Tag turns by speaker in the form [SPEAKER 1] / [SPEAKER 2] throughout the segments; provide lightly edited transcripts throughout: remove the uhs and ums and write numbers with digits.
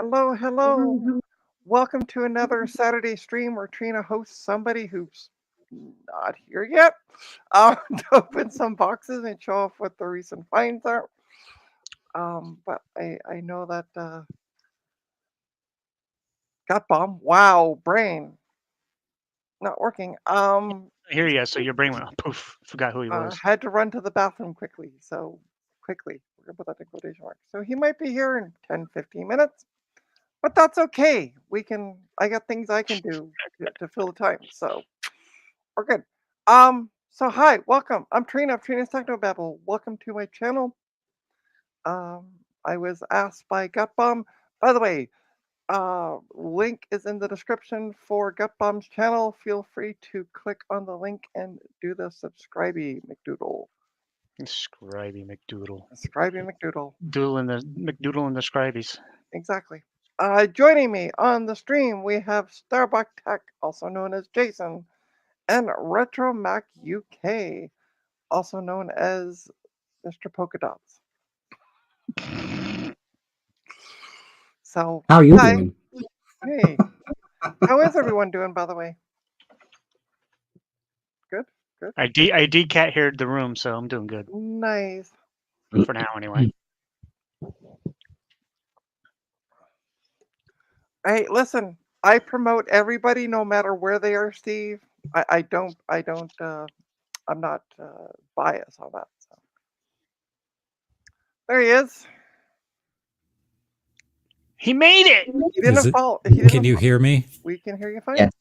[SPEAKER 1] Hello, hello. Welcome to another Saturday stream where Trina hosts somebody who's not here yet to open some boxes and show off what the recent finds are. But I know that GutBomb, wow, brain not working.
[SPEAKER 2] I hear you. So your brain went poof. Forgot who he was.
[SPEAKER 1] Had to run to the bathroom quickly. So quickly, we're gonna put that in quotation marks. So he might be here in 10-15 minutes. But that's okay. I got things I can do to fill the time. So we're good. So hi, welcome. I'm Trina of Trina's Technobabble. Welcome to my channel. I was asked by GutBomb. By the way, link is in the description for GutBomb's channel. Feel free to click on the link and do the subscribey McDoodle.
[SPEAKER 2] Scribey McDoodle.
[SPEAKER 1] Scribey McDoodle.
[SPEAKER 2] Doodle and the McDoodle and the Scribies.
[SPEAKER 1] Exactly. Joining me on the stream, we have Starbuck Tech, also known as Jason, and Retro Mac UK, also known as Mr. Polka Dots. So,
[SPEAKER 3] how are you doing?
[SPEAKER 1] Hey, how is everyone doing, by the way? Good, good.
[SPEAKER 2] I decat heard the room, so I'm doing good.
[SPEAKER 1] Nice.
[SPEAKER 2] For now, anyway.
[SPEAKER 1] Hey, listen, I promote everybody no matter where they are, Steve. I'm not biased on that. So. There he is.
[SPEAKER 2] He made it.
[SPEAKER 1] He didn't fall.
[SPEAKER 4] Can you hear me?
[SPEAKER 1] We can hear you fine.
[SPEAKER 3] Yes.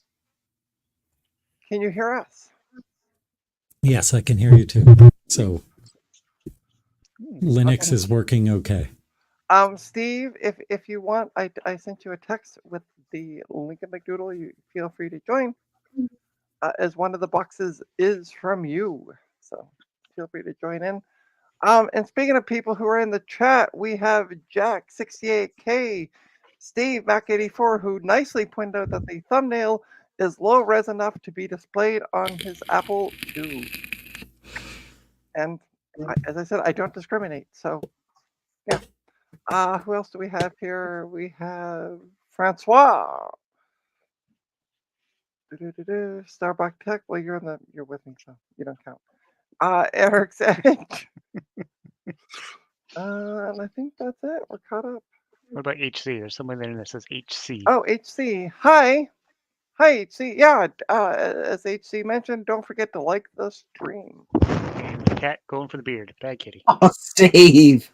[SPEAKER 1] Can you hear us?
[SPEAKER 4] Yes, I can hear you too. So Linux is working okay.
[SPEAKER 1] Steve, if you want, I sent you a text with the link in McDoodle. You feel free to join, as one of the boxes is from you. So feel free to join in. And speaking of people who are in the chat, we have Jack68K, Steve Mac84, who nicely pointed out that the thumbnail is low res enough to be displayed on his Apple II. And as I said, I don't discriminate. So yeah. Who else do we have here? We have Francois. Starbuck Tech. Well, you're with me, so you don't count. Eric's Edge. And I think that's it. We're caught up.
[SPEAKER 2] What about HC? There's somebody there that says HC.
[SPEAKER 1] Oh, HC. Hi, HC. Yeah. As HC mentioned, don't forget to like the stream.
[SPEAKER 2] And the cat going for the beard. Bad kitty.
[SPEAKER 3] Oh, Steve.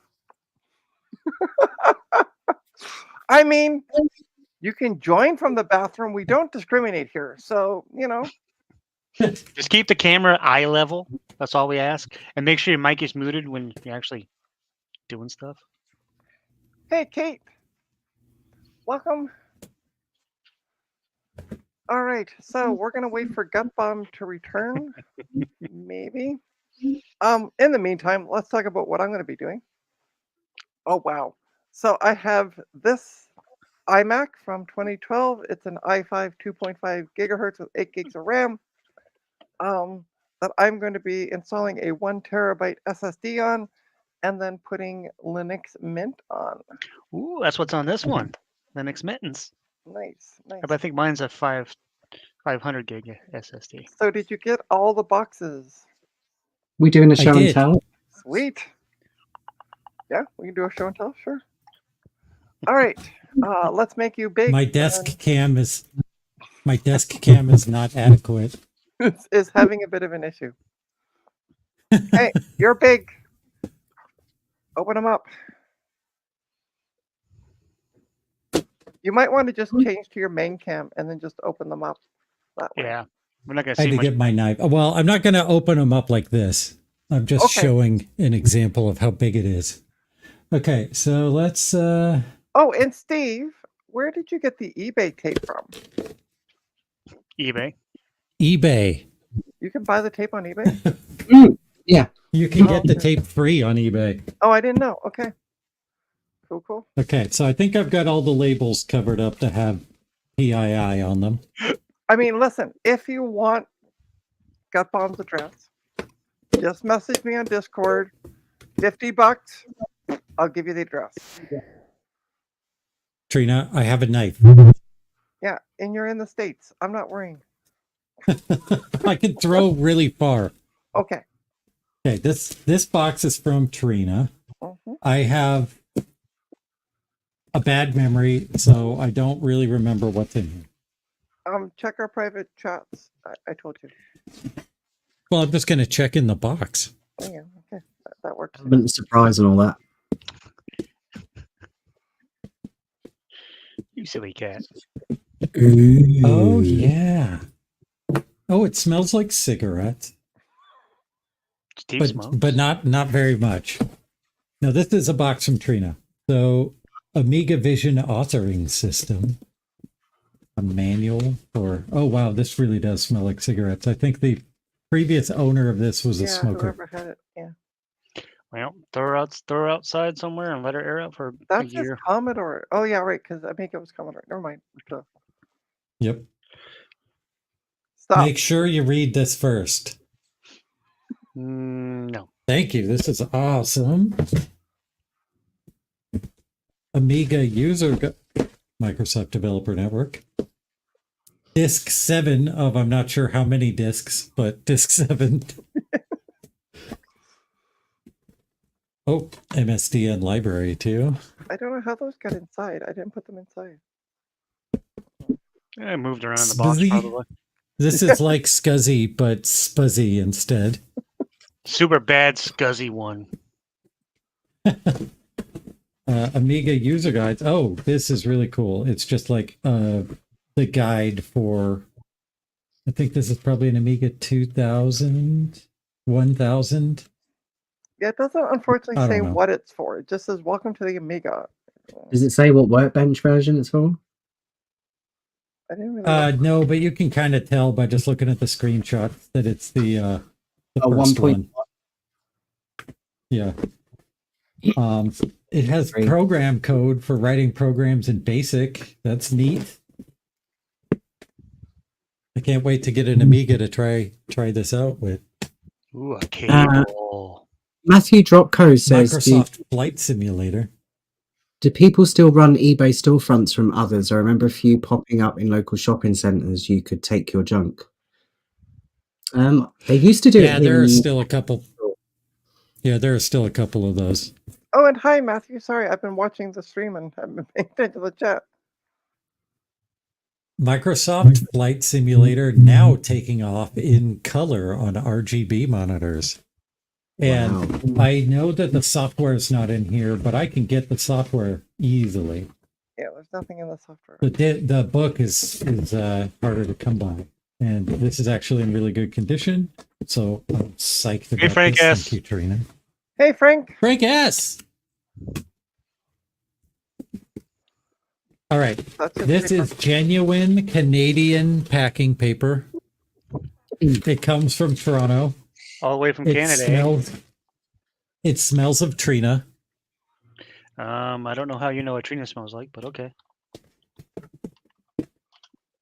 [SPEAKER 1] I mean, you can join from the bathroom. We don't discriminate here. So,
[SPEAKER 2] Just keep the camera eye level. That's all we ask. And make sure your mic is muted when you're actually doing stuff.
[SPEAKER 1] Hey, Kate. Welcome. All right. So we're going to wait for GutBomb to return. Maybe. In the meantime, let's talk about what I'm going to be doing. Oh, wow. So I have this iMac from 2012. It's an i5 2.5 gigahertz with 8 gigs of RAM. That I'm going to be installing a 1 terabyte SSD on, and then putting Linux Mint on.
[SPEAKER 2] Ooh, that's what's on this one. Linux Mittens.
[SPEAKER 1] Nice.
[SPEAKER 2] But I think mine's a 500 gig SSD.
[SPEAKER 1] So did you get all the boxes?
[SPEAKER 3] We doing a show and tell?
[SPEAKER 1] Sweet. Yeah, we can do a show and tell, sure. All right. Let's make you big.
[SPEAKER 4] My desk cam is not adequate.
[SPEAKER 1] Is having a bit of an issue. Hey, you're big. Open them up. You might want to just change to your main cam and then just open them up that way.
[SPEAKER 2] Yeah. We're not going
[SPEAKER 4] I
[SPEAKER 2] to see
[SPEAKER 4] had to get my knife. Well, I'm not going to open them up like this. I'm just showing an example of how big it is. Okay, so let's... Oh,
[SPEAKER 1] and Steve, where did you get the eBay tape from?
[SPEAKER 2] eBay.
[SPEAKER 4] eBay.
[SPEAKER 1] You can buy the tape on eBay?
[SPEAKER 3] Yeah.
[SPEAKER 4] You can get the tape free on eBay.
[SPEAKER 1] Oh, I didn't know. Okay. Cool.
[SPEAKER 4] Okay, so I think I've got all the labels covered up to have PII on them.
[SPEAKER 1] I mean, listen, if you want GutBomb's address, just message me on Discord. $50, I'll give you the address.
[SPEAKER 4] Trina. I have a knife.
[SPEAKER 1] Yeah, and you're in the States. I'm not worrying.
[SPEAKER 4] I can throw really far.
[SPEAKER 1] Okay.
[SPEAKER 4] Okay, this box is from Trina.
[SPEAKER 1] Mm-hmm.
[SPEAKER 4] I have a bad memory, so I don't really remember what's in here.
[SPEAKER 1] Check our private chats. I told you.
[SPEAKER 4] Well, I'm just going to check in the box.
[SPEAKER 1] Oh, yeah, okay. That works.
[SPEAKER 3] Element surprise and all that.
[SPEAKER 2] You silly cat.
[SPEAKER 4] Oh, yeah. Oh, it smells like cigarettes.
[SPEAKER 2] Steve smokes.
[SPEAKER 4] But not very much. No, this is a box from Trina. So, Amiga Vision authoring system. A manual for... Oh, wow, this really does smell like cigarettes. I think the previous owner of this was a smoker.
[SPEAKER 1] Whoever had it, yeah.
[SPEAKER 2] Well, throw her outside somewhere and let her air out for a
[SPEAKER 1] That's
[SPEAKER 2] year.
[SPEAKER 1] just Commodore. Oh, yeah, right, because Amiga was Commodore. Never mind.
[SPEAKER 4] Yep.
[SPEAKER 1] Stop.
[SPEAKER 4] Make sure you read this first.
[SPEAKER 2] No.
[SPEAKER 4] Thank you. This is awesome. Amiga user Microsoft Developer Network. Disk 7 of I'm not sure how many disks, but disk 7. Oh, MSDN library too.
[SPEAKER 1] I don't know how those got inside. I didn't put them inside.
[SPEAKER 2] I moved around in the box
[SPEAKER 4] Spuzzy?
[SPEAKER 2] probably.
[SPEAKER 4] This is like Scuzzy, but Spuzzy instead.
[SPEAKER 2] Super bad scuzzy one.
[SPEAKER 4] Amiga user guides. Oh, this is really cool. It's just like the guide for, I think this is probably an Amiga 2000, 1000.
[SPEAKER 1] Yeah, it doesn't unfortunately
[SPEAKER 4] I don't
[SPEAKER 1] say
[SPEAKER 4] know.
[SPEAKER 1] what it's for. It just says, welcome to the Amiga.
[SPEAKER 3] Does it say what workbench version it's for?
[SPEAKER 1] I didn't really
[SPEAKER 4] No, but you can kind of tell by just looking at the screenshots that it's the
[SPEAKER 3] Oh,
[SPEAKER 4] first
[SPEAKER 3] 1.1.
[SPEAKER 4] one. Yeah. It has
[SPEAKER 3] Great.
[SPEAKER 4] program code for writing programs in BASIC. That's neat. I can't wait to get an Amiga to try this out with.
[SPEAKER 2] Ooh, a cable.
[SPEAKER 3] Matthew Dropco says,
[SPEAKER 4] Microsoft Flight Simulator.
[SPEAKER 3] do people still run eBay storefronts from others? I remember a few popping up in local shopping centres. You could take your junk. They used to do
[SPEAKER 4] Yeah,
[SPEAKER 3] it.
[SPEAKER 4] there are still a couple. Yeah, there are still a couple of those.
[SPEAKER 1] Oh, and hi, Matthew. Sorry, I've been watching the stream and haven't been paying attention to the chat.
[SPEAKER 4] Microsoft Flight Simulator now taking off in color on RGB monitors. And
[SPEAKER 3] Wow.
[SPEAKER 4] I know that the software is not in here, but I can get the software easily.
[SPEAKER 1] Yeah, there's nothing in the software.
[SPEAKER 4] The book is harder to come by. And this is actually in really good condition. So I'm psyched about
[SPEAKER 2] Frank
[SPEAKER 4] this.
[SPEAKER 2] S.
[SPEAKER 4] Thank you, Trina.
[SPEAKER 1] Hey, Frank.
[SPEAKER 4] Frank S. All right. This is genuine Canadian packing paper. It comes from Toronto.
[SPEAKER 2] All the way from Canada.
[SPEAKER 4] It smells of Trina.
[SPEAKER 2] I don't know how you know what Trina smells like, but okay.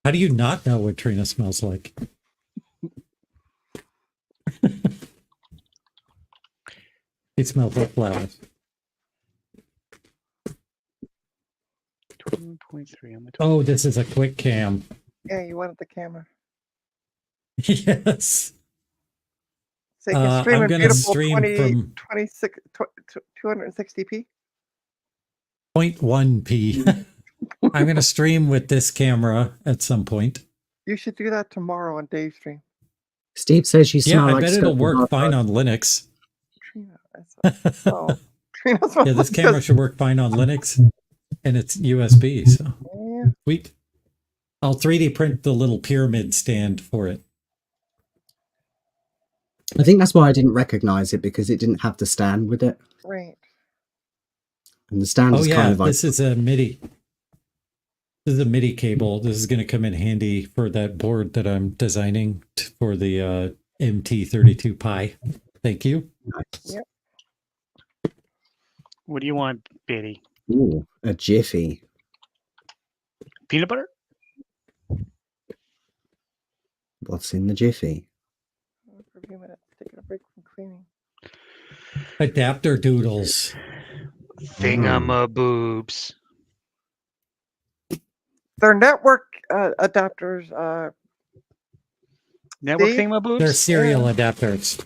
[SPEAKER 4] How do you not know what Trina smells like? It smells like flowers.
[SPEAKER 2] 21.3 on the top.
[SPEAKER 4] Oh, this is a quick cam.
[SPEAKER 1] Yeah, you wanted the camera.
[SPEAKER 4] Yes.
[SPEAKER 1] So you can stream
[SPEAKER 4] I'm
[SPEAKER 1] in
[SPEAKER 4] gonna
[SPEAKER 1] beautiful
[SPEAKER 4] stream
[SPEAKER 1] 20,
[SPEAKER 4] from
[SPEAKER 1] 26, 260p.
[SPEAKER 4] 0.1p. I'm going to stream with this camera at some point.
[SPEAKER 1] You should do that tomorrow on Dave's stream.
[SPEAKER 3] Steve says you
[SPEAKER 4] Yeah,
[SPEAKER 3] smell
[SPEAKER 4] I
[SPEAKER 3] like
[SPEAKER 4] bet it'll
[SPEAKER 3] Scotland
[SPEAKER 4] work
[SPEAKER 3] hard
[SPEAKER 4] fine
[SPEAKER 3] drive.
[SPEAKER 4] on Linux.
[SPEAKER 1] Trina, oh, Trina
[SPEAKER 4] Yeah, this camera should work fine on Linux, and it's USB. So
[SPEAKER 1] Yeah.
[SPEAKER 4] sweet. I'll 3D print the little pyramid stand for it.
[SPEAKER 3] I think that's why I didn't recognize it, because it didn't have the stand with it.
[SPEAKER 1] Right.
[SPEAKER 3] And the stand
[SPEAKER 4] Oh
[SPEAKER 3] is
[SPEAKER 4] yeah,
[SPEAKER 3] kind of like,
[SPEAKER 4] this is a MIDI. This is a MIDI cable. This is going to come in handy for that board that I'm designing for the MT32 Pi. Thank you.
[SPEAKER 3] nice.
[SPEAKER 1] Yep.
[SPEAKER 2] What do you want, Betty?
[SPEAKER 3] Ooh, a jiffy.
[SPEAKER 2] Peanut butter?
[SPEAKER 3] What's in the jiffy?
[SPEAKER 1] For a few minutes, taking a break from cleaning.
[SPEAKER 4] Adapter doodles.
[SPEAKER 2] Thingamaboobs.
[SPEAKER 1] They're network adapters.
[SPEAKER 2] Network
[SPEAKER 1] Steve?
[SPEAKER 2] thingamabobs?
[SPEAKER 4] They're serial adapters.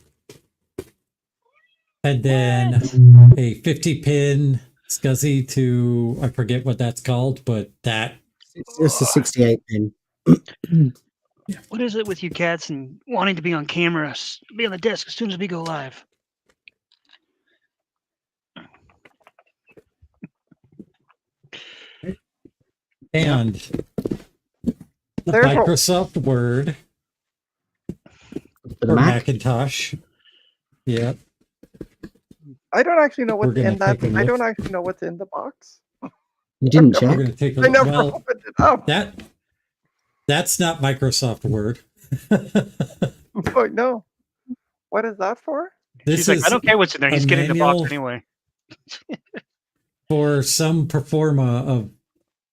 [SPEAKER 4] And then a 50-pin SCSI to, I forget what that's called, but that.
[SPEAKER 3] It's a 68 pin.
[SPEAKER 2] What is it with you cats and wanting to be on camera, be on the desk as soon as we go live?
[SPEAKER 4] And the
[SPEAKER 1] There's what-
[SPEAKER 4] Microsoft Word
[SPEAKER 3] For the
[SPEAKER 4] or
[SPEAKER 3] Mac.
[SPEAKER 4] Macintosh. Yeah.
[SPEAKER 1] I don't actually know what's
[SPEAKER 4] We're gonna
[SPEAKER 1] in that.
[SPEAKER 4] take a
[SPEAKER 1] I
[SPEAKER 4] look.
[SPEAKER 1] don't actually know what's in the box.
[SPEAKER 3] You didn't
[SPEAKER 4] We're
[SPEAKER 3] check?
[SPEAKER 4] going to take a
[SPEAKER 1] I
[SPEAKER 4] look.
[SPEAKER 1] never
[SPEAKER 4] Well,
[SPEAKER 1] opened it up.
[SPEAKER 4] that's not Microsoft Word.
[SPEAKER 1] Oh, no. What is that for?
[SPEAKER 4] This
[SPEAKER 2] She's like,
[SPEAKER 4] is
[SPEAKER 2] I don't care what's in there.
[SPEAKER 4] a
[SPEAKER 2] He's getting the box
[SPEAKER 4] manual
[SPEAKER 2] anyway.
[SPEAKER 4] for some performa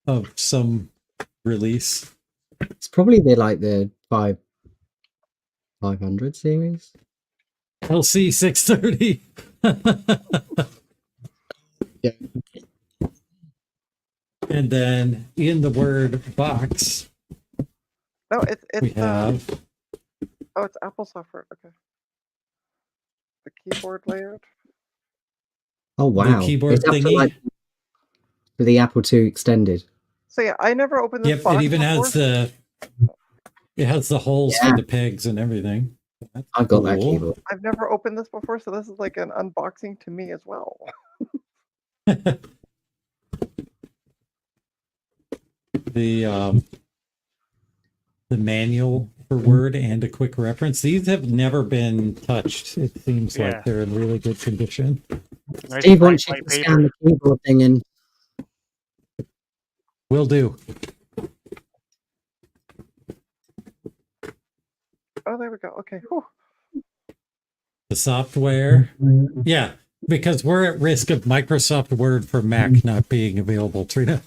[SPEAKER 4] of some release.
[SPEAKER 3] It's probably the 500 series.
[SPEAKER 4] LC 630.
[SPEAKER 3] Yeah.
[SPEAKER 4] And then in the Word box,
[SPEAKER 1] No,
[SPEAKER 4] we
[SPEAKER 1] it's
[SPEAKER 4] have
[SPEAKER 1] oh, it's Apple software. Okay. The keyboard layout.
[SPEAKER 3] Oh wow!
[SPEAKER 4] keyboard
[SPEAKER 3] It's up to,
[SPEAKER 4] thingy.
[SPEAKER 3] for the Apple II extended.
[SPEAKER 1] So yeah, I never opened this
[SPEAKER 4] Yep,
[SPEAKER 1] box
[SPEAKER 4] it even has
[SPEAKER 1] before.
[SPEAKER 4] the holes
[SPEAKER 3] Yeah.
[SPEAKER 4] for the pegs and everything. That's
[SPEAKER 3] I've got that
[SPEAKER 4] cool.
[SPEAKER 3] keyboard.
[SPEAKER 1] I've never opened this before, so this is like an unboxing to me as well.
[SPEAKER 4] The manual for Word and a quick reference. These have never been touched. It seems
[SPEAKER 2] Yeah.
[SPEAKER 4] like they're in really good condition.
[SPEAKER 2] Nice
[SPEAKER 3] Steve
[SPEAKER 2] bright
[SPEAKER 3] wants you
[SPEAKER 2] white
[SPEAKER 3] to
[SPEAKER 2] paper.
[SPEAKER 3] scan the keyboard thing in.
[SPEAKER 4] Will do.
[SPEAKER 1] Oh, there we go. Okay. Whew.
[SPEAKER 4] The software. Yeah, because we're at risk of Microsoft Word for Mac not being available, Trina.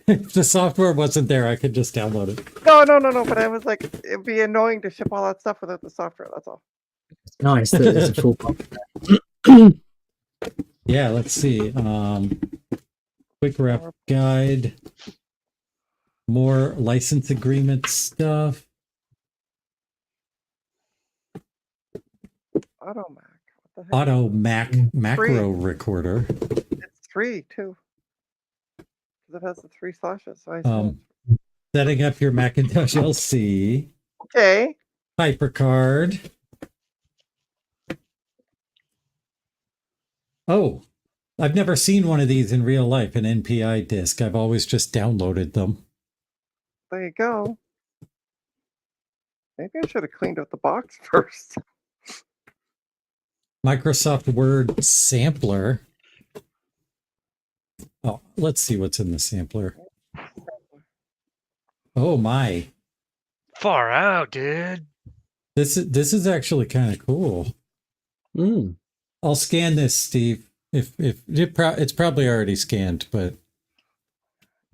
[SPEAKER 4] If the software wasn't there, I could just download it.
[SPEAKER 1] No. But I was like, it'd be annoying to ship all that stuff without the software. That's all.
[SPEAKER 3] It's nice that there's a full box.
[SPEAKER 4] Yeah, let's see. Quick rep guide. More license agreement stuff.
[SPEAKER 1] Automac. What the heck?
[SPEAKER 4] Auto Mac macro recorder.
[SPEAKER 1] It's 3 too. Because it has the 3 slashes. So I assume
[SPEAKER 4] Setting up your Macintosh LC.
[SPEAKER 1] okay.
[SPEAKER 4] HyperCard. Oh, I've never seen one of these in real life, an NPI disc. I've always just downloaded them.
[SPEAKER 1] There you go. Maybe I should have cleaned out the box first.
[SPEAKER 4] Microsoft Word sampler. Oh, let's see what's in the sampler. Oh my.
[SPEAKER 2] Far out, dude.
[SPEAKER 4] This is actually kind of cool.
[SPEAKER 3] Mm.
[SPEAKER 4] I'll scan this, Steve. It's probably already scanned, but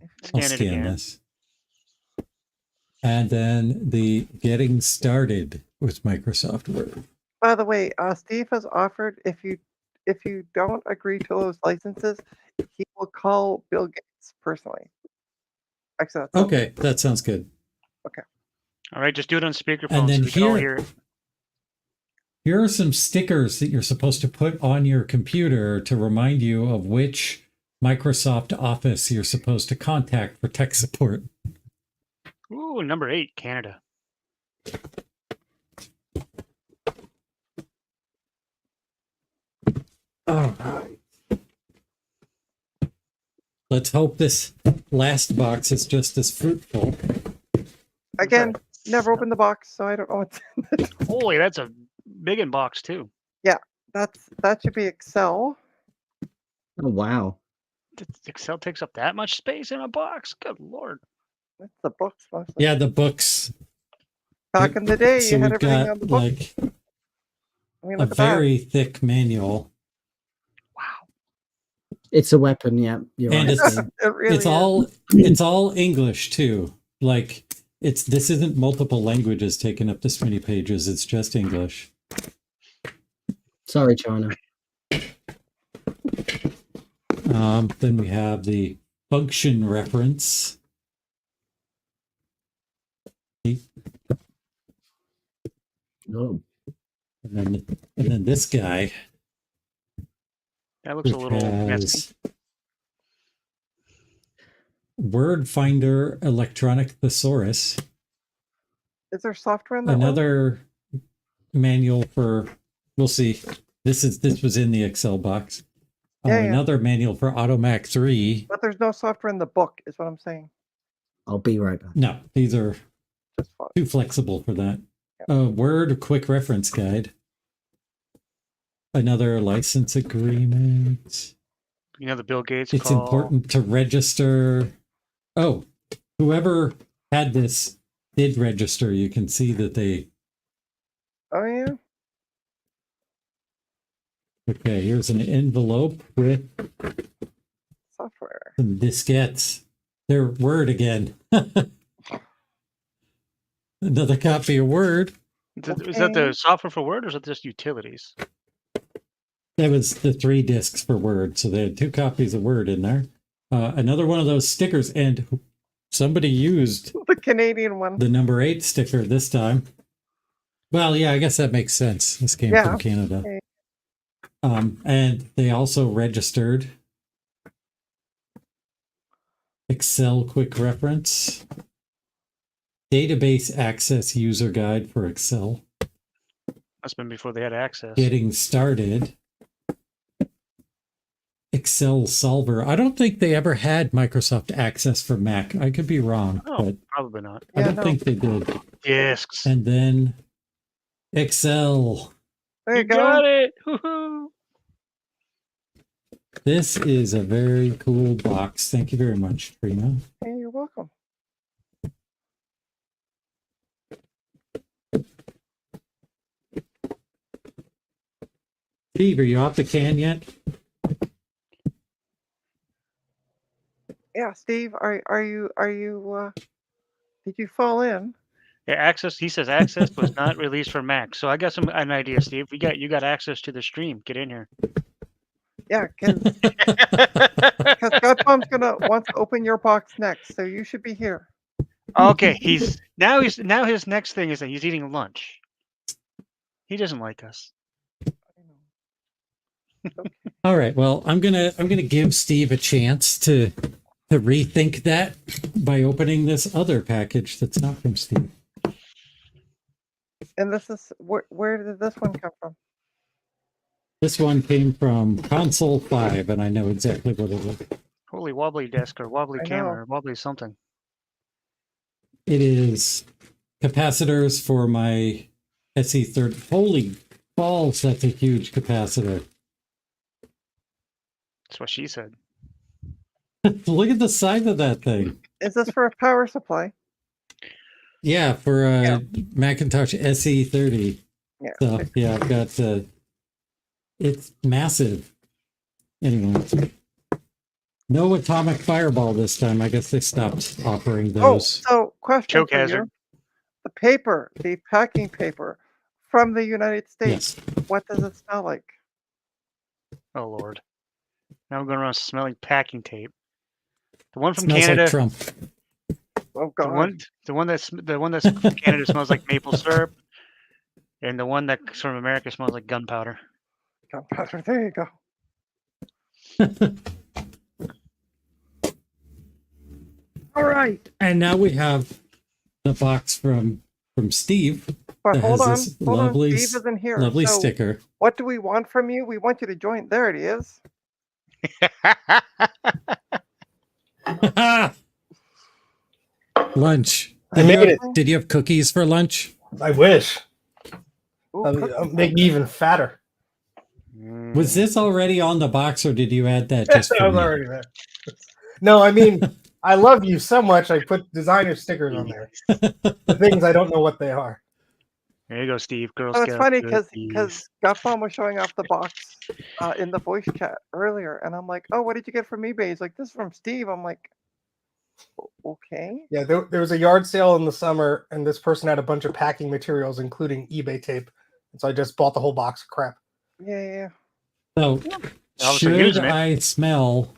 [SPEAKER 4] I'll
[SPEAKER 2] Scan it
[SPEAKER 4] scan
[SPEAKER 2] again.
[SPEAKER 4] this. And then the getting started with Microsoft Word.
[SPEAKER 1] By the way, Steve has offered if you don't agree to those licenses, he will call Bill Gates personally. Actually, that's
[SPEAKER 4] Okay, that sounds good.
[SPEAKER 2] All right, just do it on speakerphone
[SPEAKER 4] And then
[SPEAKER 2] so we can all
[SPEAKER 4] here-
[SPEAKER 2] hear it.
[SPEAKER 4] Here are some stickers that you're supposed to put on your computer to remind you of which Microsoft Office you're supposed to contact for tech support.
[SPEAKER 2] Ooh, number 8, Canada.
[SPEAKER 4] All right. Let's hope this last box is just as fruitful.
[SPEAKER 1] again, never opened the box, so I don't know what's in it.
[SPEAKER 2] Holy, that's a big inbox too.
[SPEAKER 1] That should be Excel.
[SPEAKER 3] Oh wow!
[SPEAKER 2] Excel takes up that much space in a box? Good lord.
[SPEAKER 1] That's the books mostly.
[SPEAKER 4] Yeah, the books.
[SPEAKER 1] Back in the day,
[SPEAKER 4] So
[SPEAKER 1] you had
[SPEAKER 4] we've
[SPEAKER 1] everything
[SPEAKER 4] got
[SPEAKER 1] on the book.
[SPEAKER 4] like
[SPEAKER 1] I mean,
[SPEAKER 4] a
[SPEAKER 1] look at that.
[SPEAKER 4] very thick manual.
[SPEAKER 2] Wow.
[SPEAKER 3] It's a weapon. Yeah, you're
[SPEAKER 4] And
[SPEAKER 3] right.
[SPEAKER 4] it's-
[SPEAKER 3] Steve.
[SPEAKER 1] It really
[SPEAKER 4] It's all English too. Like this isn't multiple languages taking up this many pages. It's just English.
[SPEAKER 3] Sorry, China.
[SPEAKER 4] Then we have the function reference.
[SPEAKER 3] Oh,
[SPEAKER 4] And then this guy,
[SPEAKER 2] That looks a
[SPEAKER 4] which
[SPEAKER 2] little messy.
[SPEAKER 4] has Word Finder Electronic Thesaurus.
[SPEAKER 1] Is there software in that one?
[SPEAKER 4] Another manual for, we'll see. This was in the Excel box.
[SPEAKER 1] Yeah.
[SPEAKER 4] Another manual for AutoMac 3.
[SPEAKER 1] But there's no software in the book, is what I'm saying.
[SPEAKER 3] I'll be right back.
[SPEAKER 4] No, these are
[SPEAKER 1] Just fine.
[SPEAKER 4] too flexible for that.
[SPEAKER 1] Yeah.
[SPEAKER 4] Word Quick Reference Guide. Another license agreement.
[SPEAKER 2] You know the Bill Gates
[SPEAKER 4] It's
[SPEAKER 2] call.
[SPEAKER 4] important to register. Oh, whoever had this did register. You can see that they.
[SPEAKER 1] Oh yeah.
[SPEAKER 4] Okay, here's an envelope with
[SPEAKER 1] Software.
[SPEAKER 4] some diskettes. Their Word again. Another copy of Word.
[SPEAKER 2] Is that the software for Word or is it just utilities?
[SPEAKER 4] That was the 3 discs for Word. So they had 2 copies of Word in there. Another one of those stickers. And somebody used
[SPEAKER 1] The Canadian one.
[SPEAKER 4] the number 8 sticker this time. Well, yeah, I guess that makes sense. This came from Canada.
[SPEAKER 1] Okay.
[SPEAKER 4] And they also registered Excel Quick Reference, Database Access User Guide for Excel,
[SPEAKER 2] That's been before they had access.
[SPEAKER 4] Getting Started, Excel Solver. I don't think they ever had Microsoft Access for Mac. I could be wrong,
[SPEAKER 2] Oh,
[SPEAKER 4] but
[SPEAKER 2] probably not.
[SPEAKER 4] I
[SPEAKER 1] Yeah,
[SPEAKER 4] don't
[SPEAKER 1] no.
[SPEAKER 4] think they did.
[SPEAKER 2] Discs.
[SPEAKER 4] And then Excel.
[SPEAKER 1] There you go.
[SPEAKER 2] Got it. Woohoo.
[SPEAKER 4] This is a very cool box. Thank you very much, Trina.
[SPEAKER 1] Hey, you're welcome.
[SPEAKER 4] Steve, are you off the can yet?
[SPEAKER 1] Yeah, Steve, are you did you fall in?
[SPEAKER 2] Yeah, access. He says access was not released for Mac. So I got an idea, Steve. You got access to the stream. Get in here.
[SPEAKER 1] Yeah, because GutBomb's gonna want to open your box next, so you should be here.
[SPEAKER 2] Okay, his next thing is that he's eating lunch. He doesn't like us.
[SPEAKER 4] All right. Well, I'm gonna give Steve a chance to rethink that by opening this other package that's not from Steve.
[SPEAKER 1] And this is where did this one come from?
[SPEAKER 4] This one came from Console 5, and I know exactly what it is.
[SPEAKER 2] Holy wobbly desk or wobbly
[SPEAKER 1] I
[SPEAKER 2] camera
[SPEAKER 1] know.
[SPEAKER 2] or wobbly something.
[SPEAKER 4] It is capacitors for my SE30. Holy balls, that's a huge capacitor.
[SPEAKER 2] That's what she said.
[SPEAKER 4] Look at the size of that thing.
[SPEAKER 1] Is this for a power supply?
[SPEAKER 4] Yeah, for a Macintosh SE30.
[SPEAKER 1] Yeah.
[SPEAKER 4] So, yeah, I've got, it's massive. Anyway. No atomic fireball this time. I guess they stopped offering
[SPEAKER 1] Oh,
[SPEAKER 4] those.
[SPEAKER 1] so question
[SPEAKER 2] Choke
[SPEAKER 1] for
[SPEAKER 2] hazard.
[SPEAKER 1] you. The paper, the packing paper from the United States,
[SPEAKER 4] Yes.
[SPEAKER 1] what does it smell like?
[SPEAKER 2] Oh Lord. Now I'm going around smelling packing tape. The one from
[SPEAKER 4] Smells
[SPEAKER 2] Canada.
[SPEAKER 4] like Trump.
[SPEAKER 1] Oh
[SPEAKER 2] The
[SPEAKER 1] God.
[SPEAKER 2] one that's from Canada smells like maple syrup, and the one that's from America smells like gunpowder.
[SPEAKER 1] Gunpowder. There you go.
[SPEAKER 4] All right. And now we have the box from Steve.
[SPEAKER 1] But
[SPEAKER 4] That
[SPEAKER 1] hold
[SPEAKER 4] has
[SPEAKER 1] on,
[SPEAKER 4] this
[SPEAKER 1] hold on.
[SPEAKER 4] lovely
[SPEAKER 1] Steve isn't here.
[SPEAKER 4] Lovely
[SPEAKER 1] so
[SPEAKER 4] sticker.
[SPEAKER 1] what do we want from you? We want you to join. There it is.
[SPEAKER 4] Lunch.
[SPEAKER 5] I made it.
[SPEAKER 4] Did you have cookies for lunch?
[SPEAKER 5] I wish.
[SPEAKER 1] Ooh,
[SPEAKER 5] I'll make me even fatter.
[SPEAKER 4] Was this already on the box, or did you add that just
[SPEAKER 5] I
[SPEAKER 4] for
[SPEAKER 5] was
[SPEAKER 4] me?
[SPEAKER 5] already there. No, I mean, I love you so much. I put designer stickers on there. The things I don't know what they are.
[SPEAKER 2] There you go, Steve. Girl
[SPEAKER 1] Oh, it's
[SPEAKER 2] Scout
[SPEAKER 1] funny
[SPEAKER 2] cookies.
[SPEAKER 1] because GutBomb was showing off the box in the voice chat earlier, and I'm like, "Oh, what did you get from eBay?" He's like, "This is from Steve." I'm like, "Okay."
[SPEAKER 5] Yeah, there was a yard sale in the summer, and this person had a bunch of packing materials, including eBay tape. And so I just bought the whole box of crap.
[SPEAKER 1] Yeah.
[SPEAKER 4] So,
[SPEAKER 2] Obviously
[SPEAKER 4] should
[SPEAKER 2] using it.
[SPEAKER 4] I smell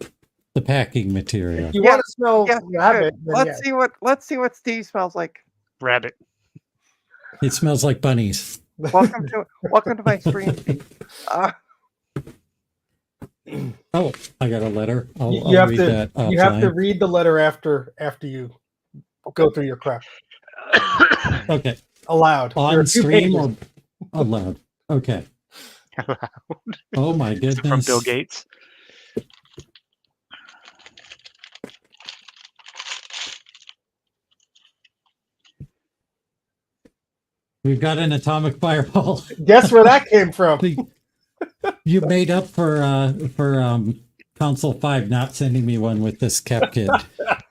[SPEAKER 4] the packing material?
[SPEAKER 5] If you
[SPEAKER 1] Yeah,
[SPEAKER 5] want to smell
[SPEAKER 1] Yes, you
[SPEAKER 5] rabbit,
[SPEAKER 1] should.
[SPEAKER 5] then
[SPEAKER 1] Let's see what Steve smells like.
[SPEAKER 2] Rabbit.
[SPEAKER 4] It smells like bunnies.
[SPEAKER 1] welcome to my stream, Steve.
[SPEAKER 4] Oh, I got a letter. I'll
[SPEAKER 5] You have
[SPEAKER 4] read
[SPEAKER 5] to.
[SPEAKER 4] that offline.
[SPEAKER 5] You have to read the letter after you go through your crap.
[SPEAKER 4] Okay.
[SPEAKER 5] Aloud. There are
[SPEAKER 4] On
[SPEAKER 5] 2
[SPEAKER 4] stream
[SPEAKER 5] pages.
[SPEAKER 4] or aloud? Okay. Oh my goodness.
[SPEAKER 2] From Bill Gates.
[SPEAKER 4] We've got an atomic fireball.
[SPEAKER 5] Guess where that came from?
[SPEAKER 4] You made up for Console 5 not sending me one with this cap kit.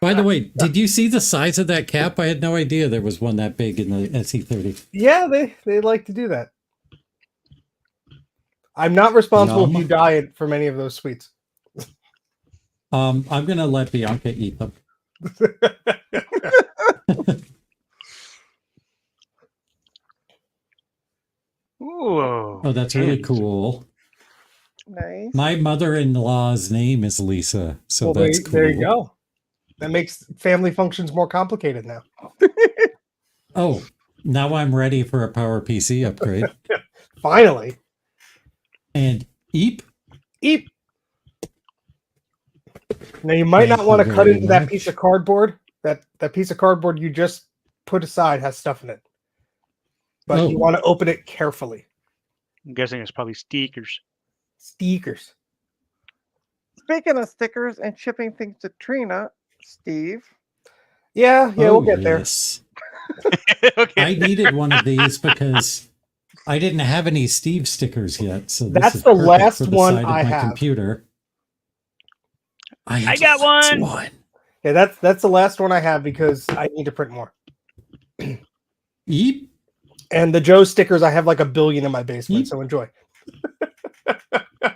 [SPEAKER 4] By the way, did you see the size of that cap? I had no idea there was one that big in the SE30.
[SPEAKER 5] Yeah, they like to do that. I'm not responsible if
[SPEAKER 4] Yum.
[SPEAKER 5] you die from any of those sweets.
[SPEAKER 4] I'm gonna let Bianca eat them.
[SPEAKER 2] Ooh.
[SPEAKER 4] Oh, that's really cool.
[SPEAKER 1] Nice.
[SPEAKER 4] My mother-in-law's name is Lisa, so
[SPEAKER 5] Well,
[SPEAKER 4] that's cool.
[SPEAKER 5] there you go. That makes family functions more complicated now.
[SPEAKER 4] Oh, now I'm ready for a Power PC upgrade.
[SPEAKER 5] Finally.
[SPEAKER 4] And Eep.
[SPEAKER 5] Eep. Now you might
[SPEAKER 4] Thank
[SPEAKER 5] not want
[SPEAKER 4] you
[SPEAKER 5] to cut
[SPEAKER 4] very
[SPEAKER 5] into that
[SPEAKER 4] much.
[SPEAKER 5] piece of cardboard. That piece of cardboard you just put aside has stuff in it. But
[SPEAKER 4] Oh.
[SPEAKER 5] you want to open it carefully.
[SPEAKER 2] I'm guessing it's probably stickers.
[SPEAKER 5] Stickers.
[SPEAKER 1] Speaking of stickers and shipping things to Trina, Steve.
[SPEAKER 5] Yeah, we'll get there.
[SPEAKER 4] Yes.
[SPEAKER 2] Okay.
[SPEAKER 4] I needed one of these because I didn't have any Steve stickers yet. So this
[SPEAKER 5] That's
[SPEAKER 4] is
[SPEAKER 5] the
[SPEAKER 4] perfect
[SPEAKER 5] last
[SPEAKER 4] for the
[SPEAKER 5] one
[SPEAKER 4] side of
[SPEAKER 5] I
[SPEAKER 4] my
[SPEAKER 5] have.
[SPEAKER 4] computer.
[SPEAKER 2] I got one.
[SPEAKER 5] Yeah, that's the last one I have because I need to print more.
[SPEAKER 4] Eep.
[SPEAKER 5] And the Joe stickers, I have like 1 billion in my basement,
[SPEAKER 4] Eep.
[SPEAKER 5] so enjoy.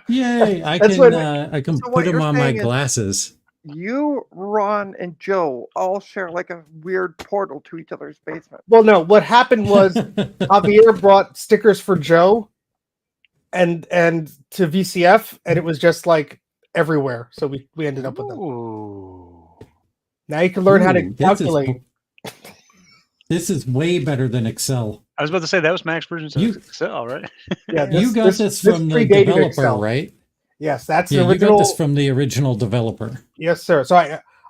[SPEAKER 4] Yay! I
[SPEAKER 5] That's
[SPEAKER 4] can
[SPEAKER 5] what-
[SPEAKER 4] I can
[SPEAKER 1] So
[SPEAKER 4] put
[SPEAKER 1] what
[SPEAKER 4] them
[SPEAKER 1] you're
[SPEAKER 4] on my
[SPEAKER 1] saying is-
[SPEAKER 4] glasses.
[SPEAKER 1] You, Ron, and Joe all share like a weird portal to each other's basement.
[SPEAKER 5] Well, no, what happened was Javier brought stickers for Joe and to VCF, and it was just like everywhere. So we ended up with them.
[SPEAKER 2] Ooh.
[SPEAKER 5] Now you can learn how to
[SPEAKER 4] Ooh,
[SPEAKER 5] calculate.
[SPEAKER 4] This is way better than Excel.
[SPEAKER 2] I was about to say that was Max versions of
[SPEAKER 4] You-
[SPEAKER 2] Excel, right?
[SPEAKER 5] Yeah,
[SPEAKER 4] You got this from the
[SPEAKER 5] predated
[SPEAKER 4] developer,
[SPEAKER 5] Excel.
[SPEAKER 4] right?
[SPEAKER 5] Yes, that's
[SPEAKER 4] Yeah,
[SPEAKER 5] the
[SPEAKER 4] you
[SPEAKER 5] original.
[SPEAKER 4] got this from the original developer.
[SPEAKER 5] Yes, sir. So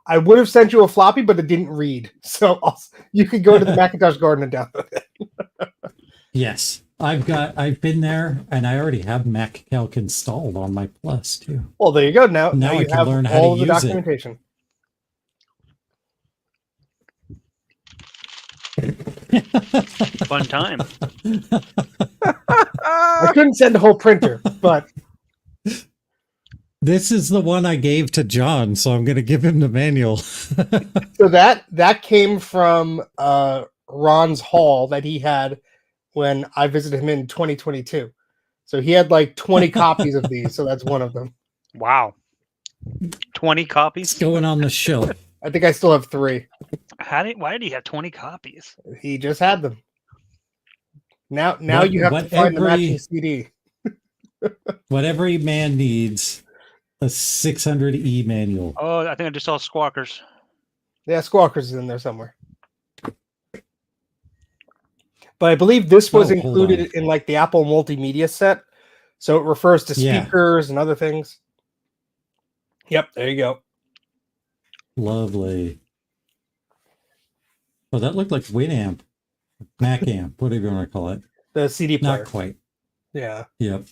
[SPEAKER 5] I would have sent you a floppy, but it didn't read. So you could go to the Macintosh Garden and download it.
[SPEAKER 4] Yes, I've been there, and I already have MacCalc installed on my Plus too.
[SPEAKER 5] Well, there you go. Now
[SPEAKER 4] Now I
[SPEAKER 5] you
[SPEAKER 4] can
[SPEAKER 5] have
[SPEAKER 4] learn how
[SPEAKER 5] all
[SPEAKER 4] to
[SPEAKER 5] of the
[SPEAKER 4] use it.
[SPEAKER 5] documentation.
[SPEAKER 2] Fun time.
[SPEAKER 5] I couldn't send a whole printer, but
[SPEAKER 4] This is the one I gave to John, so I'm going to give him the manual.
[SPEAKER 5] so that came from Ron's haul that he had when I visited him in 2022. So he had like 20 copies of these. So that's one of them.
[SPEAKER 2] Wow. 20
[SPEAKER 4] It's
[SPEAKER 2] copies?
[SPEAKER 4] going on the shelf.
[SPEAKER 5] I think I still have 3.
[SPEAKER 2] Why did he have 20 copies?
[SPEAKER 5] He just had them. Now
[SPEAKER 4] What-
[SPEAKER 5] you have
[SPEAKER 4] what
[SPEAKER 5] to find the
[SPEAKER 4] every-
[SPEAKER 5] matching CD.
[SPEAKER 4] What every man needs, a 600E manual.
[SPEAKER 2] Oh, I think I just saw Squawkers.
[SPEAKER 5] Yeah, Squawkers is in there somewhere. But I believe this was
[SPEAKER 4] Oh, hold
[SPEAKER 5] included
[SPEAKER 4] on.
[SPEAKER 5] in like the Apple multimedia set. So it refers to
[SPEAKER 4] Yeah.
[SPEAKER 5] speakers and other things. Yep, there you go.
[SPEAKER 4] Lovely. Oh, that looked like Winamp. Mac amp, whatever you want to call it.
[SPEAKER 5] The CD player.
[SPEAKER 4] Not quite.
[SPEAKER 5] Yeah.
[SPEAKER 4] Yep.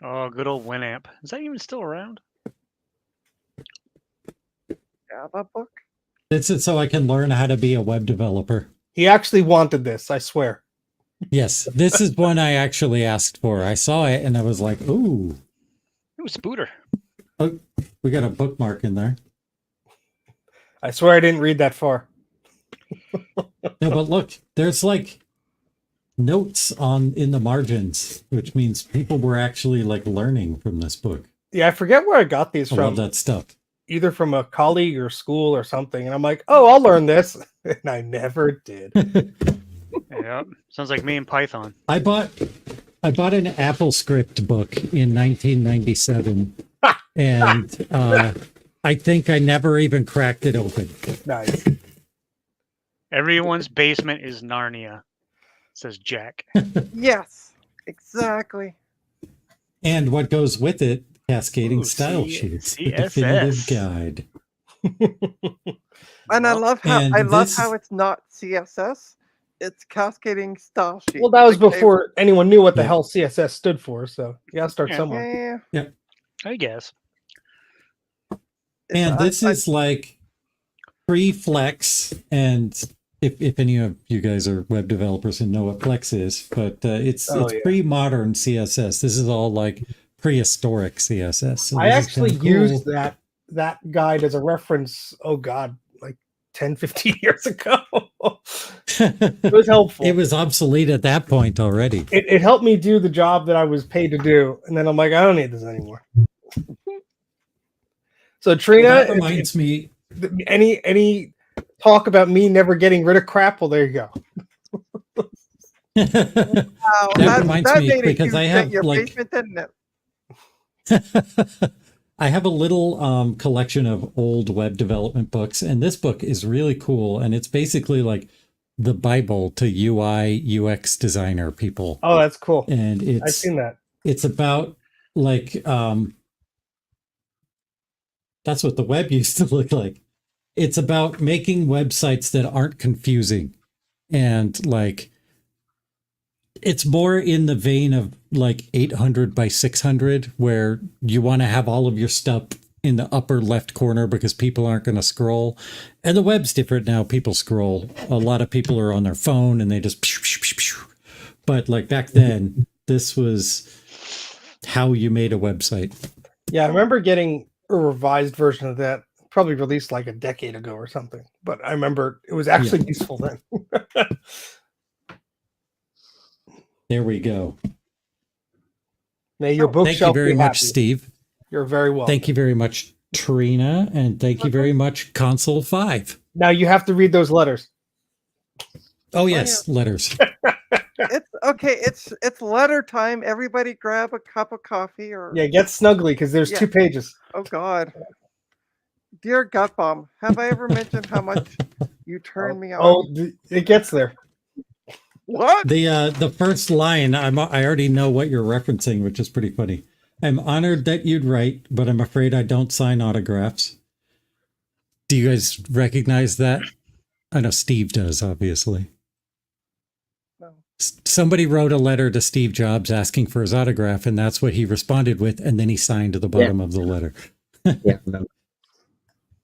[SPEAKER 2] Oh, good old Winamp. Is that even still around?
[SPEAKER 1] Yeah, that book.
[SPEAKER 4] This is so I can learn how to be a web developer.
[SPEAKER 5] He actually wanted this, I swear.
[SPEAKER 4] Yes, this is one I actually asked for. I saw it and I was like, ooh,
[SPEAKER 2] It was Spooter.
[SPEAKER 4] we got a bookmark in there.
[SPEAKER 5] I swear I didn't read that far.
[SPEAKER 4] No, but look, there's like notes in the margins, which means people were actually like learning from this book.
[SPEAKER 5] Yeah, I forget where I got these
[SPEAKER 4] I love
[SPEAKER 5] from.
[SPEAKER 4] that stuff.
[SPEAKER 5] Either from a colleague or school or something. And I'm like, oh, I'll learn this. And I never did.
[SPEAKER 2] Yeah. Sounds like me and Python.
[SPEAKER 4] I bought an AppleScript book in 1997, and I think I never even cracked it open.
[SPEAKER 5] Nice.
[SPEAKER 2] Everyone's basement is Narnia. says Jack.
[SPEAKER 1] Yes, exactly.
[SPEAKER 4] And what goes with it, cascading
[SPEAKER 2] Ooh,
[SPEAKER 4] style
[SPEAKER 2] C-
[SPEAKER 4] sheets, the
[SPEAKER 2] CSS.
[SPEAKER 4] definitive guide.
[SPEAKER 1] And I
[SPEAKER 2] Well,
[SPEAKER 1] love how
[SPEAKER 4] and
[SPEAKER 1] I love
[SPEAKER 4] this-
[SPEAKER 1] how it's not CSS. It's cascading style sheet.
[SPEAKER 5] Well, that was
[SPEAKER 1] Like, they-
[SPEAKER 5] before anyone knew what the
[SPEAKER 4] Yeah.
[SPEAKER 5] hell CSS stood for. So you gotta start
[SPEAKER 2] Yeah.
[SPEAKER 5] somewhere.
[SPEAKER 1] Yeah.
[SPEAKER 2] I guess.
[SPEAKER 4] And this is like pre-Flex, and if any of you guys are web developers and know what Flex is, but it's pre-modern CSS. This is all like prehistoric CSS. So
[SPEAKER 5] I
[SPEAKER 4] this is
[SPEAKER 5] actually
[SPEAKER 4] kinda
[SPEAKER 5] used
[SPEAKER 4] cool.
[SPEAKER 5] that guide as a reference. Oh God, like 10, 15 years ago. It was helpful.
[SPEAKER 4] It was obsolete at that point already.
[SPEAKER 5] It helped me do the job that I was paid to do, and then I'm like, I don't need this anymore. So Trina,
[SPEAKER 4] Well, that reminds me.
[SPEAKER 5] any talk about me never getting rid of crap? Well, there you go.
[SPEAKER 1] Wow,
[SPEAKER 4] That reminds me,
[SPEAKER 1] made a
[SPEAKER 4] because
[SPEAKER 1] huge
[SPEAKER 4] I
[SPEAKER 1] dent
[SPEAKER 4] have,
[SPEAKER 1] in your
[SPEAKER 4] like-
[SPEAKER 1] basement, didn't it?
[SPEAKER 4] I have a little collection of old web development books, and this book is really cool. And it's basically like the Bible to UI UX designer people.
[SPEAKER 5] Oh, that's cool.
[SPEAKER 4] And
[SPEAKER 5] I've seen that.
[SPEAKER 4] it's about like that's what the web used to look like. It's about making websites that aren't confusing, and like it's more in the vein of like 800 by 600, where you want to have all of your stuff in the upper left corner because people aren't going to scroll. And the web's different now. People scroll. A lot of people are on their phone and they just pew, pew, pew, pew. But like back then, this was how you made a website.
[SPEAKER 5] Yeah, I remember getting a revised version of that, probably released like a decade ago or something. But I remember it was actually useful then.
[SPEAKER 4] There we go.
[SPEAKER 5] May your bookshelf
[SPEAKER 4] Thank you very
[SPEAKER 5] be
[SPEAKER 4] much,
[SPEAKER 5] happy.
[SPEAKER 4] Steve.
[SPEAKER 5] You're very welcome.
[SPEAKER 4] Thank you very much, Trina. And thank you very much, Console 5.
[SPEAKER 5] Now you have to read those letters.
[SPEAKER 4] Oh, yes, letters.
[SPEAKER 1] It's okay. It's letter time. Everybody grab a cup of coffee or
[SPEAKER 5] Yeah, get snuggly because there's 2 pages.
[SPEAKER 1] Oh God. Dear GutBomb, have I ever mentioned how much you turn me on?
[SPEAKER 5] Oh, it gets there.
[SPEAKER 1] What?
[SPEAKER 4] The first line, I already know what you're referencing, which is pretty funny. I'm honored that you'd write, but I'm afraid I don't sign autographs. Do you guys recognize that? I know Steve does, obviously.
[SPEAKER 1] No.
[SPEAKER 4] Somebody wrote a letter to Steve Jobs asking for his autograph, and that's what he responded with, and then he signed to the bottom of the letter.
[SPEAKER 3] Yeah. No.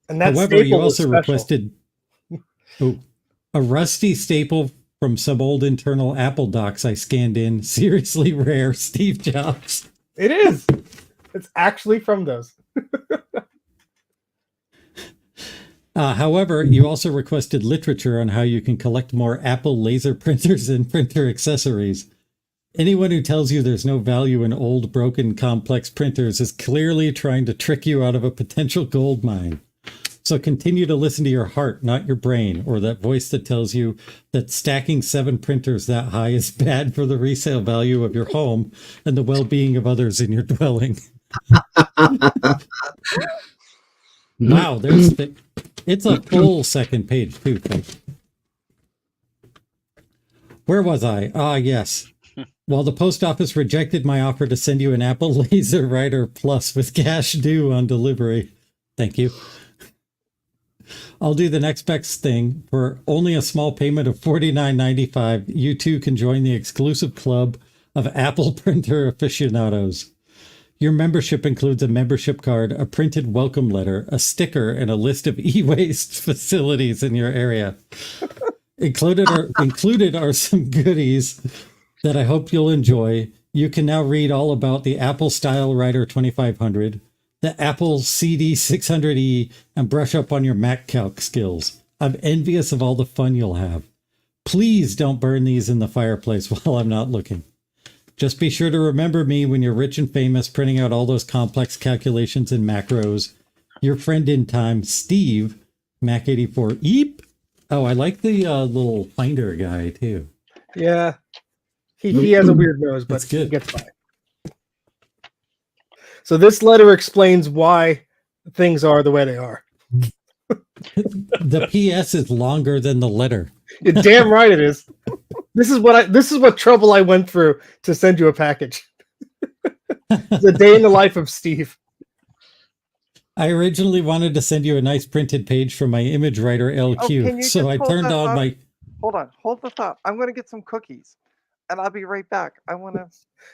[SPEAKER 5] And that
[SPEAKER 4] However, you
[SPEAKER 5] staple was
[SPEAKER 4] also
[SPEAKER 5] special.
[SPEAKER 4] requested a rusty staple from some old internal Apple docs I scanned in. Seriously rare, Steve Jobs.
[SPEAKER 5] It is. It's actually from those.
[SPEAKER 4] However, you also requested literature on how you can collect more Apple laser printers and printer accessories. Anyone who tells you there's no value in old, broken, complex printers is clearly trying to trick you out of a potential gold mine. So continue to listen to your heart, not your brain, or that voice that tells you that stacking 7 printers that high is bad for the resale value of your home and the well-being of others in your dwelling. Wow, it's a full second page too, folks. Where was I? Ah, yes. While the post office rejected my offer to send you an Apple Laser Writer Plus with cash due on delivery. Thank you. I'll do the next best thing. For only a small payment of $49.95, you too can join the exclusive club of Apple printer aficionados. Your membership includes a membership card, a printed welcome letter, a sticker, and a list of e-waste facilities in your area. Included are some goodies that I hope you'll enjoy. You can now read all about the Apple Style Writer 2500, the Apple CD 600E, and brush up on your Mac Calc skills. I'm envious of all the fun you'll have. Please don't burn these in the fireplace while I'm not looking. Just be sure to remember me when you're rich and famous, printing out all those complex calculations and macros. Your friend in time, Steve, Mac84. Eep! Oh, I like the little finder guy, too.
[SPEAKER 5] Yeah. He has a weird nose, but
[SPEAKER 4] That's good.
[SPEAKER 5] he gets by. So this letter explains why things are the way they are.
[SPEAKER 4] The PS is longer than the letter.
[SPEAKER 5] You're damn right it is. This is what trouble I went through to send you a package. The day in the life of Steve.
[SPEAKER 4] I originally wanted to send you a nice printed page from my image writer LQ,
[SPEAKER 1] can you
[SPEAKER 4] so
[SPEAKER 1] just
[SPEAKER 4] I
[SPEAKER 1] hold
[SPEAKER 4] turned
[SPEAKER 1] that
[SPEAKER 4] on
[SPEAKER 1] thought?
[SPEAKER 4] my.
[SPEAKER 1] Hold the thought. I'm gonna get some cookies, and I'll be right back. I want to.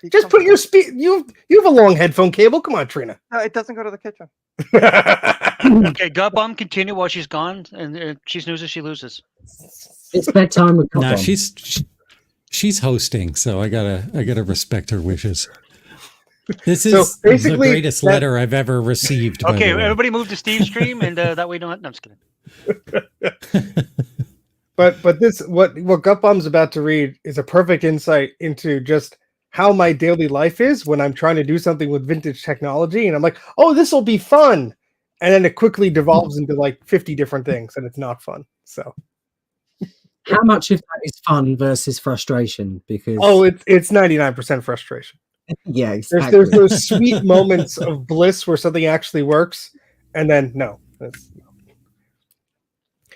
[SPEAKER 5] Just put your you have a long headphone cable. Come on, Trina.
[SPEAKER 1] No, it doesn't go to the kitchen.
[SPEAKER 2] Okay, GutBomb, continue while she's gone, and she snoozes, she loses.
[SPEAKER 3] It's bedtime with
[SPEAKER 4] Nah,
[SPEAKER 3] GutBomb.
[SPEAKER 4] she's hosting, so I gotta respect her wishes. This
[SPEAKER 5] So
[SPEAKER 4] is the
[SPEAKER 5] basically,
[SPEAKER 4] greatest letter I've ever received. By
[SPEAKER 2] Okay,
[SPEAKER 4] the way.
[SPEAKER 2] everybody move to Steve's stream, and that way, no, I'm just kidding.
[SPEAKER 5] But this what GutBomb's about to read is a perfect insight into just how my daily life is when I'm trying to do something with vintage technology, and I'm like, oh, this will be fun, and then it quickly devolves into like 50 different things, and it's not fun. So,
[SPEAKER 3] How much of that is fun versus frustration? Because
[SPEAKER 5] it's 99% frustration.
[SPEAKER 3] yeah,
[SPEAKER 5] There's
[SPEAKER 3] exactly.
[SPEAKER 5] those sweet moments of bliss where something actually works, and then no.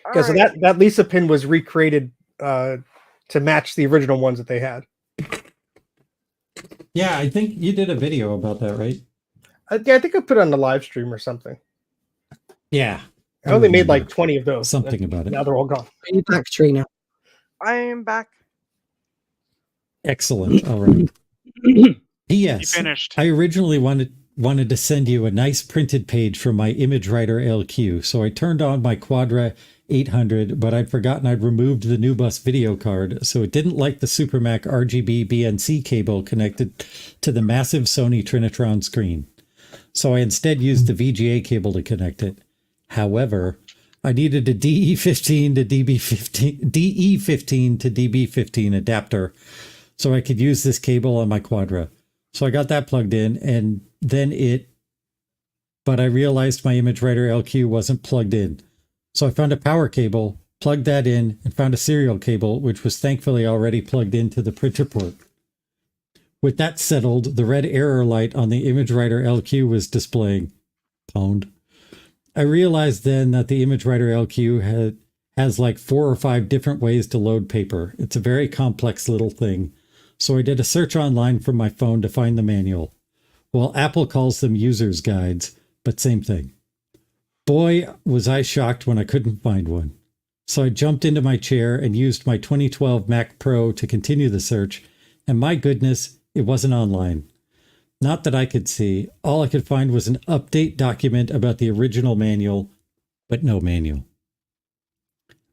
[SPEAKER 1] All
[SPEAKER 5] So
[SPEAKER 1] right.
[SPEAKER 5] that Lisa pin was recreated to match the original ones that they had.
[SPEAKER 4] Yeah, I think you did a video about that, right?
[SPEAKER 5] I think I put it on the live stream or something.
[SPEAKER 4] Yeah.
[SPEAKER 5] I only made
[SPEAKER 4] remember
[SPEAKER 5] like 20 of those.
[SPEAKER 4] something about it.
[SPEAKER 5] Now they're all gone.
[SPEAKER 3] Are you back, Trina?
[SPEAKER 1] I'm back.
[SPEAKER 4] Excellent. All right.
[SPEAKER 2] You
[SPEAKER 4] P.S.
[SPEAKER 2] finished.
[SPEAKER 4] I originally wanted to send you a nice printed page from my image writer LQ, so I turned on my Quadra 800, but I'd forgotten I'd removed the NuBus video card, so it didn't like the SuperMac RGB BNC cable connected to the massive Sony Trinitron screen. So I instead used the VGA cable to connect it. However, I needed a DE15 to DB15 adapter so I could use this cable on my Quadra. So I got that plugged in, and then but I realized my image writer LQ wasn't plugged in. So I found a power cable, plugged that in, and found a serial cable, which was thankfully already plugged into the printer port. With that settled, the red error light on the image writer LQ was displaying. Pwned. I realized then that the image writer LQ has like 4 or 5 different ways to load paper. It's a very complex little thing. So I did a search online from my phone to find the manual. Well, Apple calls them user's guides, but same thing. Boy, was I shocked when I couldn't find one. So I jumped into my chair and used my 2012 Mac Pro to continue the search, and my goodness, it wasn't online. Not that I could see. All I could find was an update document about the original manual, but no manual.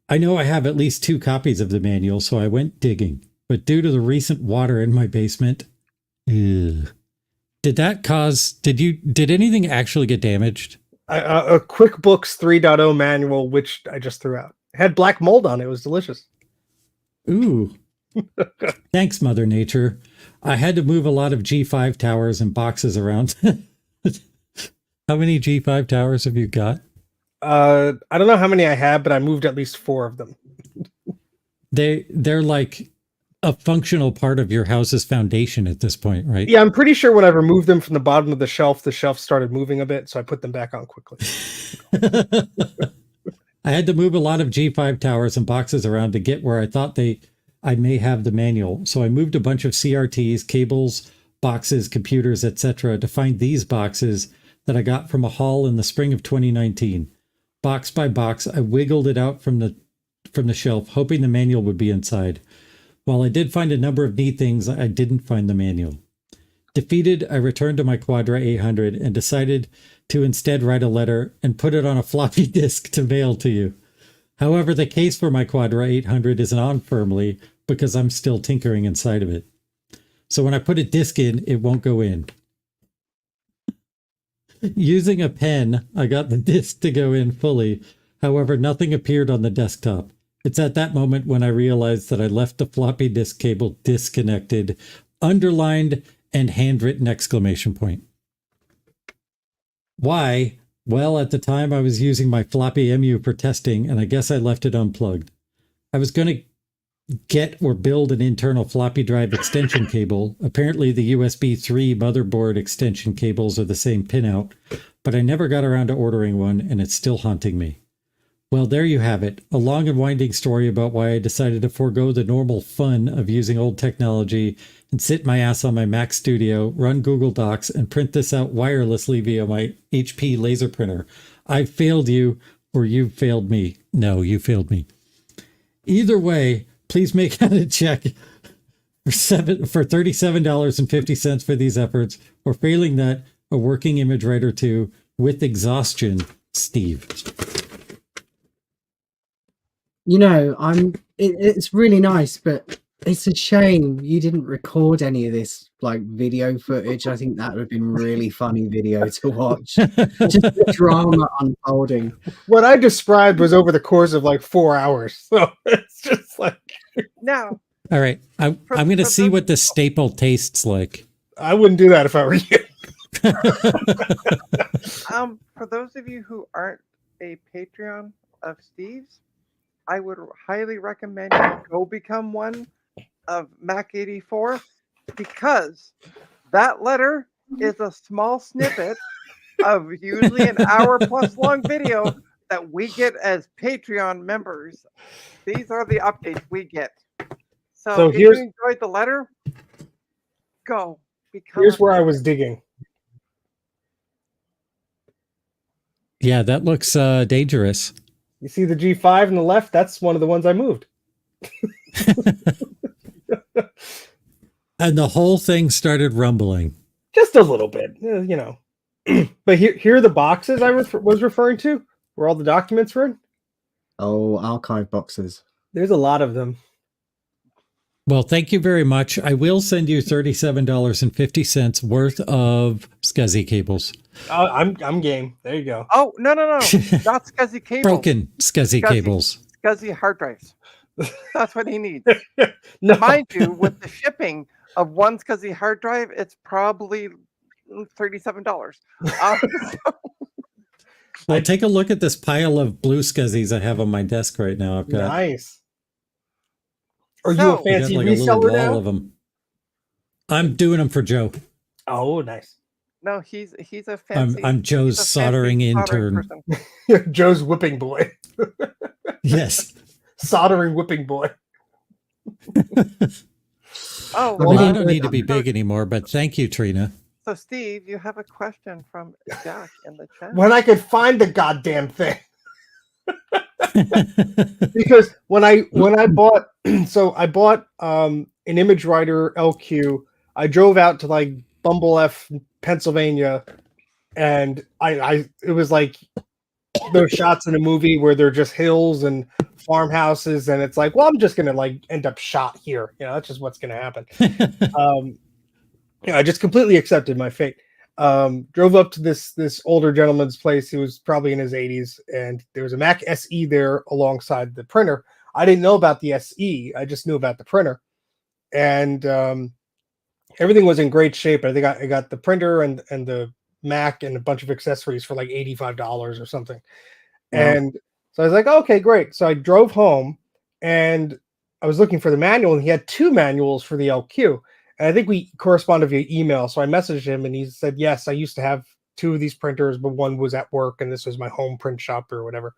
[SPEAKER 4] I know I have at least 2 copies of the manual, so I went digging. But due to the recent water in my basement, did anything actually get damaged?
[SPEAKER 5] A QuickBooks 3.0 manual, which I just threw out. It had black mold on it. It was delicious.
[SPEAKER 4] Ooh. Thanks, Mother Nature. I had to move a lot of G5 towers and boxes around. How many G5 towers have you got?
[SPEAKER 5] I don't know how many I have, but I moved at least 4 of them.
[SPEAKER 4] They're like a functional part of your house's foundation at this point, right?
[SPEAKER 5] Yeah, I'm pretty sure when I removed them from the bottom of the shelf started moving a bit, so I put them back on quickly.
[SPEAKER 4] I had to move a lot of G5 towers and boxes around to get where I thought I may have the manual. So I moved a bunch of CRTs, cables, boxes, computers, etc. to find these boxes that I got from a haul in the spring of 2019. Box by box, I wiggled it out from the shelf, hoping the manual would be inside. While I did find a number of neat things, I didn't find the manual. Defeated, I returned to my Quadra 800 and decided to instead write a letter and put it on a floppy disk to mail to you. However, the case for my Quadra 800 isn't on firmly because I'm still tinkering inside of it. So when I put a disk in, it won't go in. Using a pen, I got the disk to go in fully. However, nothing appeared on the desktop. It's at that moment when I realized that I left the floppy disk cable disconnected, underlined, and handwritten exclamation point. Why? Well, at the time I was using my floppy MU for testing, and I guess I left it unplugged. I was going to get or build an internal floppy drive extension cable. Apparently the USB 3 motherboard extension cables are the same pinout, but I never got around to ordering one, and it's still haunting me. Well, there you have it. A long and winding story about why I decided to forego the normal fun of using old technology and sit my ass on my Mac Studio, run Google Docs, and print this out wirelessly via my HP laser printer. I failed you, or you failed me. No, you failed me. Either way, please make out a check for $37.50 for these efforts, or failing that, a working image writer too, with exhaustion, Steve.
[SPEAKER 3] You know, it's really nice, but it's a shame you didn't record any of this like video footage. I think that would have been really funny video to watch. Just the drama unfolding.
[SPEAKER 5] What I described was over the course of like 4 hours. So it's just like
[SPEAKER 1] Now,
[SPEAKER 4] All right, I'm going to see what the staple tastes like.
[SPEAKER 5] I wouldn't do that if I were you.
[SPEAKER 1] for those of you who aren't a Patreon of Steve's, I would highly recommend you go become one of Mac84, because that letter is a small snippet of usually an hour plus long video that we get as Patreon members. These are the updates we get. So if you enjoyed the letter, go become.
[SPEAKER 5] Here's where I was digging.
[SPEAKER 4] Yeah, that looks dangerous.
[SPEAKER 5] You see the G5 on the left? That's one of the ones I moved.
[SPEAKER 4] And the whole thing started rumbling.
[SPEAKER 5] Just a little bit, you know. But here are the boxes I was referring to, where all the documents were in.
[SPEAKER 3] Oh, archive boxes.
[SPEAKER 5] There's a lot of them.
[SPEAKER 4] Well, thank you very much. I will send you $37.50 worth of SCSI cables.
[SPEAKER 5] I'm game. There you go.
[SPEAKER 1] Oh, no. Not SCSI cables.
[SPEAKER 4] Broken SCSI cables.
[SPEAKER 1] SCSI hard drives. That's what he needs.
[SPEAKER 5] No.
[SPEAKER 1] Mind you, with the shipping of one SCSI hard drive, it's probably $37.
[SPEAKER 4] Well, take a look at this pile of blue SCSIs I have on my desk right now. I've got
[SPEAKER 5] nice. Are you a fancy
[SPEAKER 4] like a little
[SPEAKER 5] reseller
[SPEAKER 4] wall
[SPEAKER 5] now?
[SPEAKER 4] of them. I'm doing them for Joe.
[SPEAKER 5] Oh, nice.
[SPEAKER 1] No, he's a fancy.
[SPEAKER 4] I'm Joe's soldering intern.
[SPEAKER 5] Joe's whipping boy.
[SPEAKER 4] Yes.
[SPEAKER 5] Soldering whipping boy.
[SPEAKER 1] Oh,
[SPEAKER 4] well, I don't need to be big anymore, but thank you, Trina.
[SPEAKER 1] So, Steve, you have a question from Jack in the chat.
[SPEAKER 5] When I could find the goddamn thing. Because when I bought I bought an image writer LQ. I drove out to like Bumble F, Pennsylvania, and I it was like those shots in a movie where they're just hills and farmhouses, and it's like, well, I'm just gonna like end up shot here. You know, that's just what's gonna happen. I just completely accepted my fate. Drove up to this older gentleman's place. He was probably in his 80s, and there was a Mac SE there alongside the printer. I didn't know about the SE. I just knew about the printer, and everything was in great shape. I think I got the printer and the Mac and a bunch of accessories for like $85 or something. Wow. And so I was like, okay, great. So I drove home, and I was looking for the manual, and he had 2 manuals for the LQ. And I think we corresponded via email. So I messaged him, and he said, yes, I used to have 2 of these printers, but one was at work, and this was my home print shop or whatever.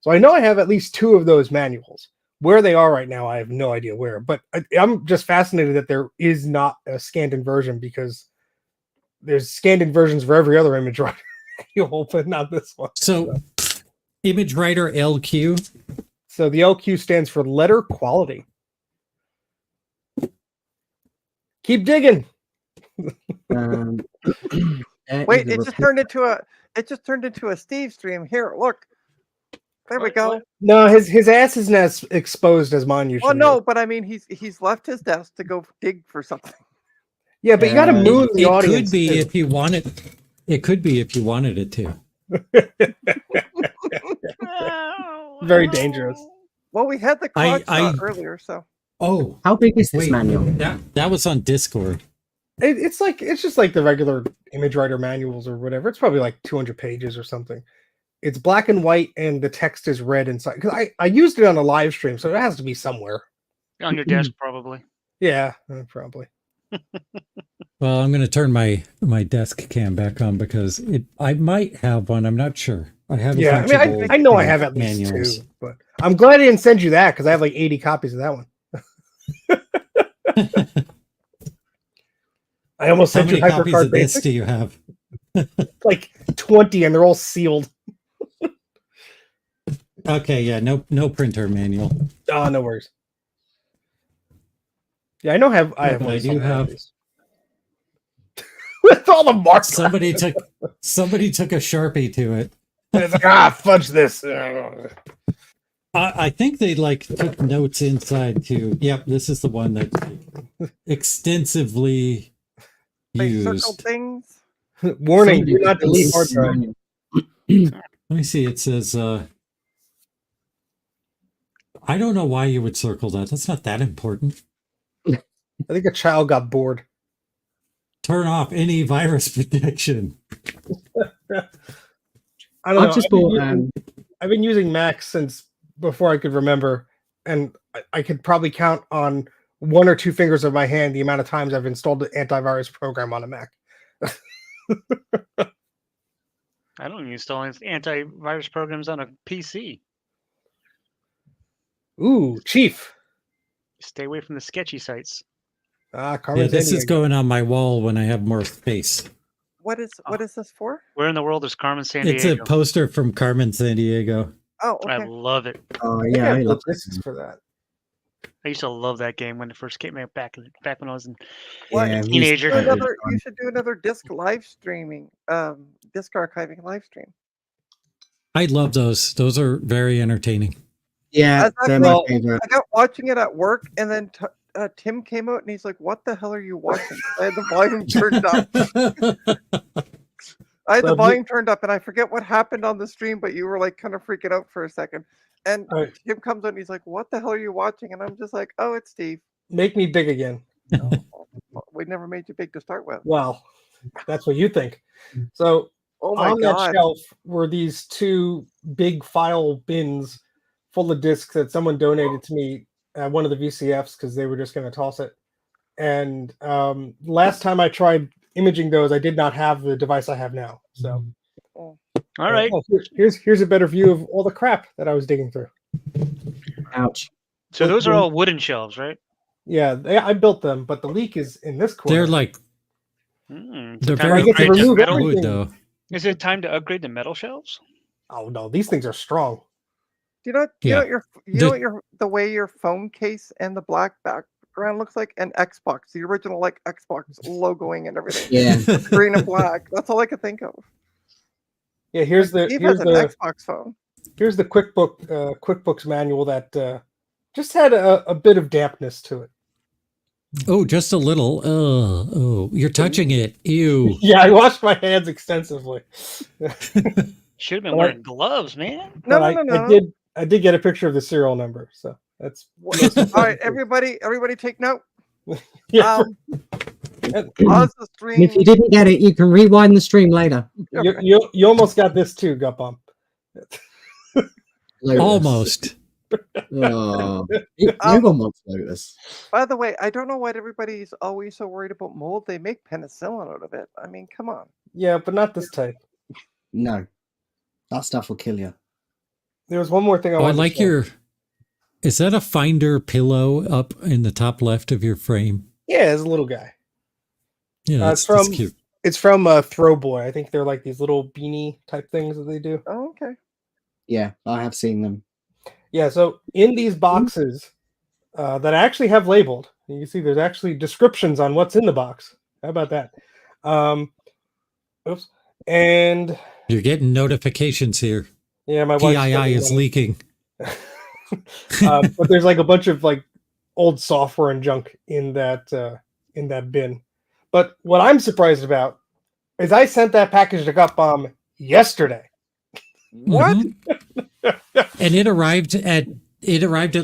[SPEAKER 5] So I know I have at least 2 of those manuals. Where they are right now, I have no idea where. But I'm just fascinated that there is not a scanned-in version, because there's scanned-in versions for every other image writer you open, not this one.
[SPEAKER 4] So image writer LQ?
[SPEAKER 5] So the LQ stands for letter quality. Keep digging.
[SPEAKER 1] Wait, it just turned into a Steve stream. Here, look. There we go.
[SPEAKER 5] No, his ass isn't as exposed as mine usually.
[SPEAKER 1] Well, no, but I mean, he's left his desk to go dig for something.
[SPEAKER 5] Yeah, but you got to move the audience.
[SPEAKER 4] It could be if you want it. It could be if you wanted it to.
[SPEAKER 5] Very dangerous.
[SPEAKER 1] Well, we had the clock earlier, so.
[SPEAKER 4] Oh,
[SPEAKER 3] how big is this manual?
[SPEAKER 4] That was on Discord.
[SPEAKER 5] It's just like the regular image writer manuals or whatever. It's probably like 200 pages or something. It's black and white, and the text is red inside. Because I used it on a live stream, so it has to be somewhere
[SPEAKER 2] on your desk, probably.
[SPEAKER 5] Yeah, probably.
[SPEAKER 4] Well, I'm going to turn my desk cam back on because I might have one. I'm not sure. I have. a
[SPEAKER 5] Yeah, I
[SPEAKER 4] bunch
[SPEAKER 5] mean,
[SPEAKER 4] of old,
[SPEAKER 5] I know I have at least
[SPEAKER 4] manuals.
[SPEAKER 5] 2, but I'm glad I didn't send you that because I have like 80 copies of that one. I almost
[SPEAKER 4] How
[SPEAKER 5] sent you
[SPEAKER 4] many copies
[SPEAKER 5] HyperCard
[SPEAKER 4] of this
[SPEAKER 5] Basic,
[SPEAKER 4] do you have?
[SPEAKER 5] like 20, and they're all sealed.
[SPEAKER 4] Okay, yeah, no printer manual.
[SPEAKER 5] Oh, no worries. Yeah, I know. I have
[SPEAKER 4] But
[SPEAKER 5] one
[SPEAKER 4] I do have.
[SPEAKER 5] copies. With all the marks.
[SPEAKER 4] Somebody took a Sharpie to it.
[SPEAKER 5] It's like, fudge this.
[SPEAKER 4] I think they like took notes inside too. Yep, this is the one that extensively
[SPEAKER 1] They circled
[SPEAKER 4] used.
[SPEAKER 1] things.
[SPEAKER 5] Warning:
[SPEAKER 3] Somebody
[SPEAKER 5] do not
[SPEAKER 3] did
[SPEAKER 5] delete
[SPEAKER 3] this
[SPEAKER 5] hard drive.
[SPEAKER 3] manual.
[SPEAKER 4] Let me see. It says. I don't know why you would circle that. That's not that important.
[SPEAKER 5] I think a child got bored.
[SPEAKER 4] Turn off any virus protection.
[SPEAKER 5] I don't know.
[SPEAKER 3] I've just bought.
[SPEAKER 5] I've been using Mac since before I could remember, and I could probably count on 1 or 2 fingers of my hand the amount of times I've installed an antivirus program on a Mac.
[SPEAKER 2] I don't install antivirus programs on a PC.
[SPEAKER 5] Ooh, Chief.
[SPEAKER 2] Stay away from the sketchy sites.
[SPEAKER 5] Carmen
[SPEAKER 4] Yeah, this is
[SPEAKER 5] Sandiego.
[SPEAKER 4] going on my wall when I have more space.
[SPEAKER 1] What is this for?
[SPEAKER 2] Where in the world is Carmen Sandiego?
[SPEAKER 4] It's a poster from Carmen Sandiego.
[SPEAKER 1] Oh,
[SPEAKER 2] I
[SPEAKER 1] okay.
[SPEAKER 2] love it.
[SPEAKER 3] Oh
[SPEAKER 5] I think
[SPEAKER 3] yeah,
[SPEAKER 5] I
[SPEAKER 3] I
[SPEAKER 5] have
[SPEAKER 3] love
[SPEAKER 5] the discs for that.
[SPEAKER 2] I used to love that game when it first came out back when I was in
[SPEAKER 1] What?
[SPEAKER 3] Yeah,
[SPEAKER 2] teenager.
[SPEAKER 1] You should do another disc live streaming, disc archiving live stream.
[SPEAKER 4] I love those. Those are very entertaining.
[SPEAKER 3] Yeah,
[SPEAKER 1] That's
[SPEAKER 3] they're my
[SPEAKER 1] actually-
[SPEAKER 3] favorite.
[SPEAKER 1] I got watching it at work, and then Tim came out and he's like, "What the hell are you watching?" I had the volume turned up. I had the
[SPEAKER 5] Well,
[SPEAKER 1] volume turned up, and I forget what happened on the stream, but you were like kind of freaking out for a second. And
[SPEAKER 5] Right.
[SPEAKER 1] Tim comes out and he's like, "What the hell are you watching?" And I'm just like, "Oh, it's Steve."
[SPEAKER 5] Make me big again.
[SPEAKER 1] We never made you big to start with.
[SPEAKER 5] Well, that's what you think. So
[SPEAKER 1] Oh my
[SPEAKER 5] on
[SPEAKER 1] god!
[SPEAKER 5] that shelf were these 2 big file bins full of discs that someone donated to me at one of the VCFs because they were just going to toss it. And last time I tried imaging those, I did not have the device I have now. So,
[SPEAKER 2] All right.
[SPEAKER 5] here's a better view of all the crap that I was digging through.
[SPEAKER 3] Ouch.
[SPEAKER 2] So those are all wooden shelves, right?
[SPEAKER 5] Yeah, I built them, but the leak is in this corner.
[SPEAKER 4] They're like they're
[SPEAKER 2] Time
[SPEAKER 4] very
[SPEAKER 2] to upgrade to
[SPEAKER 5] remove
[SPEAKER 2] metal?
[SPEAKER 4] wood
[SPEAKER 5] everything.
[SPEAKER 4] though.
[SPEAKER 2] Is it time to upgrade to metal shelves?
[SPEAKER 5] Oh no, these things are strong.
[SPEAKER 1] Do you know
[SPEAKER 4] Yeah.
[SPEAKER 1] what the way your phone case and the black background looks like an Xbox, the original like Xbox logoing and everything.
[SPEAKER 3] Yeah.
[SPEAKER 1] Green and black. That's all I could think of.
[SPEAKER 5] Yeah, here's
[SPEAKER 1] Steve has an Xbox phone.
[SPEAKER 5] here's the QuickBooks manual that just had a bit of dampness to it.
[SPEAKER 4] Oh, just a little. Oh, you're touching it. Ew.
[SPEAKER 5] Yeah, I washed my hands extensively.
[SPEAKER 2] Should have been
[SPEAKER 5] Well,
[SPEAKER 2] wearing gloves, man.
[SPEAKER 1] No,
[SPEAKER 5] But
[SPEAKER 1] no, no, no.
[SPEAKER 5] I did get a picture of the serial number, so that's
[SPEAKER 1] All right, everybody take note.
[SPEAKER 5] yeah.
[SPEAKER 1] Pause the
[SPEAKER 3] And
[SPEAKER 1] stream.
[SPEAKER 3] if you didn't get it, you can rewind the stream later.
[SPEAKER 5] You almost got this too, GutBomb.
[SPEAKER 3] Lotus.
[SPEAKER 4] Almost.
[SPEAKER 3] Oh, no one wants Lotus.
[SPEAKER 1] By the way, I don't know why everybody's always so worried about mold. They make penicillin out of it. I mean, come on.
[SPEAKER 5] Yeah, but not this type.
[SPEAKER 3] No, that stuff will kill you.
[SPEAKER 5] There was one more thing I
[SPEAKER 4] Oh, I
[SPEAKER 5] wanted
[SPEAKER 4] like
[SPEAKER 5] to say.
[SPEAKER 4] your. Is that a Finder pillow up in the top left of your frame?
[SPEAKER 5] Yeah, it's a little guy.
[SPEAKER 4] Yeah,
[SPEAKER 5] it's
[SPEAKER 4] that's
[SPEAKER 5] from-
[SPEAKER 4] cute.
[SPEAKER 5] It's from Throwboy. I think they're like these little beanie type things that they do.
[SPEAKER 1] Oh, okay.
[SPEAKER 3] Yeah, I have seen them.
[SPEAKER 5] Yeah, so in these boxes that I actually have labeled, you can see there's actually descriptions on what's in the box. How about that? Oops. And
[SPEAKER 4] You're getting notifications here.
[SPEAKER 5] yeah, my wife's
[SPEAKER 4] PII
[SPEAKER 5] spending
[SPEAKER 4] is
[SPEAKER 5] money.
[SPEAKER 4] leaking.
[SPEAKER 5] But there's like a bunch of like old software and junk in that bin. But what I'm surprised about is I sent that package to GutBomb yesterday.
[SPEAKER 1] What?
[SPEAKER 4] Mhm. And it arrived at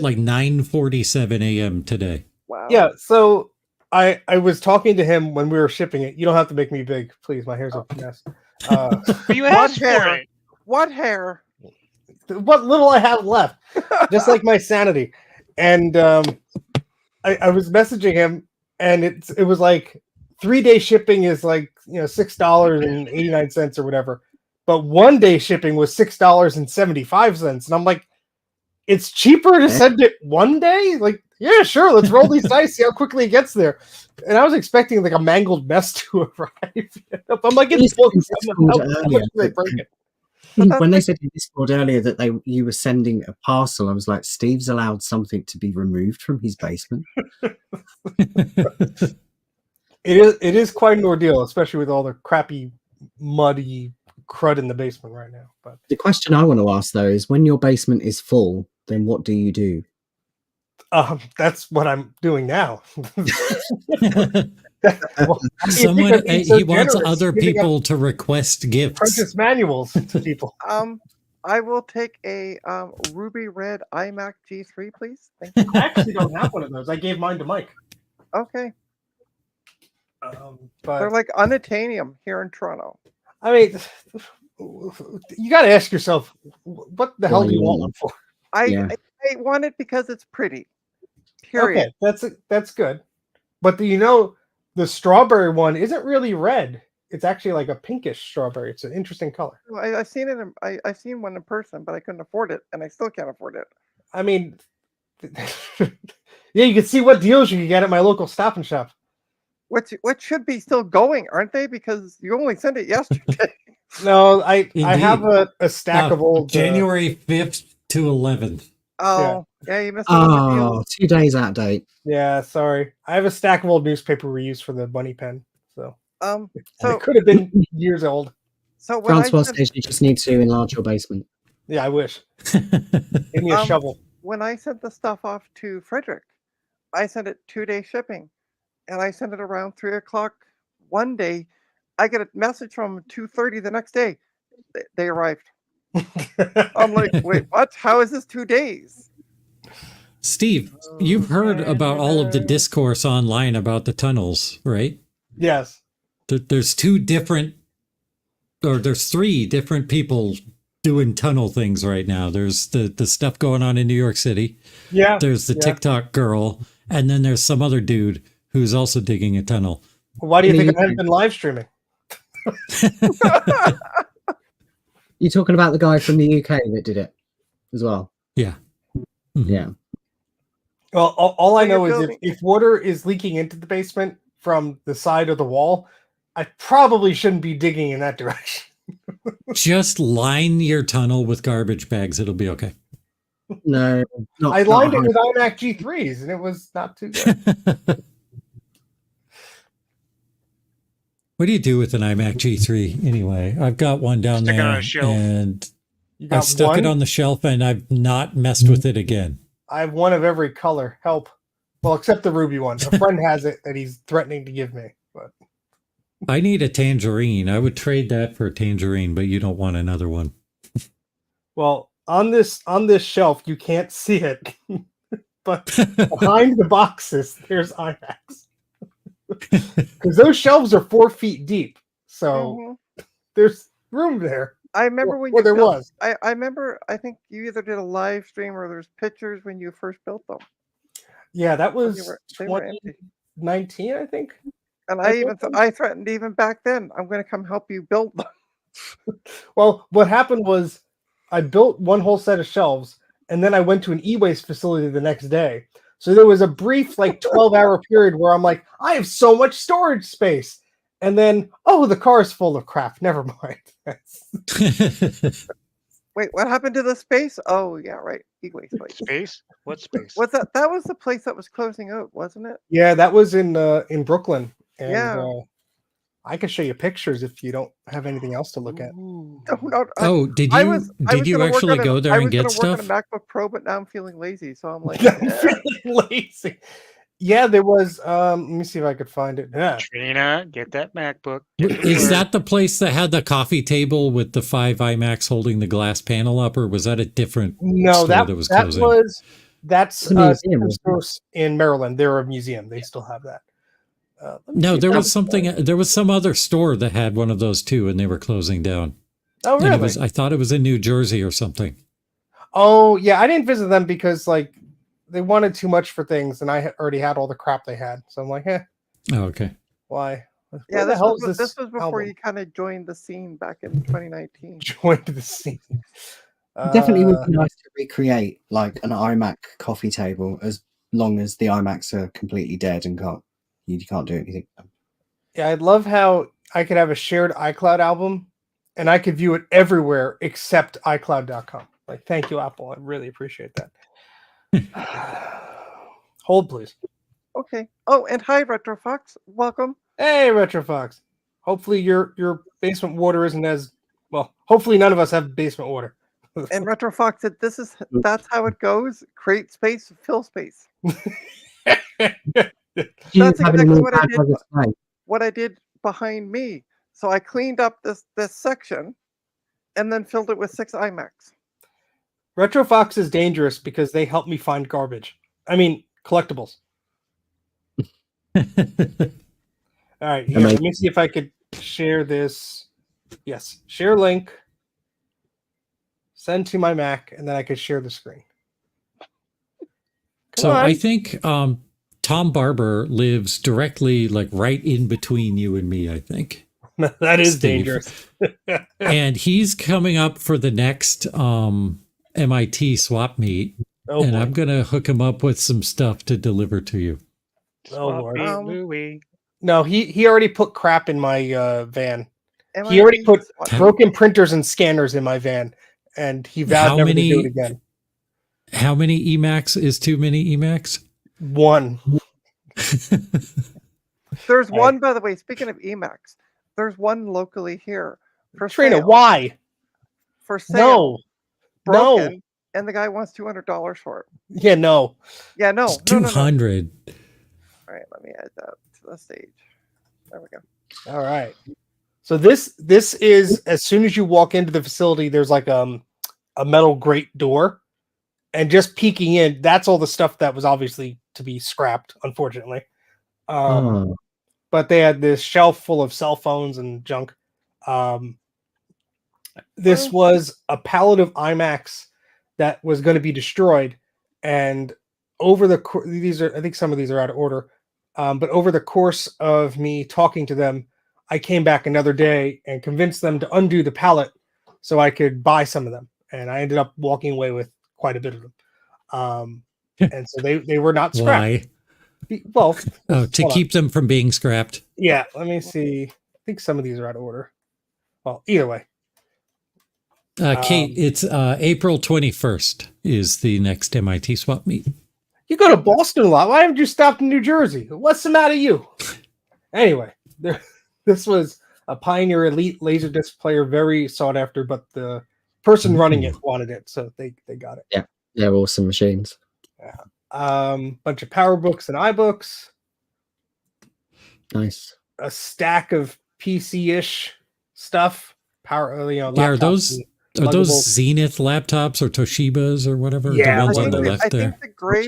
[SPEAKER 4] like 9:47 a.m. today.
[SPEAKER 1] Wow.
[SPEAKER 5] Yeah, so I was talking to him when we were shipping it. You don't have to make me big, please. My hair's a mess.
[SPEAKER 2] But you
[SPEAKER 1] What
[SPEAKER 2] asked for
[SPEAKER 1] hair?
[SPEAKER 2] it.
[SPEAKER 1] What hair?
[SPEAKER 5] What little I have left, just like my sanity. And I was messaging him, and it was like 3-day shipping is like $6.89 or whatever. but 1-day shipping was $6.75, and I'm like, it's cheaper to send it 1 day. Like, yeah, sure, let's roll these dice, see how quickly it gets there. And I was expecting like a mangled mess to arrive. I'm like, it's books. How much do they break it?
[SPEAKER 3] When they said in Discord earlier that you were sending a parcel, I was like, Steve's allowed something to be removed from his basement.
[SPEAKER 5] It is quite an ordeal, especially with all the crappy, muddy crud in the basement right now. But
[SPEAKER 3] The question I want to ask though is, when your basement is full, then what do you do?
[SPEAKER 5] that's what I'm doing now.
[SPEAKER 4] Someone he wants other people to request gifts.
[SPEAKER 5] Purchase manuals to people.
[SPEAKER 1] I will take a ruby red iMac G3, please. Thank you.
[SPEAKER 5] I actually don't have one of those. I gave mine to Mike.
[SPEAKER 1] Okay.
[SPEAKER 5] But
[SPEAKER 1] They're like unattainium here in Toronto.
[SPEAKER 5] I mean, you got to ask yourself, what the hell do you want one for?
[SPEAKER 1] I want it because it's pretty. Period.
[SPEAKER 5] Okay, that's good. But do you know the strawberry one isn't really red? It's actually like a pinkish strawberry. It's an interesting color.
[SPEAKER 1] Well, I've seen it. I've seen one in person, but I couldn't afford it, and I still can't afford it.
[SPEAKER 5] I mean, yeah, you can see what deals you can get at my local Stop and Shop.
[SPEAKER 1] Which should be still going, aren't they? Because you only sent it yesterday.
[SPEAKER 5] No, I
[SPEAKER 4] Indeed.
[SPEAKER 5] have a stack of old
[SPEAKER 4] January 5th to 11th.
[SPEAKER 1] Oh, yeah, you missed another deal.
[SPEAKER 3] Oh, 2 days out of date.
[SPEAKER 5] Yeah, sorry. I have a stack of old newspaper we used for the bunny pen. So
[SPEAKER 1] So
[SPEAKER 5] it could have been years old.
[SPEAKER 1] so when
[SPEAKER 3] Francois says you just need to enlarge your basement.
[SPEAKER 5] Yeah, I wish. Give me a shovel.
[SPEAKER 1] when I sent the stuff off to Frederick, I sent it 2-day shipping, and I sent it around 3:00 one day. I get a message from 2:30 the next day. They arrived. I'm like, wait, what? How is this 2 days?
[SPEAKER 4] Steve, you've heard about all of the discourse online about the tunnels, right?
[SPEAKER 5] Yes.
[SPEAKER 4] There's three different people doing tunnel things right now. There's the stuff going on in New York City.
[SPEAKER 5] Yeah.
[SPEAKER 4] There's the TikTok girl, and then there's some other dude who's also digging a tunnel.
[SPEAKER 5] Why do you think I haven't been live streaming?
[SPEAKER 3] You're talking about the guy from the UK that did it as well?
[SPEAKER 4] Yeah. Mhm.
[SPEAKER 3] Yeah.
[SPEAKER 5] Well, all I
[SPEAKER 1] So you're
[SPEAKER 5] know is
[SPEAKER 1] building-
[SPEAKER 5] if water is leaking into the basement from the side of the wall, I probably shouldn't be digging in that direction.
[SPEAKER 4] Just line your tunnel with garbage bags. It'll be okay.
[SPEAKER 3] No, not.
[SPEAKER 5] I
[SPEAKER 3] not
[SPEAKER 5] lined it
[SPEAKER 3] 100%.
[SPEAKER 5] with iMac G3s, and it was not too good.
[SPEAKER 4] What do you do with an iMac G3 anyway? I've got one down
[SPEAKER 2] Stick it on
[SPEAKER 4] there,
[SPEAKER 2] a shelf.
[SPEAKER 4] and
[SPEAKER 5] You
[SPEAKER 4] I
[SPEAKER 5] got
[SPEAKER 4] stuck
[SPEAKER 5] one?
[SPEAKER 4] it on the shelf, and I've not messed with it again.
[SPEAKER 5] I have one of every color. Help. Well, except the ruby one. A friend has it that he's threatening to give me. But
[SPEAKER 4] I need a tangerine. I would trade that for a tangerine, but you don't want another one.
[SPEAKER 5] well, on this shelf, you can't see it, but behind the boxes, there's iMacs. Because those shelves are 4 feet deep, so
[SPEAKER 1] Mhm.
[SPEAKER 5] there's room there.
[SPEAKER 1] I remember when
[SPEAKER 5] Well,
[SPEAKER 1] you
[SPEAKER 5] there
[SPEAKER 1] built-
[SPEAKER 5] was.
[SPEAKER 1] I remember. I think you either did a live stream or there's pictures when you first built them.
[SPEAKER 5] Yeah, that was
[SPEAKER 1] They were empty.
[SPEAKER 5] 2019, I think.
[SPEAKER 1] And
[SPEAKER 5] I
[SPEAKER 1] I even
[SPEAKER 5] built them.
[SPEAKER 1] I threatened even back then, I'm going to come help you build them.
[SPEAKER 5] Well, what happened was I built one whole set of shelves, and then I went to an e-waste facility the next day. So there was a brief, like 12-hour period where I'm like, I have so much storage space. And then, oh, the car is full of crap. Never mind.
[SPEAKER 1] Wait, what happened to the space? Oh yeah, right. E-waste place.
[SPEAKER 2] Space? What space?
[SPEAKER 1] What's that? That was the place that was closing out, wasn't it?
[SPEAKER 5] Yeah, that was in Brooklyn. And
[SPEAKER 1] Yeah.
[SPEAKER 5] I can show you pictures if you don't have anything else to look at.
[SPEAKER 1] No, no,
[SPEAKER 4] Oh, did
[SPEAKER 1] I
[SPEAKER 4] you
[SPEAKER 1] was gonna work
[SPEAKER 4] actually
[SPEAKER 1] on
[SPEAKER 4] go there and get
[SPEAKER 1] I was gonna
[SPEAKER 4] stuff?
[SPEAKER 1] work on a MacBook Pro, but now I'm feeling lazy, so I'm like,
[SPEAKER 5] I'm
[SPEAKER 1] eh.
[SPEAKER 5] feeling lazy. Yeah, there was. Let me see if I could find it. Yeah.
[SPEAKER 2] Trina, get that MacBook. Get it
[SPEAKER 4] Is
[SPEAKER 2] to
[SPEAKER 4] that the place that had the coffee table with the 5 iMacs holding the glass panel up, or was that a different
[SPEAKER 5] No,
[SPEAKER 4] store
[SPEAKER 5] that
[SPEAKER 4] was
[SPEAKER 5] that
[SPEAKER 4] closing?
[SPEAKER 5] was that's
[SPEAKER 3] It's a museum,
[SPEAKER 5] Staples
[SPEAKER 3] isn't it?
[SPEAKER 5] Gross in Maryland. They're a museum. They still have that. Let me
[SPEAKER 4] No,
[SPEAKER 5] see
[SPEAKER 4] there
[SPEAKER 5] if
[SPEAKER 4] was
[SPEAKER 5] I-
[SPEAKER 4] something. There was some other store that had one of those too, and they were closing down.
[SPEAKER 5] Oh,
[SPEAKER 4] And
[SPEAKER 5] really?
[SPEAKER 4] it was. I thought it was in New Jersey or something.
[SPEAKER 5] Oh, yeah. I didn't visit them because like they wanted too much for things, and I already had all the crap they had. So I'm like,
[SPEAKER 4] Oh, okay.
[SPEAKER 5] why
[SPEAKER 1] Yeah,
[SPEAKER 5] Where the hell is
[SPEAKER 1] this was before
[SPEAKER 5] album?
[SPEAKER 1] you kind of joined the scene back in 2019.
[SPEAKER 5] Joined the scene.
[SPEAKER 3] It definitely would be nice to recreate like an iMac coffee table, as long as the iMacs are completely dead and you can't do anything.
[SPEAKER 5] Yeah, I'd love how I could have a shared iCloud album and I could view it everywhere except iCloud.com. Like, thank you, Apple. I really appreciate that. Hold, please.
[SPEAKER 1] Okay. Oh, and hi, Retrofox. Welcome.
[SPEAKER 5] Hey, Retrofox. Hopefully your basement water isn't as well. Hopefully none of us have basement water.
[SPEAKER 1] And Retrofox said, that's how it goes. Create space, fill space.
[SPEAKER 3] Do you
[SPEAKER 1] That's
[SPEAKER 3] have any
[SPEAKER 1] exactly
[SPEAKER 3] more
[SPEAKER 1] what I
[SPEAKER 3] bad
[SPEAKER 1] did.
[SPEAKER 3] weather today?
[SPEAKER 1] What I did behind me. So I cleaned up this section, and then filled it with 6 iMacs.
[SPEAKER 5] Retrofox is dangerous because they help me find garbage. I mean, collectibles. All right, here, let me see if I could share this. Yes, share link. Send to my Mac, and then I could share the screen.
[SPEAKER 4] So I think Tom Barber lives directly, like right in between you and me, I think.
[SPEAKER 5] That is
[SPEAKER 4] Steve.
[SPEAKER 5] dangerous.
[SPEAKER 4] And he's coming up for the next MIT swap meet.
[SPEAKER 5] Oh,
[SPEAKER 4] and
[SPEAKER 5] boy.
[SPEAKER 4] I'm going to hook him up with some stuff to deliver to you.
[SPEAKER 5] Oh, Lord.
[SPEAKER 2] Louie.
[SPEAKER 5] No, he already put crap in my van.
[SPEAKER 1] MIT
[SPEAKER 5] He already put
[SPEAKER 1] swap-
[SPEAKER 5] broken printers and scanners in my van, and he vowed never to do it again.
[SPEAKER 4] How many Emacs is too many Emacs?
[SPEAKER 5] 1.
[SPEAKER 1] There's one, by the way, speaking of Emacs, there's one locally here for
[SPEAKER 5] Trina,
[SPEAKER 1] sale.
[SPEAKER 5] why?
[SPEAKER 1] For sale.
[SPEAKER 5] No.
[SPEAKER 1] Broken,
[SPEAKER 5] No.
[SPEAKER 1] and the guy wants $200 for it.
[SPEAKER 5] Yeah, no.
[SPEAKER 1] Yeah, no.
[SPEAKER 4] It's
[SPEAKER 1] No, no, no.
[SPEAKER 4] 200.
[SPEAKER 1] All right, let me add that to the stage. There we go.
[SPEAKER 5] All right. So this is, as soon as you walk into the facility, there's like a metal grate door, and just peeking in, that's all the stuff that was obviously to be scrapped, unfortunately. But they had this shelf full of cell phones and junk. This was a pallet of iMacs that was going to be destroyed, and over the I think some of these are out of order, but over the course of me talking to them, I came back another day and convinced them to undo the pallet so I could buy some of them, and I ended up walking away with quite a bit of them. And so they were not scrapped.
[SPEAKER 4] Why?
[SPEAKER 5] Well,
[SPEAKER 4] to keep them from being scrapped.
[SPEAKER 5] Yeah, let me see. I think some of these are out of order. Well, either way.
[SPEAKER 4] Kate, it's April 21st is the next MIT swap meet.
[SPEAKER 5] You go to Boston a lot. Why haven't you stopped in New Jersey? What's the matter with you? Anyway, this was a Pioneer Elite Laserdisc player, very sought after, but the person running it wanted it, so they got it.
[SPEAKER 3] Yeah, they're awesome machines.
[SPEAKER 5] Yeah. Bunch of power books and iBooks.
[SPEAKER 3] Nice.
[SPEAKER 5] A stack of PC-ish stuff. Power,
[SPEAKER 4] yeah, are those Zenith laptops or Toshibas or whatever?
[SPEAKER 5] Yeah,
[SPEAKER 4] the ones on the left
[SPEAKER 1] I
[SPEAKER 4] there.
[SPEAKER 1] think the gray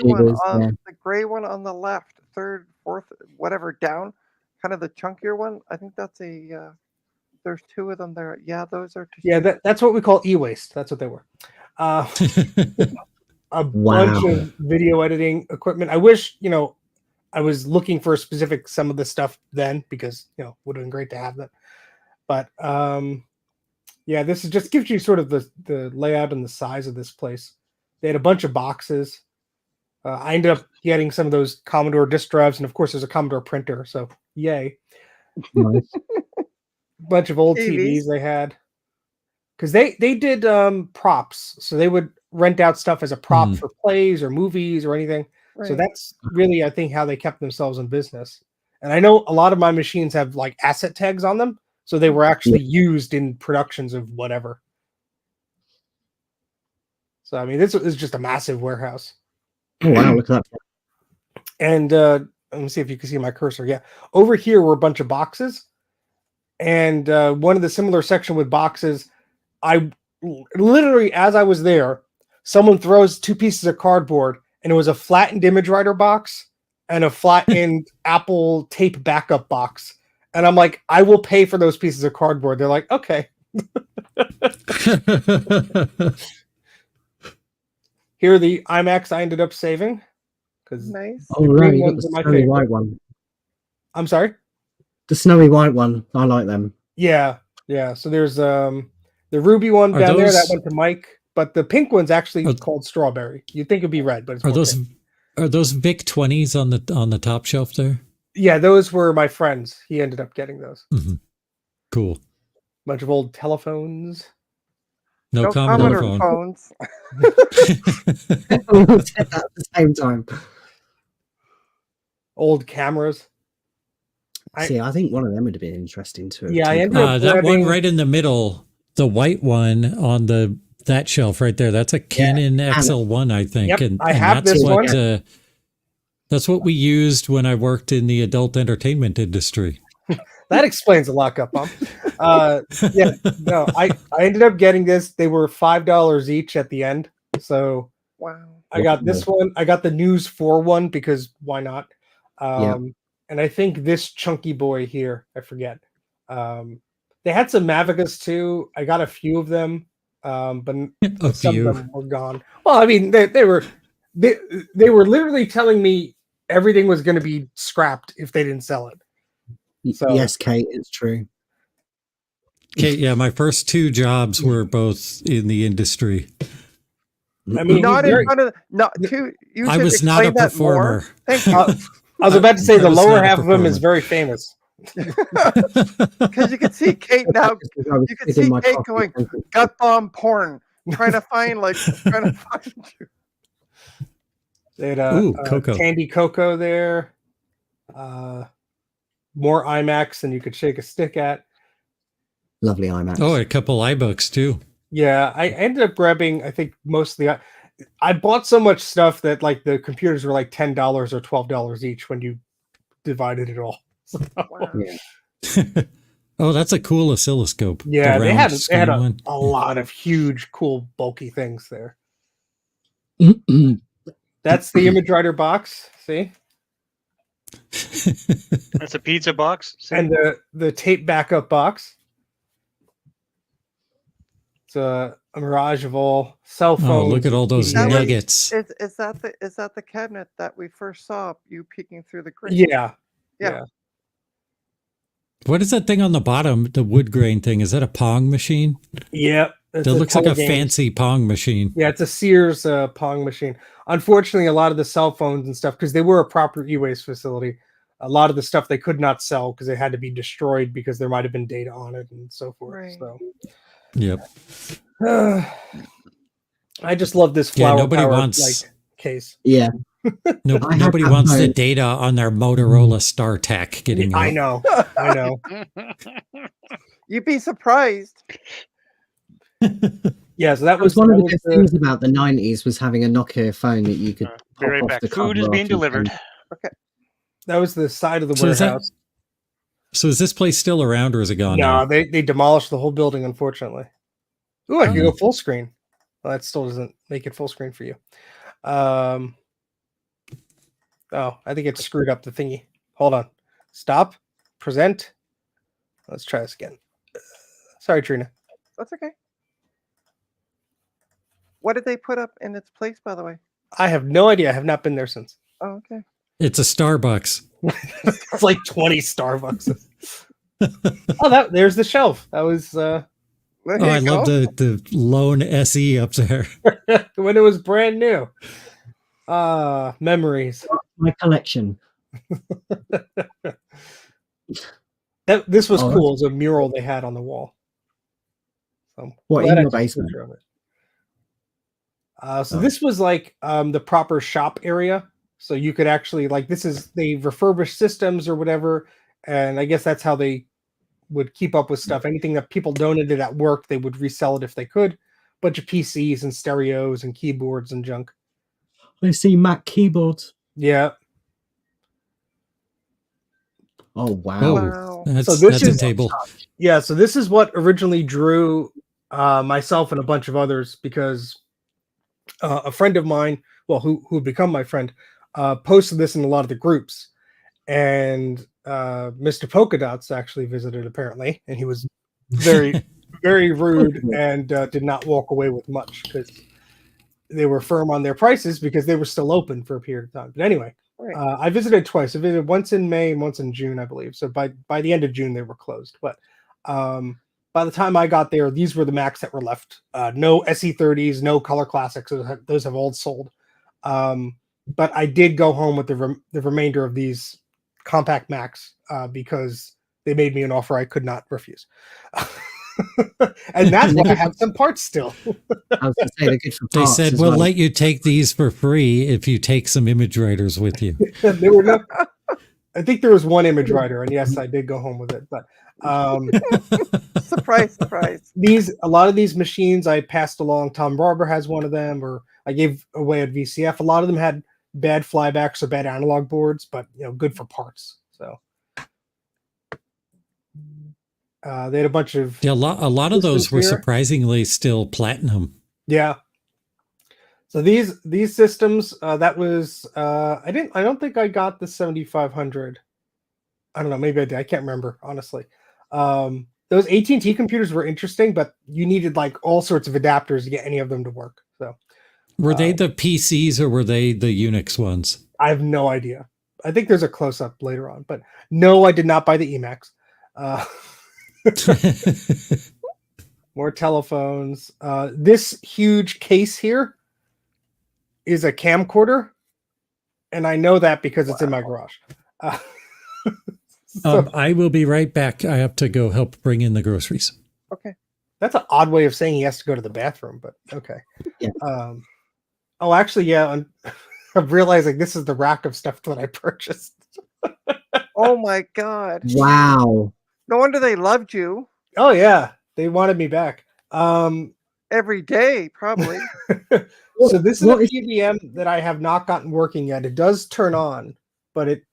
[SPEAKER 1] one on the left, third, fourth, whatever down, kind of the chunkier one. I think that's a. There's 2 of them there. Yeah, those are.
[SPEAKER 5] Yeah, that's what we call e-waste. That's what they were. A bunch of video editing equipment. I wish, I was looking for some of the stuff then, because, would have been great to have that. But yeah, this just gives you sort of the layout and the size of this place. They had a bunch of boxes. I ended up getting some of those Commodore disk drives, and of course there's a Commodore printer, so yay.
[SPEAKER 3] Nice.
[SPEAKER 5] Bunch of old TVs they had. Because they did props, so they would rent out stuff as a prop for plays or movies or anything. Right. So that's really, I think, how they kept themselves in business. And I know a lot of my machines have like asset tags on them, so they were actually used in productions of whatever. So I mean, this is just a massive warehouse.
[SPEAKER 3] Oh wow, look at that!
[SPEAKER 5] And let me see if you can see my cursor. Yeah, over here were a bunch of boxes, and one of the similar section with boxes. I literally, as I was there, someone throws 2 pieces of cardboard, and it was a flattened image writer box and a flattened Apple tape backup box. And I'm like, I will pay for those pieces of cardboard. They're like, okay. Here are the iMacs I ended up saving.
[SPEAKER 1] Nice.
[SPEAKER 3] Oh, right, you got the white one.
[SPEAKER 5] I'm sorry?
[SPEAKER 3] The snowy white one. I like them.
[SPEAKER 5] Yeah. So there's the ruby one
[SPEAKER 4] Are
[SPEAKER 5] down there that
[SPEAKER 4] those-
[SPEAKER 5] went to Mike, but the pink one's actually
[SPEAKER 4] Are-
[SPEAKER 5] called strawberry. You'd think it'd be red, but it's
[SPEAKER 4] Are
[SPEAKER 5] more
[SPEAKER 4] those
[SPEAKER 5] pink.
[SPEAKER 4] Vic 20s on the top shelf there?
[SPEAKER 5] Yeah, those were my friends. He ended up getting those.
[SPEAKER 4] Mm-hmm. Cool.
[SPEAKER 5] Bunch of old telephones.
[SPEAKER 4] No Commodore phone.
[SPEAKER 1] phones.
[SPEAKER 3] We all said that at the same time.
[SPEAKER 5] Old cameras.
[SPEAKER 3] See, I think one of them would have been interesting to.
[SPEAKER 5] Yeah, I
[SPEAKER 3] take
[SPEAKER 5] ended
[SPEAKER 3] on.
[SPEAKER 5] up
[SPEAKER 4] That one
[SPEAKER 5] grabbing-
[SPEAKER 4] right in the middle, the white one on that shelf right there. That's a Canon XL1, I think.
[SPEAKER 5] Yep,
[SPEAKER 4] and
[SPEAKER 5] I have
[SPEAKER 4] that's
[SPEAKER 5] this
[SPEAKER 4] what,
[SPEAKER 5] one.
[SPEAKER 4] That's what we used when I worked in the adult entertainment industry.
[SPEAKER 5] That explains a lot, GutBomb. Yeah, no, I ended up getting this. They were $5 each at the end. So
[SPEAKER 1] Wow.
[SPEAKER 5] I got this one. I got the News 4 one because why not? And I think this chunky boy here, I forget. They had some Mavicas too. I got a few of them, but
[SPEAKER 4] A
[SPEAKER 5] some
[SPEAKER 4] few.
[SPEAKER 5] of them were gone. Well, I mean, they were literally telling me everything was going to be scrapped if they didn't sell it. So-
[SPEAKER 3] Yes, Kate, it's true.
[SPEAKER 4] Okay, yeah, my first two jobs were both in the industry.
[SPEAKER 5] I mean,
[SPEAKER 1] Not
[SPEAKER 5] he's
[SPEAKER 1] in
[SPEAKER 5] very-
[SPEAKER 1] front of you.
[SPEAKER 4] I
[SPEAKER 1] should
[SPEAKER 4] was not a
[SPEAKER 1] explain that more.
[SPEAKER 4] performer.
[SPEAKER 1] Thank you.
[SPEAKER 5] I was about to say
[SPEAKER 4] I
[SPEAKER 5] the
[SPEAKER 4] was
[SPEAKER 5] lower
[SPEAKER 4] not a
[SPEAKER 5] half of him is
[SPEAKER 4] performer.
[SPEAKER 5] very famous.
[SPEAKER 1] Because you can see Kate now.
[SPEAKER 3] Because I was
[SPEAKER 1] You can
[SPEAKER 3] sticking
[SPEAKER 1] see
[SPEAKER 3] my
[SPEAKER 1] Kate
[SPEAKER 3] coffee
[SPEAKER 1] going,
[SPEAKER 3] thinking,
[SPEAKER 1] gut bomb porn, trying to find you.
[SPEAKER 5] They had
[SPEAKER 4] Ooh, Coco.
[SPEAKER 5] Candy Coco there. More IMAX than you could shake a stick at.
[SPEAKER 3] Lovely IMAX.
[SPEAKER 4] Oh, a couple iBooks too.
[SPEAKER 5] Yeah, I ended up grabbing, I think, most of the. I bought so much stuff that like the computers were like $10 or $12 each when you divided it all.
[SPEAKER 1] Wow.
[SPEAKER 3] Yeah.
[SPEAKER 4] Oh, that's a cool oscilloscope. the
[SPEAKER 5] Yeah, they
[SPEAKER 4] round
[SPEAKER 5] had
[SPEAKER 4] screen one.
[SPEAKER 5] a lot of huge, cool, bulky things there. That's the Image Writer box. See,
[SPEAKER 2] That's a pizza box. See?
[SPEAKER 5] and the tape backup box. It's a mirage of all cell phones.
[SPEAKER 4] Oh, look at all those
[SPEAKER 1] That was-
[SPEAKER 4] nuggets.
[SPEAKER 1] Is that the cabinet that we first saw you peeking through the grate?
[SPEAKER 5] Yeah.
[SPEAKER 4] What is that thing on the bottom? The wood grain thing. Is that a Pong machine?
[SPEAKER 5] Yeah. It's
[SPEAKER 4] That looks like a
[SPEAKER 5] Telegames.
[SPEAKER 4] fancy Pong machine.
[SPEAKER 5] Yeah, it's a Sears Pong machine. Unfortunately, a lot of the cell phones and stuff, because they were a proper e-waste facility, a lot of the stuff they could not sell because they had to be destroyed because there might have been data on it and so forth.
[SPEAKER 1] Right.
[SPEAKER 5] So
[SPEAKER 4] Yep.
[SPEAKER 5] I just love this
[SPEAKER 4] Yeah,
[SPEAKER 5] flower
[SPEAKER 4] nobody
[SPEAKER 5] power
[SPEAKER 4] wants-
[SPEAKER 5] like case.
[SPEAKER 3] Yeah. I have
[SPEAKER 4] Nobody
[SPEAKER 3] that
[SPEAKER 4] wants the
[SPEAKER 3] phone.
[SPEAKER 4] data on their Motorola StarTAC getting
[SPEAKER 5] I
[SPEAKER 4] out.
[SPEAKER 5] know. I know.
[SPEAKER 1] You'd be surprised.
[SPEAKER 5] Yeah, so that
[SPEAKER 3] That was
[SPEAKER 5] was
[SPEAKER 3] one of the
[SPEAKER 5] that
[SPEAKER 3] good
[SPEAKER 5] was
[SPEAKER 3] things about the 90s was having a Nokia phone that you could
[SPEAKER 2] Be
[SPEAKER 3] pop
[SPEAKER 2] right
[SPEAKER 3] off
[SPEAKER 2] back.
[SPEAKER 3] the
[SPEAKER 2] Food is
[SPEAKER 3] cover
[SPEAKER 2] being
[SPEAKER 3] off your
[SPEAKER 2] delivered.
[SPEAKER 3] phone.
[SPEAKER 5] that was the side of the
[SPEAKER 4] So is that-
[SPEAKER 5] warehouse.
[SPEAKER 4] So is this place still around or is it gone
[SPEAKER 5] No,
[SPEAKER 4] now?
[SPEAKER 5] they demolished the whole building, unfortunately. Ooh, I can go full screen. Well, that still doesn't make it full screen for you. Oh, I think it screwed up the thingy. Hold on. Stop. Present. Let's try this again. Sorry, Trina.
[SPEAKER 1] That's okay. What did they put up in its place, by the way?
[SPEAKER 5] I have no idea. I have not been there since.
[SPEAKER 1] Oh, okay.
[SPEAKER 4] It's a Starbucks.
[SPEAKER 5] It's like 20 Starbucks. Oh, there's the shelf. That was
[SPEAKER 1] There
[SPEAKER 4] Oh,
[SPEAKER 1] you
[SPEAKER 4] I love
[SPEAKER 1] go.
[SPEAKER 4] the lone SE up there.
[SPEAKER 5] when it was brand new. Memories.
[SPEAKER 3] My collection.
[SPEAKER 5] This was
[SPEAKER 3] Oh,
[SPEAKER 5] cool. It was a mural they had on the wall. So,
[SPEAKER 3] What,
[SPEAKER 5] glad
[SPEAKER 3] in
[SPEAKER 5] I
[SPEAKER 3] your
[SPEAKER 5] took a
[SPEAKER 3] basement?
[SPEAKER 5] picture of it. So
[SPEAKER 3] Oh.
[SPEAKER 5] this was like the proper shop area. So you could actually they refurbish systems or whatever, and I guess that's how they would keep up with stuff. Anything that people donated at work, they would resell it if they could. Bunch of PCs and stereos and keyboards and junk.
[SPEAKER 3] I see Mac keyboards.
[SPEAKER 5] Yeah.
[SPEAKER 3] Oh wow.
[SPEAKER 4] Oh,
[SPEAKER 1] Wow.
[SPEAKER 4] that's,
[SPEAKER 5] So this
[SPEAKER 4] that's a
[SPEAKER 5] is-
[SPEAKER 4] table.
[SPEAKER 5] Yeah, so this is what originally drew myself and a bunch of others because a friend of mine, well, who had become my friend, posted this in a lot of the groups, and Mr. Polka Dots actually visited apparently, and he was very, very rude and did not walk away with much because they were firm on their prices because they were still open for a period of time. But anyway,
[SPEAKER 1] Right.
[SPEAKER 5] I visited twice. I visited once in May and once in June, I believe. So by the end of June, they were closed. But by the time I got there, these were the Macs that were left. No SE30s, no Color Classics. Those have all sold. But I did go home with the remainder of these compact Macs because they made me an offer I could not refuse. And that's why I have some parts still.
[SPEAKER 3] I was going to say they're good for
[SPEAKER 4] They
[SPEAKER 3] parts
[SPEAKER 4] said,
[SPEAKER 3] as
[SPEAKER 4] we'll
[SPEAKER 3] well.
[SPEAKER 4] let you take these for free if you take some image writers with you.
[SPEAKER 5] There were no, I think there was one image writer, and yes, I did go home with it. But
[SPEAKER 1] Surprise, surprise.
[SPEAKER 5] a lot of these machines I passed along. Tom Barber has one of them, or I gave away at VCF. A lot of them had bad flybacks or bad analog boards, but good for parts. So they had a bunch of
[SPEAKER 4] Yeah, a lot of those were
[SPEAKER 5] here.
[SPEAKER 4] surprisingly still platinum.
[SPEAKER 5] Yeah. So these systems, that was I don't think I got the 7500. I don't know, maybe I did. I can't remember, honestly. Those AT&T computers were interesting, but you needed like all sorts of adapters to get any of them to work. So
[SPEAKER 4] Were they the PCs or were they the Unix ones?
[SPEAKER 5] I have no idea. I think there's a close-up later on, but no, I did not buy the Emacs. More telephones. This huge case here is a camcorder, and I know that because it's in my garage. So,
[SPEAKER 4] I will be right back. I have to go help bring in the groceries.
[SPEAKER 1] Okay.
[SPEAKER 5] that's an odd way of saying he has to go to the bathroom, but okay.
[SPEAKER 3] Yeah.
[SPEAKER 5] Oh, actually, yeah. I'm realizing this is the rack of stuff that I purchased.
[SPEAKER 1] Oh my God.
[SPEAKER 3] Wow.
[SPEAKER 1] No wonder they loved you
[SPEAKER 5] Oh yeah, they wanted me back.
[SPEAKER 1] every day, probably.
[SPEAKER 5] So this is
[SPEAKER 3] What
[SPEAKER 5] a
[SPEAKER 3] is-
[SPEAKER 5] PBM that I have not gotten working yet. It does turn on, but it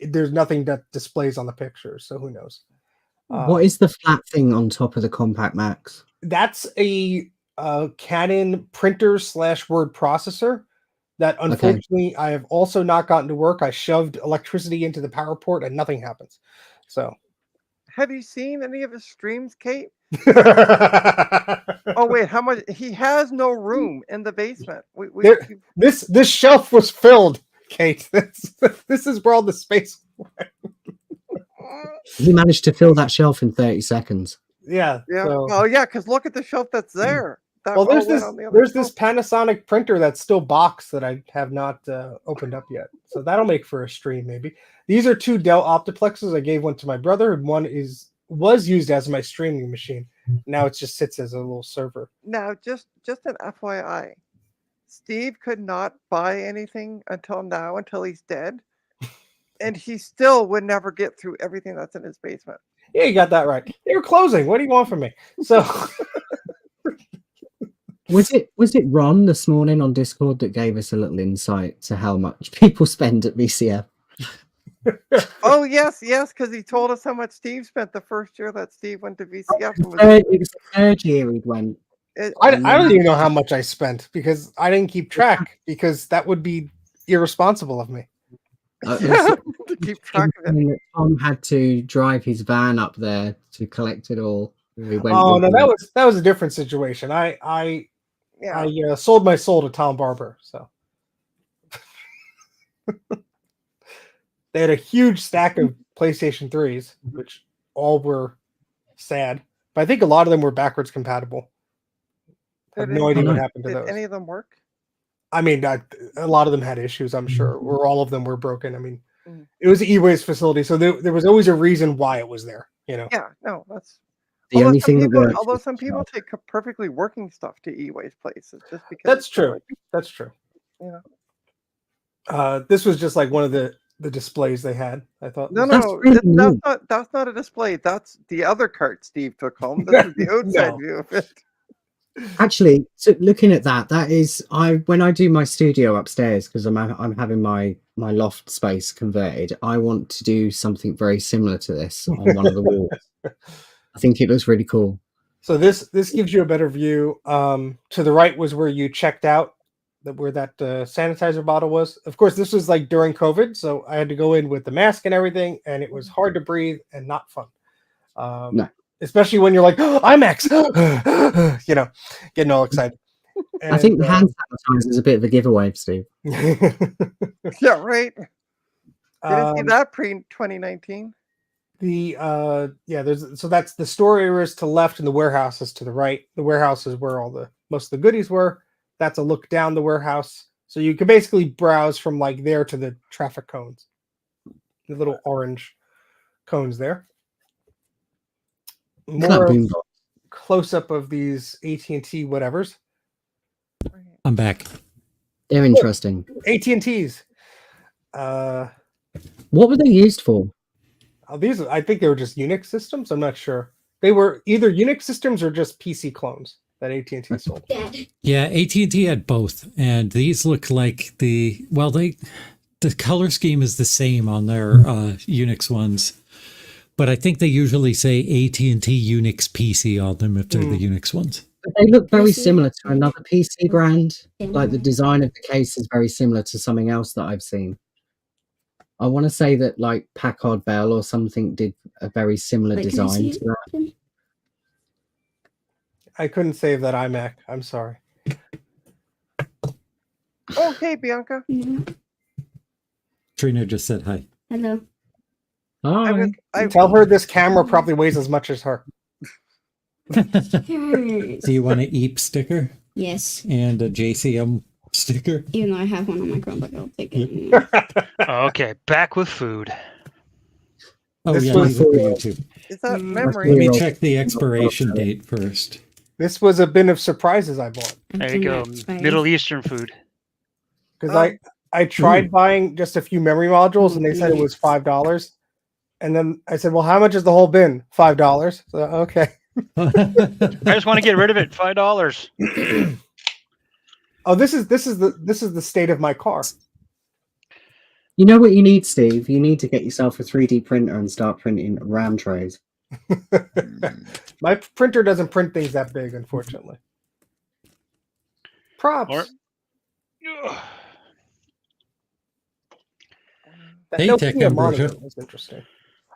[SPEAKER 5] there's nothing that displays on the picture, so who knows?
[SPEAKER 3] What is the flat thing on top of the Compact Max?
[SPEAKER 5] That's a Canon printer / word processor that unfortunately I have also not gotten to work. I shoved electricity into the power port and nothing happens. So
[SPEAKER 1] Have you seen any of his streams, Kate?
[SPEAKER 5] oh
[SPEAKER 1] Oh wait, how much? He has no room in the basement.
[SPEAKER 5] this shelf was filled, Kate. This is where all the space.
[SPEAKER 3] He managed to fill that shelf in 30 seconds.
[SPEAKER 5] Yeah.
[SPEAKER 1] Yeah.
[SPEAKER 5] So,
[SPEAKER 1] Oh yeah, because look at the shelf that's there. That
[SPEAKER 5] well, there's
[SPEAKER 1] all went
[SPEAKER 5] this
[SPEAKER 1] on the other
[SPEAKER 5] there's
[SPEAKER 1] shelf.
[SPEAKER 5] this Panasonic printer that's still boxed that I have not opened up yet. So that'll make for a stream maybe. These are two Dell Optiplexes. I gave one to my brother, and one was used as my streaming machine. Now it just sits as a little server.
[SPEAKER 1] Now, just an FYI, Steve could not buy anything until he's dead, and he still would never get through everything that's in his basement.
[SPEAKER 5] Yeah, you got that right. You're closing. What do you want from me? So
[SPEAKER 3] Was it Ron this morning on Discord that gave us a little insight to how much people spend at VCF?
[SPEAKER 1] Oh yes, because he told us how much Steve spent the first year that Steve went to VCF. And
[SPEAKER 3] It was the third year he went.
[SPEAKER 5] I don't even know how much I spent because I didn't keep track because that would be irresponsible of me.
[SPEAKER 1] to keep track of it.
[SPEAKER 3] Tom had to drive his van up there to collect it all. We went
[SPEAKER 5] Oh
[SPEAKER 3] with
[SPEAKER 5] no,
[SPEAKER 3] him.
[SPEAKER 5] that was a different situation. I
[SPEAKER 1] Yeah.
[SPEAKER 5] sold my soul to Tom Barber. So they had a huge stack of PlayStation 3s, which all were sad. But I think a lot of them were backwards compatible. I have no idea what happened to
[SPEAKER 1] Did
[SPEAKER 5] those.
[SPEAKER 1] any of them work?
[SPEAKER 5] I mean, a lot of them had issues, I'm sure, or all of them were broken. I mean,
[SPEAKER 1] Mm.
[SPEAKER 5] it was an E-Waste facility, so there was always a reason why it was there.
[SPEAKER 1] Yeah, no, that's
[SPEAKER 3] The only thing that worked.
[SPEAKER 1] although
[SPEAKER 3] was
[SPEAKER 1] some
[SPEAKER 3] the
[SPEAKER 1] people
[SPEAKER 3] shop.
[SPEAKER 1] take perfectly working stuff to e-waste places just because
[SPEAKER 5] That's
[SPEAKER 1] it's
[SPEAKER 5] true.
[SPEAKER 1] like,
[SPEAKER 5] That's true.
[SPEAKER 1] Yeah.
[SPEAKER 5] This was just like one of the displays they had. I thought.
[SPEAKER 1] No,
[SPEAKER 3] That's
[SPEAKER 1] no,
[SPEAKER 3] really neat.
[SPEAKER 1] that's not a display. That's the other cart Steve took home. This is the outside
[SPEAKER 5] No.
[SPEAKER 1] view of it.
[SPEAKER 3] Actually, so looking at that is when I do my studio upstairs because I'm having my loft space converted. I want to do something very similar to this on one of the walls. I think it looks really cool.
[SPEAKER 5] So this gives you a better view. To the right was where you checked out, where that sanitizer bottle was. Of course, this was like during COVID, so I had to go in with the mask and everything, and it was hard to breathe and not fun.
[SPEAKER 3] No.
[SPEAKER 5] Especially when you're like, oh, IMAX, getting all excited.
[SPEAKER 3] I think the hand sanitizer is a bit of a giveaway, Steve.
[SPEAKER 1] Yeah, right. Didn't see
[SPEAKER 5] um,
[SPEAKER 1] that pre 2019.
[SPEAKER 5] that's the store areas to the left and the warehouses to the right. The warehouse is where most of the goodies were. That's a look down the warehouse. So you can basically browse from like there to the traffic cones. The little orange cones there.
[SPEAKER 3] Look at that
[SPEAKER 5] More
[SPEAKER 3] boombox.
[SPEAKER 5] close up of these AT&T whatevers.
[SPEAKER 4] I'm back.
[SPEAKER 3] They're interesting.
[SPEAKER 5] AT&Ts.
[SPEAKER 3] What were they used for?
[SPEAKER 5] These I think they were just Unix systems. I'm not sure. They were either Unix systems or just PC clones that AT&T sold.
[SPEAKER 4] Yeah, AT&T had both, and these look like the color scheme is the same on their Unix ones, but I think they usually say AT&T Unix PC on them if they're the Unix ones.
[SPEAKER 3] But they look very similar to another PC brand. Like the design of the case is very similar to something else that I've seen. I want to say that like Packard Bell or something did a very similar design to that.
[SPEAKER 5] I couldn't save that iMac. I'm sorry.
[SPEAKER 1] Oh, hey, Bianca.
[SPEAKER 4] Trina just said hi.
[SPEAKER 6] Hello.
[SPEAKER 3] Hi.
[SPEAKER 5] Tell her this camera probably weighs as much as her.
[SPEAKER 4] Do you want an EAP sticker
[SPEAKER 6] Yes.
[SPEAKER 4] and a JCM sticker?
[SPEAKER 6] Even though I have one on my Chromebook, I'll take it.
[SPEAKER 2] Okay, back with food.
[SPEAKER 4] Oh,
[SPEAKER 5] This
[SPEAKER 4] yeah,
[SPEAKER 5] was-
[SPEAKER 4] leave it for YouTube.
[SPEAKER 1] Is that
[SPEAKER 4] Let
[SPEAKER 1] memory?
[SPEAKER 4] me check the expiration date first.
[SPEAKER 5] This was a bin of surprises I bought
[SPEAKER 2] There you go. Middle Eastern food.
[SPEAKER 5] because
[SPEAKER 1] Oh.
[SPEAKER 5] I tried buying just a few memory modules and they said it was $5. And then I said, "Well, how much is the whole bin?" $5. So okay.
[SPEAKER 2] I just want to get rid of it. $5.
[SPEAKER 5] Oh, this is the state of my car.
[SPEAKER 3] You know what you need, Steve? You need to get yourself a 3D printer and start printing RAM trays.
[SPEAKER 5] My printer doesn't print things that big, unfortunately. Props.
[SPEAKER 2] Or-
[SPEAKER 5] That
[SPEAKER 4] Hey, Tech
[SPEAKER 5] Nokia monitor
[SPEAKER 4] Ambrosia.
[SPEAKER 5] was interesting.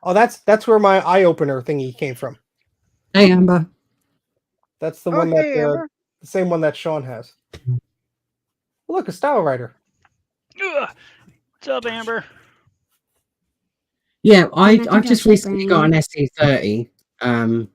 [SPEAKER 5] Oh, that's where my eye opener thingy came from.
[SPEAKER 3] Hey, Amber.
[SPEAKER 5] That's the
[SPEAKER 1] Oh,
[SPEAKER 5] one that
[SPEAKER 1] hey, Amber.
[SPEAKER 5] the same one that Sean has. Look, a style writer.
[SPEAKER 2] What's up, Amber?
[SPEAKER 3] Yeah,
[SPEAKER 6] I'm at
[SPEAKER 3] I've
[SPEAKER 6] the
[SPEAKER 3] just
[SPEAKER 6] drop
[SPEAKER 3] recently
[SPEAKER 6] shop
[SPEAKER 3] got
[SPEAKER 6] right
[SPEAKER 3] an SE30.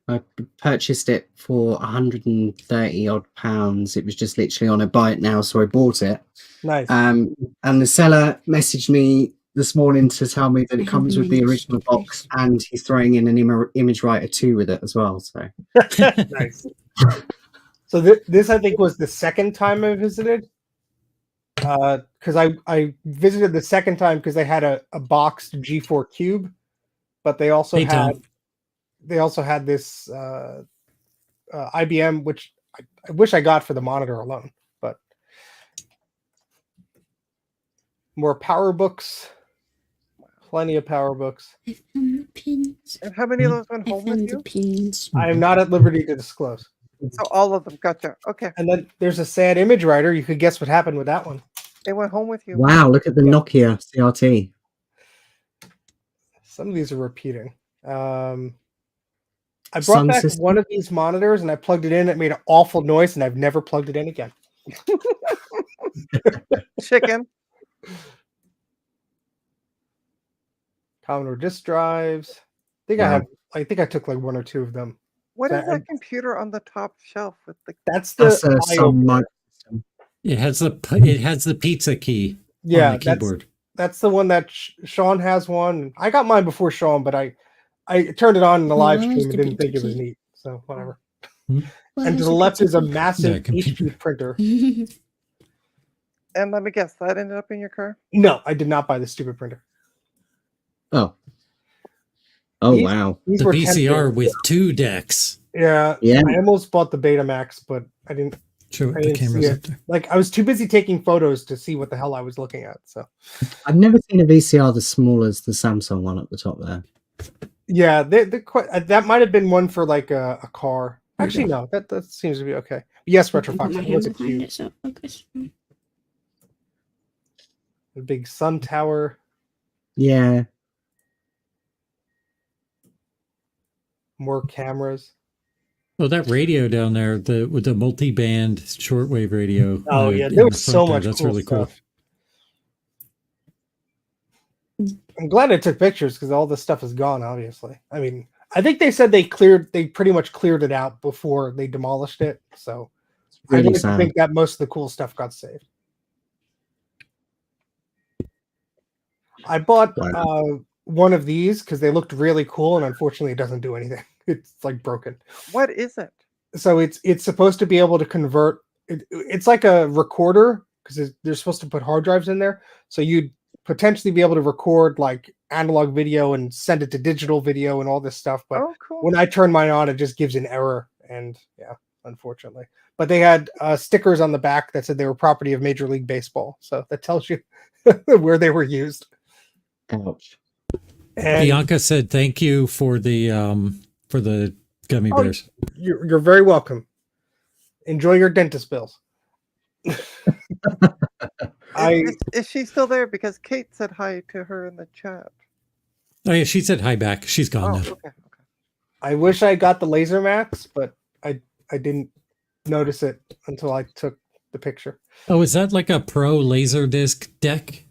[SPEAKER 3] I purchased it for 130 odd pounds. It was just literally on a buy it now, so I bought it.
[SPEAKER 5] Nice.
[SPEAKER 3] And the seller messaged me this morning to tell me that it comes with the original box and he's throwing in an image writer 2 with it as well. So
[SPEAKER 5] Nice. So this I think was the second time I visited. Because I visited the second time because they had a boxed G4 Cube, but they also
[SPEAKER 4] Hey, Tom.
[SPEAKER 5] had this IBM, which I wish I got for the monitor alone. But more power books, plenty of power books.
[SPEAKER 6] I found the pins.
[SPEAKER 1] And how many of those went
[SPEAKER 6] I
[SPEAKER 1] home with
[SPEAKER 6] found the
[SPEAKER 1] you?
[SPEAKER 6] pins.
[SPEAKER 5] I am not at liberty to disclose.
[SPEAKER 1] So all of them. Gotcha. Okay.
[SPEAKER 5] And then there's a sad image writer. You could guess what happened with that one.
[SPEAKER 1] They went home with you.
[SPEAKER 3] wow, look at the Nokia CRT.
[SPEAKER 5] Some of these are repeating. I brought
[SPEAKER 3] Sun
[SPEAKER 5] back
[SPEAKER 3] system?
[SPEAKER 5] one of these monitors and I plugged it in. It made an awful noise, and I've never plugged it in again.
[SPEAKER 1] Chicken.
[SPEAKER 5] Commodore disk drives.
[SPEAKER 3] Wow.
[SPEAKER 5] I think I took like one or two of them.
[SPEAKER 1] What is
[SPEAKER 5] That-
[SPEAKER 1] that computer on the top shelf with the?
[SPEAKER 5] That's
[SPEAKER 3] That's
[SPEAKER 5] the
[SPEAKER 3] some microsystem.
[SPEAKER 4] It has the pizza key
[SPEAKER 5] yeah.
[SPEAKER 4] on the keyboard.
[SPEAKER 5] That's the one that Sean has one. I got mine before Sean, but I turned it on in the live
[SPEAKER 6] Where's
[SPEAKER 5] stream and
[SPEAKER 6] the
[SPEAKER 5] didn't think it
[SPEAKER 6] pizza
[SPEAKER 5] was
[SPEAKER 6] key?
[SPEAKER 5] neat. So whatever.
[SPEAKER 6] Well,
[SPEAKER 5] And to
[SPEAKER 6] there's
[SPEAKER 5] the
[SPEAKER 6] a
[SPEAKER 5] left is a
[SPEAKER 6] pizza
[SPEAKER 5] massive
[SPEAKER 4] Yeah, computer.
[SPEAKER 5] HP printer.
[SPEAKER 6] pizza.
[SPEAKER 1] And let me guess, that ended up in your car.
[SPEAKER 5] No, I did not buy the stupid printer.
[SPEAKER 3] Oh. Oh,
[SPEAKER 5] These-
[SPEAKER 3] wow.
[SPEAKER 5] These
[SPEAKER 4] The
[SPEAKER 5] were
[SPEAKER 4] VCR
[SPEAKER 5] tempting.
[SPEAKER 4] with 2 decks.
[SPEAKER 5] Yeah,
[SPEAKER 3] Yeah.
[SPEAKER 5] I almost bought the Betamax, but I didn't.
[SPEAKER 4] Show
[SPEAKER 5] I
[SPEAKER 4] it. The
[SPEAKER 5] didn't
[SPEAKER 4] camera's
[SPEAKER 5] see
[SPEAKER 4] up
[SPEAKER 5] it.
[SPEAKER 4] there.
[SPEAKER 5] Like I was too busy taking photos to see what the hell I was looking at. So
[SPEAKER 3] I've never seen a VCR as small as the Samsung one at the top there.
[SPEAKER 5] yeah, they're quite, that might have been one for like a car.
[SPEAKER 3] There you
[SPEAKER 5] Actually,
[SPEAKER 3] go.
[SPEAKER 5] no, that seems to be okay. Yes,
[SPEAKER 6] I can put
[SPEAKER 5] Retrofox.
[SPEAKER 6] my
[SPEAKER 5] It
[SPEAKER 6] hand
[SPEAKER 5] was a
[SPEAKER 6] behind
[SPEAKER 5] cube.
[SPEAKER 6] it so focus.
[SPEAKER 5] The big sun tower.
[SPEAKER 3] Yeah.
[SPEAKER 5] More cameras.
[SPEAKER 4] Oh, that radio down there, with the multi-band shortwave radio.
[SPEAKER 5] Oh
[SPEAKER 4] in
[SPEAKER 5] yeah,
[SPEAKER 4] the
[SPEAKER 5] there was
[SPEAKER 4] front
[SPEAKER 5] so
[SPEAKER 4] there,
[SPEAKER 5] much
[SPEAKER 4] that's
[SPEAKER 5] cool
[SPEAKER 4] really cool.
[SPEAKER 5] stuff. I'm glad I took pictures because all this stuff is gone. Obviously, I mean, I think they said they pretty much cleared it out before they demolished it. So I
[SPEAKER 3] Really
[SPEAKER 5] like to
[SPEAKER 3] sad.
[SPEAKER 5] think that most of the cool stuff got saved. I bought
[SPEAKER 3] Wow.
[SPEAKER 5] one of these because they looked really cool, and unfortunately, it doesn't do anything. It's like broken.
[SPEAKER 1] What is it?
[SPEAKER 5] So it's supposed to be able to convert. It's like a recorder because they're supposed to put hard drives in there. So you'd potentially be able to record like analog video and send it to digital video and all this stuff. But
[SPEAKER 1] Oh, cool.
[SPEAKER 5] when I turn mine on, it just gives an error, and yeah, unfortunately. But they had stickers on the back that said they were property of Major League Baseball, so that tells you where they were used.
[SPEAKER 3] Ouch.
[SPEAKER 5] And
[SPEAKER 4] Bianca said thank you for the gummy
[SPEAKER 5] Oh,
[SPEAKER 4] bears.
[SPEAKER 5] you're very welcome. Enjoy your dentist bills.
[SPEAKER 1] Is she still there? Because Kate said hi to her in the chat.
[SPEAKER 4] Oh yeah, she said hi back. She's gone
[SPEAKER 1] Oh,
[SPEAKER 4] now.
[SPEAKER 1] okay.
[SPEAKER 5] I wish I got the Laser Max, but I didn't notice it until I took the picture.
[SPEAKER 4] Oh, is that like a pro laser disc deck?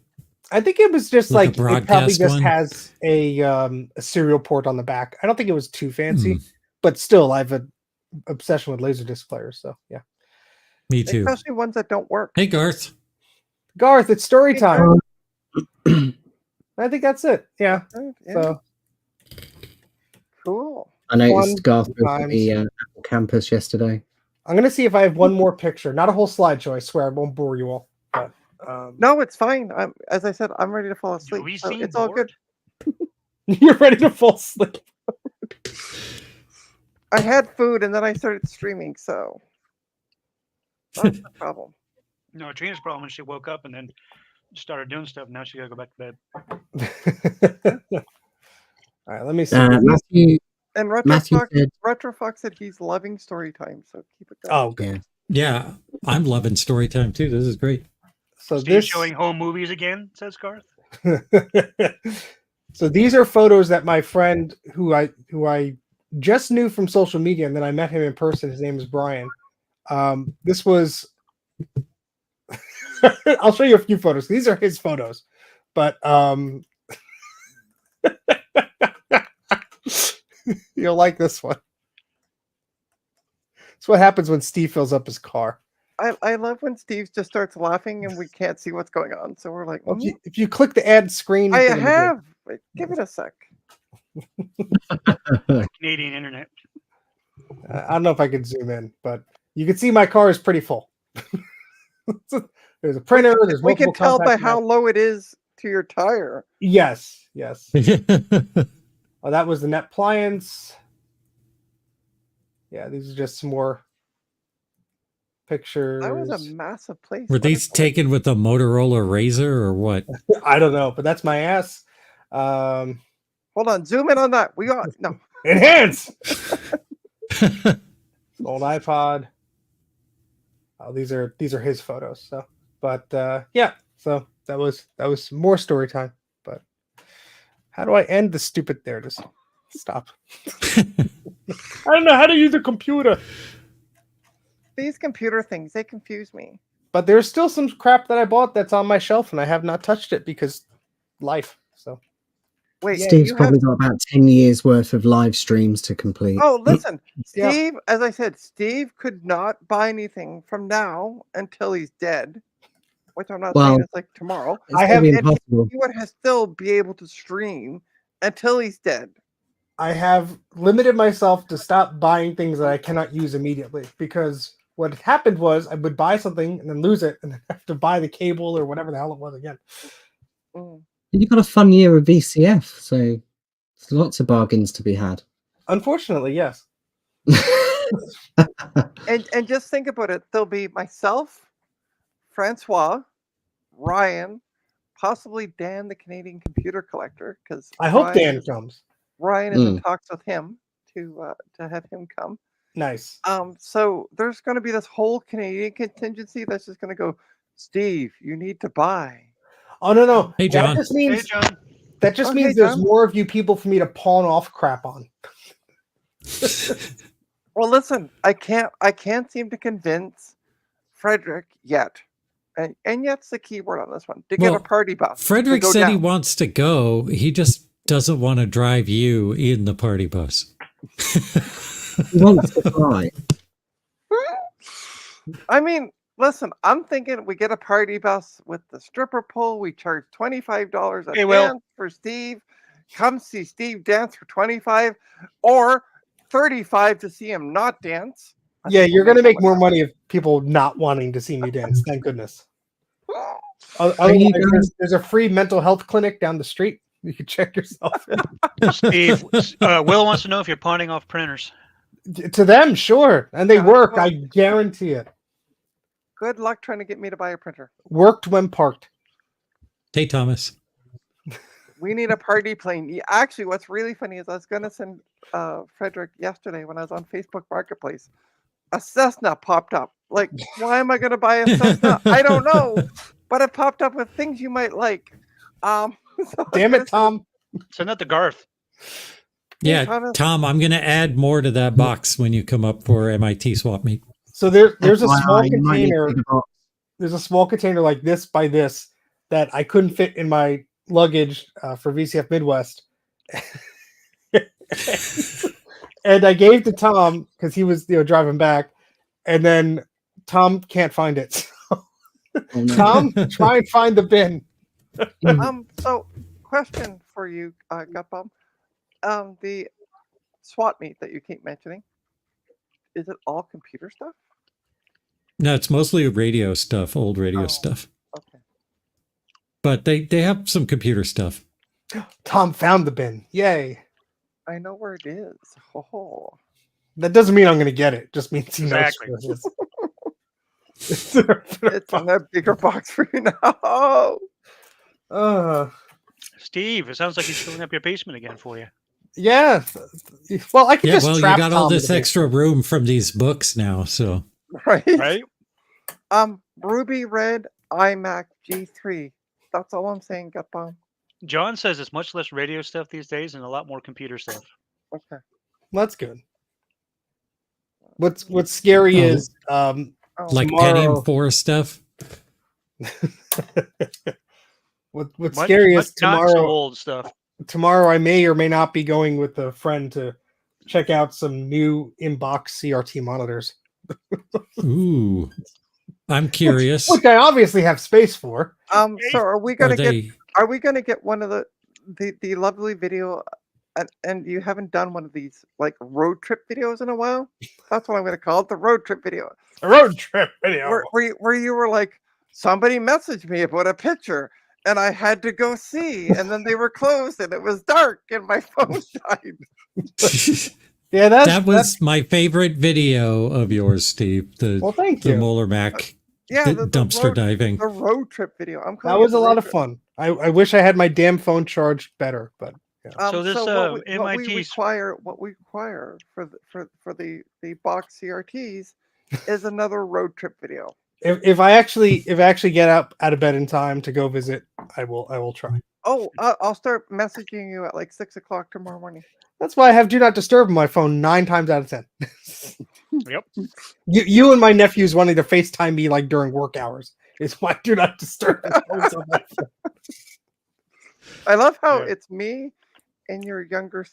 [SPEAKER 5] I think it was just
[SPEAKER 4] Like
[SPEAKER 5] like
[SPEAKER 4] a
[SPEAKER 5] it probably
[SPEAKER 4] broadcast
[SPEAKER 5] just
[SPEAKER 4] one?
[SPEAKER 5] has a serial port on the back. I don't think it was too fancy,
[SPEAKER 4] Hmm.
[SPEAKER 5] but still, I have an obsession with Laserdisc players. So yeah,
[SPEAKER 4] Me too.
[SPEAKER 1] Especially ones that don't work.
[SPEAKER 4] Hey Garth.
[SPEAKER 5] Garth, it's story
[SPEAKER 1] Hey,
[SPEAKER 5] time.
[SPEAKER 3] Garth.
[SPEAKER 5] I think that's it. Yeah.
[SPEAKER 1] Right, yeah,
[SPEAKER 5] So
[SPEAKER 1] cool.
[SPEAKER 3] I noticed
[SPEAKER 5] Fun
[SPEAKER 3] Garth was at
[SPEAKER 5] times.
[SPEAKER 3] the Apple campus yesterday.
[SPEAKER 5] I'm gonna see if I have one more picture. Not a whole slideshow. I swear I won't bore you all. But
[SPEAKER 1] No, it's fine. As I said, I'm ready to fall asleep.
[SPEAKER 2] we
[SPEAKER 1] So
[SPEAKER 2] seem
[SPEAKER 1] it's all good.
[SPEAKER 2] bored?
[SPEAKER 5] you're ready to fall asleep.
[SPEAKER 1] I had food and then I started streaming, so that's the problem.
[SPEAKER 2] No, Trina's problem is she woke up and then started doing stuff. Now she gotta go back to bed.
[SPEAKER 5] All right, let me see.
[SPEAKER 3] Matthew
[SPEAKER 1] And
[SPEAKER 3] Matthew
[SPEAKER 1] Retrofox,
[SPEAKER 3] said,
[SPEAKER 1] Retrofox said he's loving story time, so keep it going.
[SPEAKER 5] Oh, good.
[SPEAKER 3] yeah.
[SPEAKER 4] Yeah, I'm loving story time too. This is great.
[SPEAKER 5] So
[SPEAKER 2] Steve
[SPEAKER 5] this
[SPEAKER 2] showing home movies again, says Garth.
[SPEAKER 5] so these are photos that my friend who I just knew from social media, and then I met him in person. His name is Brian. This was I'll show you a few photos. These are his photos, but you'll like this one. It's what happens when Steve fills up his car.
[SPEAKER 1] I love when Steve just starts laughing and we can't see what's going on. So we're like,
[SPEAKER 5] Well, if you click the ad screen,
[SPEAKER 1] I
[SPEAKER 5] it's gonna be good.
[SPEAKER 1] have. Wait, give it a sec.
[SPEAKER 2] Canadian internet.
[SPEAKER 5] I don't know if I can zoom in, but you can see my car is pretty full. There's a printer. There's
[SPEAKER 1] We can
[SPEAKER 5] multiple
[SPEAKER 1] tell by
[SPEAKER 5] compact
[SPEAKER 1] how
[SPEAKER 5] discs.
[SPEAKER 1] low it is to your tire.
[SPEAKER 5] Yes. Oh, that was the net appliance. Yeah, these are just some more pictures.
[SPEAKER 1] That was a massive place.
[SPEAKER 4] Were
[SPEAKER 1] What
[SPEAKER 4] these
[SPEAKER 1] a-
[SPEAKER 4] taken with a Motorola Razor or what?
[SPEAKER 5] I don't know, but that's my ass.
[SPEAKER 1] Hold on, zoom in on that. We got no.
[SPEAKER 5] Enhance. Old iPod. Oh, these are his photos. So, but yeah. So that was more story time. But how do I end the stupid there? Just stop. I don't know how to use a computer.
[SPEAKER 1] These computer things, they confuse me.
[SPEAKER 5] But there's still some crap that I bought that's on my shelf, and I have not touched it because life. So
[SPEAKER 1] Wait,
[SPEAKER 5] Yeah,
[SPEAKER 3] Steve's
[SPEAKER 1] you have
[SPEAKER 3] probably got about 10 years worth of live streams to complete.
[SPEAKER 1] Oh, listen,
[SPEAKER 5] Yeah.
[SPEAKER 1] Steve, as I said, Steve could not buy anything from now until he's dead, which I'm not
[SPEAKER 3] Well,
[SPEAKER 1] saying it's like tomorrow.
[SPEAKER 3] It's
[SPEAKER 5] I
[SPEAKER 3] gonna
[SPEAKER 5] have-
[SPEAKER 3] be
[SPEAKER 1] and
[SPEAKER 3] impossible.
[SPEAKER 1] He would still be able to stream until he's dead.
[SPEAKER 5] I have limited myself to stop buying things that I cannot use immediately because what happened was I would buy something and then lose it and then have to buy the cable or whatever the hell it was again.
[SPEAKER 1] Mm.
[SPEAKER 3] You've got a fun year of VCF, so there's lots of bargains to be had.
[SPEAKER 5] Unfortunately, yes.
[SPEAKER 1] And just think about it. There'll be myself, Francois, Ryan, possibly Dan, the Canadian computer collector, because
[SPEAKER 5] I hope Dan comes.
[SPEAKER 1] Ryan is in talks with him to have him come.
[SPEAKER 5] Nice.
[SPEAKER 1] So there's going to be this whole Canadian contingency that's just going to go, Steve, you need to buy.
[SPEAKER 5] Oh no.
[SPEAKER 4] Hey, John.
[SPEAKER 5] That just
[SPEAKER 2] Hey,
[SPEAKER 5] means
[SPEAKER 2] John.
[SPEAKER 5] that just
[SPEAKER 1] Oh,
[SPEAKER 5] means
[SPEAKER 1] hey,
[SPEAKER 5] there's
[SPEAKER 1] John.
[SPEAKER 5] more of you people for me to pawn off crap on.
[SPEAKER 1] Well, listen, I can't seem to convince Frederick yet, and yet's the key word on this one, to get a
[SPEAKER 4] Well,
[SPEAKER 1] party bus. to
[SPEAKER 4] Frederick
[SPEAKER 1] go
[SPEAKER 4] said he
[SPEAKER 1] down.
[SPEAKER 4] wants to go. He just doesn't want to drive you in the party bus.
[SPEAKER 3] He wants to fly.
[SPEAKER 1] I mean, listen, I'm thinking we get a party bus with the stripper pole. We charge $25 a
[SPEAKER 2] Hey, Will.
[SPEAKER 1] dance for Steve. Come see Steve dance for 25, or 35 to see him not dance. I
[SPEAKER 5] Yeah,
[SPEAKER 1] think
[SPEAKER 5] you're
[SPEAKER 1] we'll
[SPEAKER 5] gonna
[SPEAKER 1] that
[SPEAKER 5] make
[SPEAKER 1] one
[SPEAKER 5] more
[SPEAKER 1] happen.
[SPEAKER 5] money if people not wanting to see me dance. Thank goodness.
[SPEAKER 3] Are
[SPEAKER 5] Otherwise,
[SPEAKER 3] you going?
[SPEAKER 5] there's a free mental health clinic down the street. You can check yourself in.
[SPEAKER 2] Steve, Will wants to know if you're pawning off printers.
[SPEAKER 5] To them, sure, and they
[SPEAKER 1] Yeah,
[SPEAKER 5] work.
[SPEAKER 1] well-
[SPEAKER 5] I guarantee it.
[SPEAKER 1] Good luck trying to get me to buy a printer.
[SPEAKER 5] Worked when parked.
[SPEAKER 4] Hey, Thomas.
[SPEAKER 1] We need a party plane. Actually, what's really funny is I was going to send Frederick yesterday when I was on Facebook Marketplace. A Cessna popped up. Like, why am I going to buy a Cessna? I don't know, but it popped up with things you might like. So I was
[SPEAKER 5] Damn
[SPEAKER 1] gonna
[SPEAKER 5] it, Tom.
[SPEAKER 2] Send that to Garth.
[SPEAKER 4] Yeah,
[SPEAKER 1] Thomas.
[SPEAKER 4] Tom, I'm going to add more to that box when you come up for MIT Swap Meet.
[SPEAKER 5] So there's a small
[SPEAKER 3] FYI, you might need a
[SPEAKER 5] container.
[SPEAKER 3] bigger box.
[SPEAKER 5] There's a small container like this by this that I couldn't fit in my luggage for VCF Midwest. And I gave to Tom because he was driving back, and then Tom can't find it.
[SPEAKER 3] Oh, no.
[SPEAKER 5] Tom, try and find the bin.
[SPEAKER 1] So question for you, GutBomb. The SWAT meet that you keep mentioning, is it all computer stuff?
[SPEAKER 4] No, it's mostly radio stuff, old radio
[SPEAKER 1] Oh.
[SPEAKER 4] stuff.
[SPEAKER 1] Okay.
[SPEAKER 4] But they have some computer stuff.
[SPEAKER 5] Tom found the bin. Yay.
[SPEAKER 1] I know where it is. Oh.
[SPEAKER 5] That doesn't mean I'm going to get it. Just means he
[SPEAKER 2] Exactly.
[SPEAKER 5] knows where it is.
[SPEAKER 1] It's in that bigger box for you now.
[SPEAKER 2] Steve, it sounds like he's filling up your basement again for you.
[SPEAKER 5] Yeah. Well, I could
[SPEAKER 4] Yeah,
[SPEAKER 5] just
[SPEAKER 4] well, you
[SPEAKER 5] trap
[SPEAKER 4] got all
[SPEAKER 5] Tom in
[SPEAKER 4] this
[SPEAKER 5] the basement.
[SPEAKER 4] extra room from these books now, so
[SPEAKER 1] Right.
[SPEAKER 2] Right?
[SPEAKER 1] Ruby Red iMac G3. That's all I'm saying, GutBomb.
[SPEAKER 2] John says it's much less radio stuff these days and a lot more computer stuff.
[SPEAKER 1] Okay.
[SPEAKER 5] That's good. What's scary
[SPEAKER 4] Oh.
[SPEAKER 5] is
[SPEAKER 4] like
[SPEAKER 5] Tomorrow-
[SPEAKER 4] Pentium 4 stuff.
[SPEAKER 5] what's
[SPEAKER 2] Much-
[SPEAKER 5] scary
[SPEAKER 2] much
[SPEAKER 5] is
[SPEAKER 2] not so old stuff.
[SPEAKER 5] tomorrow I may or may not be going with a friend to check out some new Unbox CRT monitors,
[SPEAKER 4] Ooh. I'm curious.
[SPEAKER 5] which I obviously have space for.
[SPEAKER 1] So are we
[SPEAKER 4] Are
[SPEAKER 1] gonna get
[SPEAKER 4] they
[SPEAKER 1] one of the lovely video, and you haven't done one of these like road trip videos in a while? That's what I'm gonna call it, the road trip video.
[SPEAKER 5] A road trip video.
[SPEAKER 1] Where you were like, somebody messaged me about a picture and I had to go see, and then they were closed and it was dark and my phone died.
[SPEAKER 5] Yeah,
[SPEAKER 4] that was my favorite video of yours, Steve.
[SPEAKER 5] well, thank
[SPEAKER 4] The
[SPEAKER 5] you.
[SPEAKER 4] Moeller Mac
[SPEAKER 1] Yeah,
[SPEAKER 4] dumpster diving.
[SPEAKER 1] the road trip video. I'm
[SPEAKER 5] That
[SPEAKER 1] calling
[SPEAKER 5] was
[SPEAKER 1] it
[SPEAKER 5] a
[SPEAKER 1] the
[SPEAKER 5] lot
[SPEAKER 1] road
[SPEAKER 5] of
[SPEAKER 1] trip.
[SPEAKER 5] fun. I wish I had my damn phone charged better, but
[SPEAKER 2] So this,
[SPEAKER 1] what we
[SPEAKER 2] MIT's
[SPEAKER 1] require for the box CRTs is another road trip video.
[SPEAKER 5] if I actually get up out of bed in time to go visit, I will try.
[SPEAKER 1] Oh, I'll start messaging you at like 6 o'clock tomorrow morning.
[SPEAKER 5] That's why I have Do Not Disturb on my phone 9 times out of 10.
[SPEAKER 2] Yep.
[SPEAKER 5] You and my nephews wanting to FaceTime me like during work hours is why Do Not Disturb is always on my phone.
[SPEAKER 1] I love how
[SPEAKER 2] Yeah.
[SPEAKER 1] it's me and your younger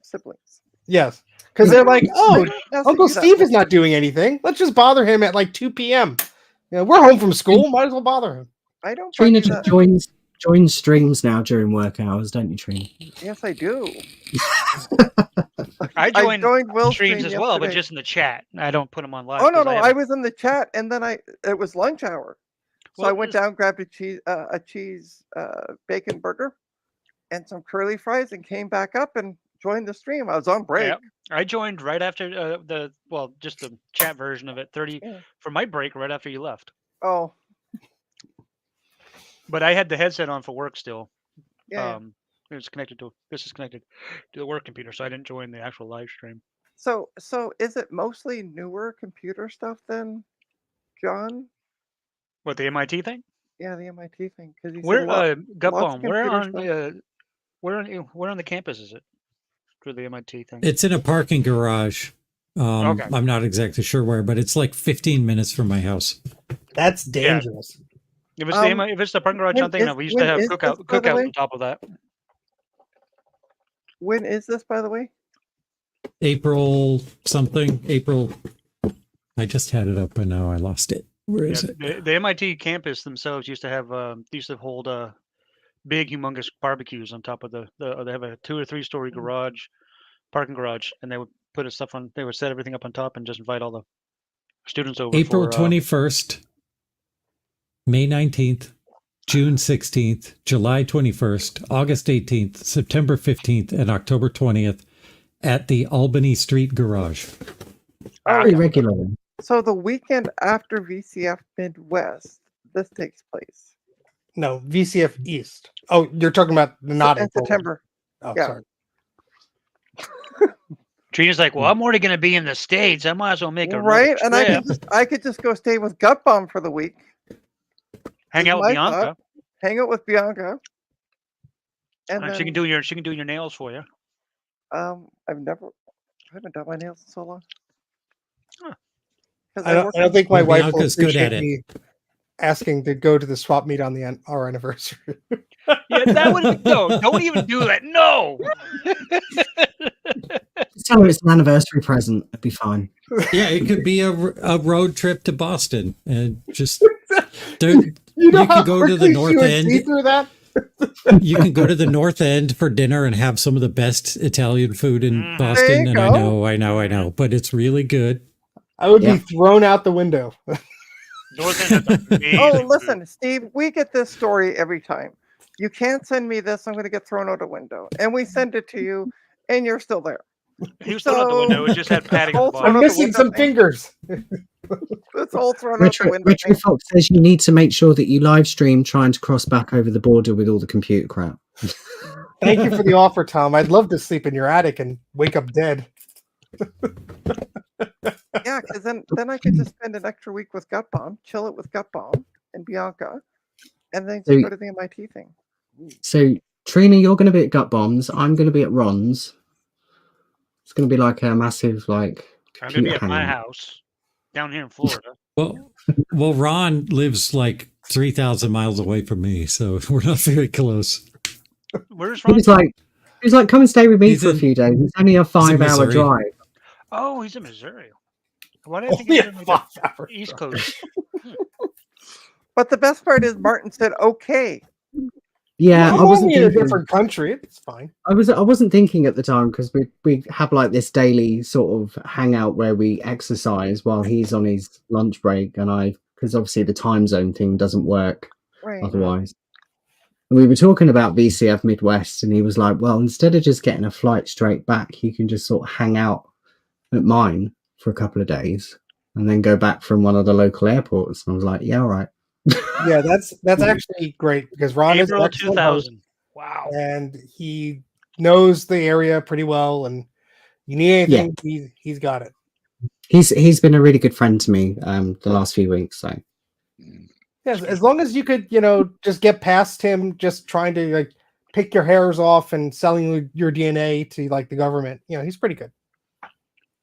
[SPEAKER 1] siblings.
[SPEAKER 5] Yes, because they're like, oh,
[SPEAKER 1] Yes,
[SPEAKER 5] Uncle
[SPEAKER 1] you do that.
[SPEAKER 5] Steve is not doing anything. Let's just bother him at like 2 p.m. You know, we're home from school. Might as well bother him.
[SPEAKER 1] I don't.
[SPEAKER 3] Trina
[SPEAKER 1] bother
[SPEAKER 3] just
[SPEAKER 1] that.
[SPEAKER 3] joins streams now during work hours, don't you, Trina?
[SPEAKER 1] Yes, I do.
[SPEAKER 2] I joined
[SPEAKER 1] Will's
[SPEAKER 2] streams
[SPEAKER 1] stream
[SPEAKER 2] as well, but
[SPEAKER 1] yesterday.
[SPEAKER 2] just in the chat. I don't put them on live.
[SPEAKER 1] Oh no,
[SPEAKER 2] 'cause
[SPEAKER 1] no!
[SPEAKER 2] have
[SPEAKER 1] I
[SPEAKER 2] a-
[SPEAKER 1] was in the chat, and then it was lunch hour, so
[SPEAKER 2] Well,
[SPEAKER 1] I went down, grabbed a cheese bacon burger, and some curly fries, and came back up and joined the stream. I was on break.
[SPEAKER 2] Yeah. I joined right after just the chat version of it. 30
[SPEAKER 1] Yeah.
[SPEAKER 2] for my break right after you left.
[SPEAKER 1] Oh,
[SPEAKER 2] But I had the headset on for work still.
[SPEAKER 1] yeah.
[SPEAKER 2] This is connected to the work computer, so I didn't join the actual live stream.
[SPEAKER 1] So is it mostly newer computer stuff then, John?
[SPEAKER 2] What, the MIT thing?
[SPEAKER 1] Yeah, the MIT thing. Because
[SPEAKER 2] Where
[SPEAKER 1] lots of
[SPEAKER 2] GutBomb,
[SPEAKER 1] computer
[SPEAKER 2] where on the campus is it for the MIT thing?
[SPEAKER 4] It's in a parking garage.
[SPEAKER 2] Okay.
[SPEAKER 4] I'm not exactly sure where, but it's like 15 minutes from my house.
[SPEAKER 5] That's dangerous.
[SPEAKER 2] If it's if it's the parking garage,
[SPEAKER 1] when
[SPEAKER 2] I'm thinking
[SPEAKER 1] is-
[SPEAKER 2] of, we used to
[SPEAKER 1] when
[SPEAKER 2] have
[SPEAKER 1] is this, by the
[SPEAKER 2] cookout
[SPEAKER 1] way?
[SPEAKER 2] on top of that.
[SPEAKER 1] When is this, by the way?
[SPEAKER 4] April something. April. I just had it up, but now I lost it. Where is it?
[SPEAKER 2] The MIT campus themselves used to have used to hold big, humongous barbecues on top of they have a 2 or 3 story garage, parking garage, and they would put stuff on. They would set everything up on top and just invite all the students over.
[SPEAKER 4] April
[SPEAKER 2] for,
[SPEAKER 4] 21st, May 19th, June 16th, July 21st, August 18th, September 15th, and October 20th at the Albany Street Garage.
[SPEAKER 3] Very regularly.
[SPEAKER 1] So the weekend after VCF Midwest, this takes place.
[SPEAKER 5] No, VCF East. Oh, you're talking about the not
[SPEAKER 1] in
[SPEAKER 5] April one.
[SPEAKER 1] September.
[SPEAKER 5] Oh,
[SPEAKER 1] Yeah.
[SPEAKER 5] sorry.
[SPEAKER 2] Trina's like, well, I'm already going to be in the States. I might as well make a
[SPEAKER 1] Right? And
[SPEAKER 2] trip.
[SPEAKER 1] I could just go stay with GutBomb for the week.
[SPEAKER 2] Hang
[SPEAKER 1] is
[SPEAKER 2] out with
[SPEAKER 1] my
[SPEAKER 2] Bianca.
[SPEAKER 1] thought. Hang out with Bianca. And
[SPEAKER 2] She can
[SPEAKER 1] then,
[SPEAKER 2] do your nails for you.
[SPEAKER 1] I haven't done my nails in so long.
[SPEAKER 2] Huh.
[SPEAKER 1] 'Cause
[SPEAKER 5] I
[SPEAKER 1] work
[SPEAKER 5] don't think my
[SPEAKER 4] Well,
[SPEAKER 5] wife will
[SPEAKER 4] Bianca's good
[SPEAKER 5] appreciate
[SPEAKER 4] at it.
[SPEAKER 5] me asking to go to the swap meet on our anniversary.
[SPEAKER 2] Yeah, that would no. Don't even do that. No.
[SPEAKER 3] Just tell her it's an anniversary present. It'd be fine.
[SPEAKER 4] Yeah, it could be a road trip to Boston, and just there,
[SPEAKER 5] You know
[SPEAKER 4] You can
[SPEAKER 5] how
[SPEAKER 4] go to the
[SPEAKER 5] quickly she
[SPEAKER 4] North
[SPEAKER 5] would
[SPEAKER 4] End.
[SPEAKER 5] see through that?
[SPEAKER 4] you can go to the North End for dinner and have some of the best Italian food in
[SPEAKER 2] Mhm.
[SPEAKER 1] There
[SPEAKER 4] Boston.
[SPEAKER 1] you
[SPEAKER 4] And
[SPEAKER 1] go.
[SPEAKER 4] I know, but it's really good.
[SPEAKER 5] I would
[SPEAKER 3] Yeah.
[SPEAKER 5] be thrown out the window.
[SPEAKER 2] North End has amazing
[SPEAKER 1] Oh,
[SPEAKER 2] food.
[SPEAKER 1] listen, Steve, we get this story every time. You can't send me this, I'm going to get thrown out a window. And we send it to you, and you're still there.
[SPEAKER 2] He was thrown out the window. It just had padding on the
[SPEAKER 1] Also-
[SPEAKER 2] bottom.
[SPEAKER 5] I'm
[SPEAKER 1] out the
[SPEAKER 5] missing
[SPEAKER 1] window
[SPEAKER 5] some
[SPEAKER 1] thing.
[SPEAKER 5] fingers.
[SPEAKER 1] It's all thrown out the
[SPEAKER 3] Retro,
[SPEAKER 1] window.
[SPEAKER 3] Retro Fox says you need to make sure that you live stream trying to cross back over the border with all the computer crap.
[SPEAKER 5] Thank you for the offer, Tom. I'd love to sleep in your attic and wake up dead.
[SPEAKER 1] Yeah, because then I could just spend an extra week with GutBomb, chill it with GutBomb and Bianca, and then
[SPEAKER 3] So-
[SPEAKER 1] just go to the MIT thing.
[SPEAKER 3] So, Trina, you're going to be at Gut Bombs. I'm going to be at Ron's. It's going to be like a massive, like,
[SPEAKER 2] I'm gonna be
[SPEAKER 3] computer
[SPEAKER 2] at my
[SPEAKER 3] hangout.
[SPEAKER 2] house down here in Florida.
[SPEAKER 4] Well, Ron lives like 3,000 miles away from me, so we're not very close.
[SPEAKER 2] Where's
[SPEAKER 3] He
[SPEAKER 2] Ron?
[SPEAKER 3] was like, come and stay with me
[SPEAKER 4] He's
[SPEAKER 3] for a
[SPEAKER 4] in-
[SPEAKER 3] few days. It's only a 5-hour
[SPEAKER 4] Missouri.
[SPEAKER 3] drive.
[SPEAKER 2] Oh, he's in Missouri. Why did I think
[SPEAKER 5] Only
[SPEAKER 2] he was
[SPEAKER 5] a
[SPEAKER 2] in like the
[SPEAKER 5] 5 hour
[SPEAKER 2] East
[SPEAKER 5] drive.
[SPEAKER 2] Coast?
[SPEAKER 1] But the best part is Martin said, okay.
[SPEAKER 3] Yeah,
[SPEAKER 5] I'm
[SPEAKER 3] I wasn't
[SPEAKER 5] only in a
[SPEAKER 3] thinking.
[SPEAKER 5] different country. It's fine.
[SPEAKER 3] I wasn't thinking at the time because we have like this daily sort of hangout where we exercise while he's on his lunch break, and because obviously the time zone thing doesn't work
[SPEAKER 1] Right.
[SPEAKER 3] otherwise. And we were talking about VCF Midwest, and he was like, "Well, instead of just getting a flight straight back, you can just sort of hang out at mine for a couple of days, and then go back from one of the local airports." And I was like, "Yeah, all right."
[SPEAKER 5] Yeah, that's actually great because Ron is an
[SPEAKER 2] April
[SPEAKER 5] excellent host,
[SPEAKER 2] 2000. Wow.
[SPEAKER 5] and he knows the area pretty well. And you need anything, he's got it.
[SPEAKER 3] He's been a really good friend to me the last few weeks. So
[SPEAKER 5] Yeah, as long as you could, just get past him, just trying to like pick your hairs off and selling your DNA to like the government. He's pretty good.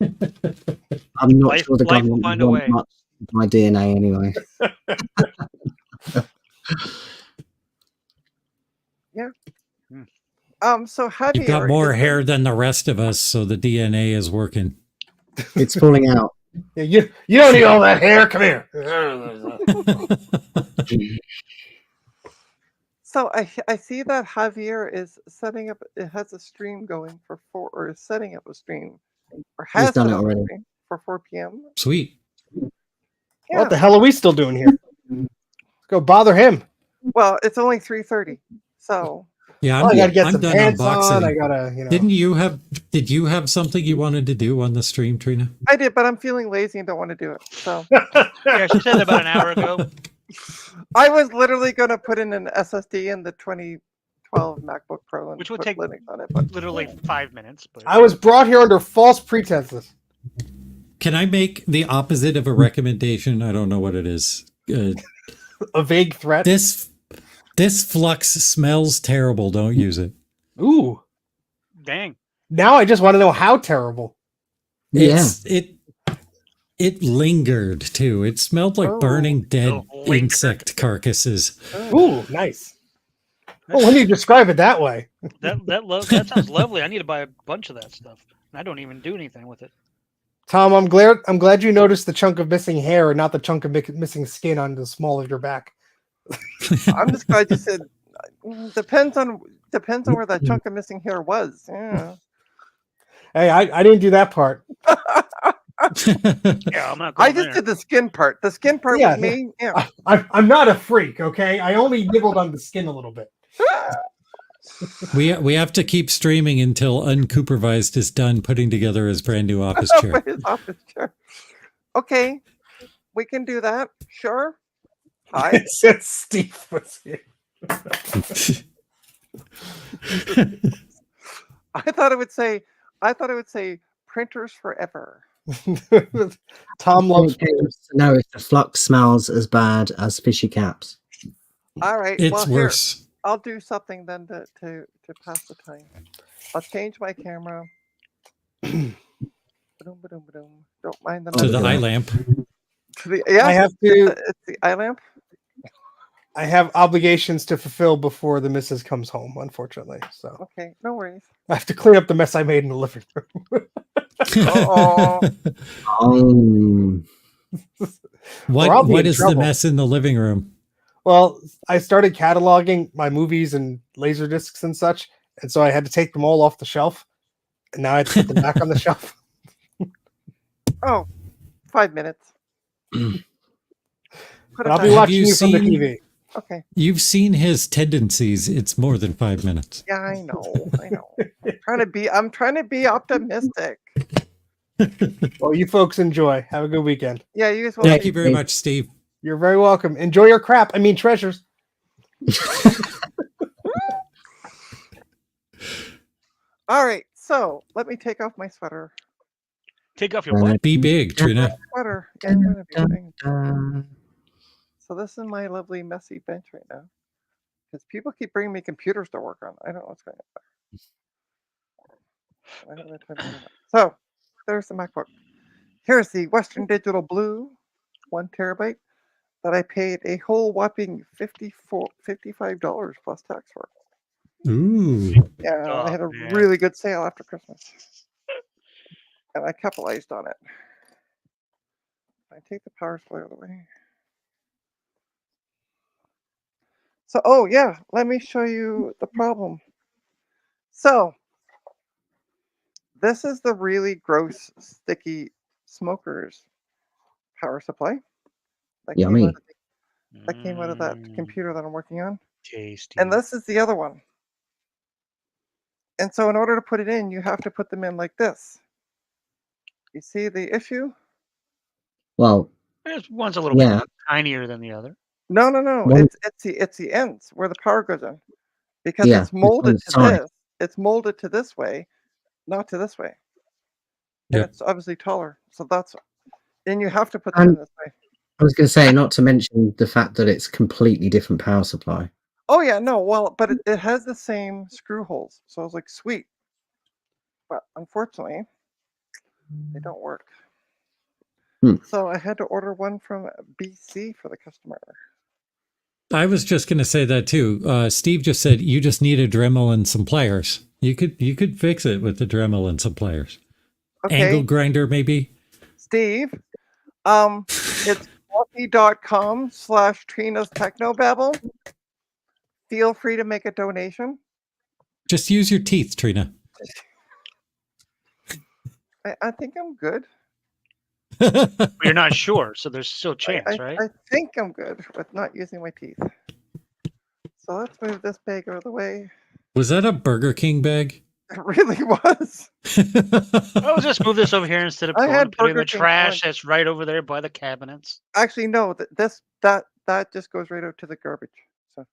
[SPEAKER 3] I'm not
[SPEAKER 2] Life-
[SPEAKER 3] sure the
[SPEAKER 2] life will
[SPEAKER 3] government
[SPEAKER 2] find a
[SPEAKER 3] want
[SPEAKER 2] way.
[SPEAKER 3] much of my DNA anyway.
[SPEAKER 1] So Javier,
[SPEAKER 4] You've got more
[SPEAKER 1] is-
[SPEAKER 4] hair than the rest of us, so the DNA is working.
[SPEAKER 3] It's falling out.
[SPEAKER 5] Yeah, you don't need all that hair. Come here.
[SPEAKER 1] So I see that Javier is setting up. It has a stream going for 4, or is setting up a stream, or has
[SPEAKER 3] done
[SPEAKER 1] set
[SPEAKER 3] it
[SPEAKER 1] up a
[SPEAKER 3] already.
[SPEAKER 1] stream for 4 p.m.
[SPEAKER 4] Sweet.
[SPEAKER 1] Yeah.
[SPEAKER 5] What the hell are we still doing here? Let's go bother him.
[SPEAKER 1] Well, it's only 3:30, so
[SPEAKER 4] Yeah,
[SPEAKER 5] I gotta get
[SPEAKER 4] I'm
[SPEAKER 5] some
[SPEAKER 4] done
[SPEAKER 5] pants
[SPEAKER 4] unboxing.
[SPEAKER 5] on. I gotta,
[SPEAKER 4] Did you have something you wanted to do on the stream, Trina?
[SPEAKER 1] I did. But I'm feeling lazy and don't want to do it. So
[SPEAKER 2] Yeah, she said that about an hour ago.
[SPEAKER 1] I was literally going to put in an SSD in the 2012 MacBook Pro and
[SPEAKER 2] Which would
[SPEAKER 1] put
[SPEAKER 2] take-
[SPEAKER 1] Linux on it. But
[SPEAKER 2] Literally 5 minutes. But
[SPEAKER 5] I was brought here under false pretenses.
[SPEAKER 4] Can I make the opposite of a recommendation? I don't know what it is.
[SPEAKER 5] A vague threat.
[SPEAKER 4] This flux smells terrible. Don't use it.
[SPEAKER 5] Ooh.
[SPEAKER 2] dang.
[SPEAKER 5] Now I just want to know how terrible.
[SPEAKER 3] Yeah.
[SPEAKER 4] It lingered too. It smelled like
[SPEAKER 1] Oh,
[SPEAKER 4] burning dead
[SPEAKER 2] lingered.
[SPEAKER 4] insect carcasses.
[SPEAKER 5] Ooh, nice. Well, when you describe it that way,
[SPEAKER 2] That sounds lovely. I need to buy a bunch of that stuff. And I don't even do anything with it.
[SPEAKER 5] Tom, I'm glad you noticed the chunk of missing hair and not the chunk of missing skin on the small of your back.
[SPEAKER 1] I'm just glad you said depends on where that chunk of missing hair was. Yeah.
[SPEAKER 5] Hey, I didn't do that part.
[SPEAKER 2] Yeah, I'm not
[SPEAKER 1] I
[SPEAKER 2] going
[SPEAKER 1] just
[SPEAKER 2] there.
[SPEAKER 1] did the skin part. The skin part
[SPEAKER 5] Yeah,
[SPEAKER 1] was me. Yeah.
[SPEAKER 5] I'm not a freak, okay? I only nibbled on the skin a little bit.
[SPEAKER 4] We have to keep streaming until Unsupervised is done putting together his brand new office chair.
[SPEAKER 1] For his office chair. Okay, we can do that. Sure. Hi.
[SPEAKER 5] It said Steve was here.
[SPEAKER 1] I thought it would say printers forever.
[SPEAKER 5] Tom loves
[SPEAKER 3] No, if the flux smells as bad as fishy caps.
[SPEAKER 1] All right.
[SPEAKER 4] It's
[SPEAKER 1] well, here,
[SPEAKER 4] worse.
[SPEAKER 1] I'll do something then to pass the time. I'll change my camera. Ba-dum, ba-dum, ba-dum. Don't mind the
[SPEAKER 4] To the
[SPEAKER 1] noise.
[SPEAKER 4] eye lamp.
[SPEAKER 1] Yeah,
[SPEAKER 5] I have to.
[SPEAKER 1] it's the eye lamp.
[SPEAKER 5] I have obligations to fulfill before the missus comes home, unfortunately. So
[SPEAKER 1] Okay, no worries.
[SPEAKER 5] I have to clean up the mess I made in the living room.
[SPEAKER 1] Uh-oh.
[SPEAKER 3] Oh,
[SPEAKER 5] Or I'll be
[SPEAKER 4] What
[SPEAKER 5] in
[SPEAKER 4] is the
[SPEAKER 5] trouble.
[SPEAKER 4] mess in the living room?
[SPEAKER 5] Well, I started cataloging my movies and laser discs and such, and so I had to take them all off the shelf, and now I have to put them back on the shelf.
[SPEAKER 1] Oh, 5 minutes. Put
[SPEAKER 5] And
[SPEAKER 1] it
[SPEAKER 5] I'll be
[SPEAKER 1] back.
[SPEAKER 5] watching
[SPEAKER 4] you
[SPEAKER 5] you from the
[SPEAKER 4] seen-
[SPEAKER 5] TV.
[SPEAKER 1] Okay.
[SPEAKER 4] You've seen his tendencies. It's more than 5 minutes.
[SPEAKER 1] Yeah, I know. I'm trying to be optimistic.
[SPEAKER 5] Well, you folks enjoy. Have a good weekend.
[SPEAKER 1] Yeah, you as well.
[SPEAKER 4] Thank you
[SPEAKER 1] Steve.
[SPEAKER 4] very much, Steve.
[SPEAKER 5] You're very welcome. Enjoy your crap. I mean treasures.
[SPEAKER 1] All right, so let me take off my sweater.
[SPEAKER 2] Take off your what?
[SPEAKER 4] Be big, Trina.
[SPEAKER 1] Sweater. Yeah, I'm gonna be
[SPEAKER 3] dun,
[SPEAKER 1] wearing-
[SPEAKER 3] dun.
[SPEAKER 1] So this is my lovely messy bench right now. Because people keep bringing me computers to work on. I don't know what's going on. I don't have time to do that. So there's the MacBook. Here's the Western Digital Blue, 1 terabyte, that I paid a whole whopping $55 plus tax for.
[SPEAKER 4] Ooh.
[SPEAKER 1] Yeah,
[SPEAKER 2] Oh,
[SPEAKER 1] I had a
[SPEAKER 2] man.
[SPEAKER 1] really good sale after Christmas. And I capitalized on it. I take the power supply out of the way. So, oh yeah, let me show you the problem. So, this is the really gross, sticky smokers power supply that came
[SPEAKER 3] Yummy.
[SPEAKER 1] out of that computer that I'm working on.
[SPEAKER 2] Tasty.
[SPEAKER 1] And this is the other one. And so in order to put it in, you have to put them in like this. You see the issue?
[SPEAKER 3] Well,
[SPEAKER 2] One's a little
[SPEAKER 3] yeah.
[SPEAKER 2] bit tinier than the other.
[SPEAKER 1] No.
[SPEAKER 3] One-
[SPEAKER 1] It's the ends where the power goes in. Because
[SPEAKER 3] Yeah,
[SPEAKER 1] it's
[SPEAKER 3] it's on
[SPEAKER 1] molded
[SPEAKER 3] the
[SPEAKER 1] to
[SPEAKER 3] side.
[SPEAKER 1] this. It's molded to this way, not to this way. And
[SPEAKER 4] Yep.
[SPEAKER 1] it's obviously taller. So that's and you have to put them in this way.
[SPEAKER 3] I was going to say, not to mention the fact that it's completely different power supply.
[SPEAKER 1] Oh yeah, no, well, but it has the same screw holes. So I was like, sweet. But unfortunately, they don't work.
[SPEAKER 3] Hmm.
[SPEAKER 1] So I had to order one from BC for the customer.
[SPEAKER 4] I was just going to say that too. Steve just said you just need a Dremel and some pliers. You could fix it with the Dremel and some pliers.
[SPEAKER 1] Okay,
[SPEAKER 4] Angle grinder, maybe.
[SPEAKER 1] Steve. It's coffee.com/Trina's Technobabble. Feel free to make a donation.
[SPEAKER 4] Just use your teeth, Trina.
[SPEAKER 1] I think I'm good.
[SPEAKER 2] But you're not sure, so there's still a chance, right?
[SPEAKER 1] I think I'm good with not using my teeth. So let's move this bag out of the way.
[SPEAKER 4] Was that a Burger King bag?
[SPEAKER 1] It really was.
[SPEAKER 2] I'll just move this over here instead of
[SPEAKER 1] I
[SPEAKER 2] going
[SPEAKER 1] had
[SPEAKER 2] and put it in
[SPEAKER 1] Burger
[SPEAKER 2] the
[SPEAKER 1] King
[SPEAKER 2] trash
[SPEAKER 1] lunch.
[SPEAKER 2] that's right over there by the cabinets.
[SPEAKER 1] Actually, no. That just goes right out to the garbage. So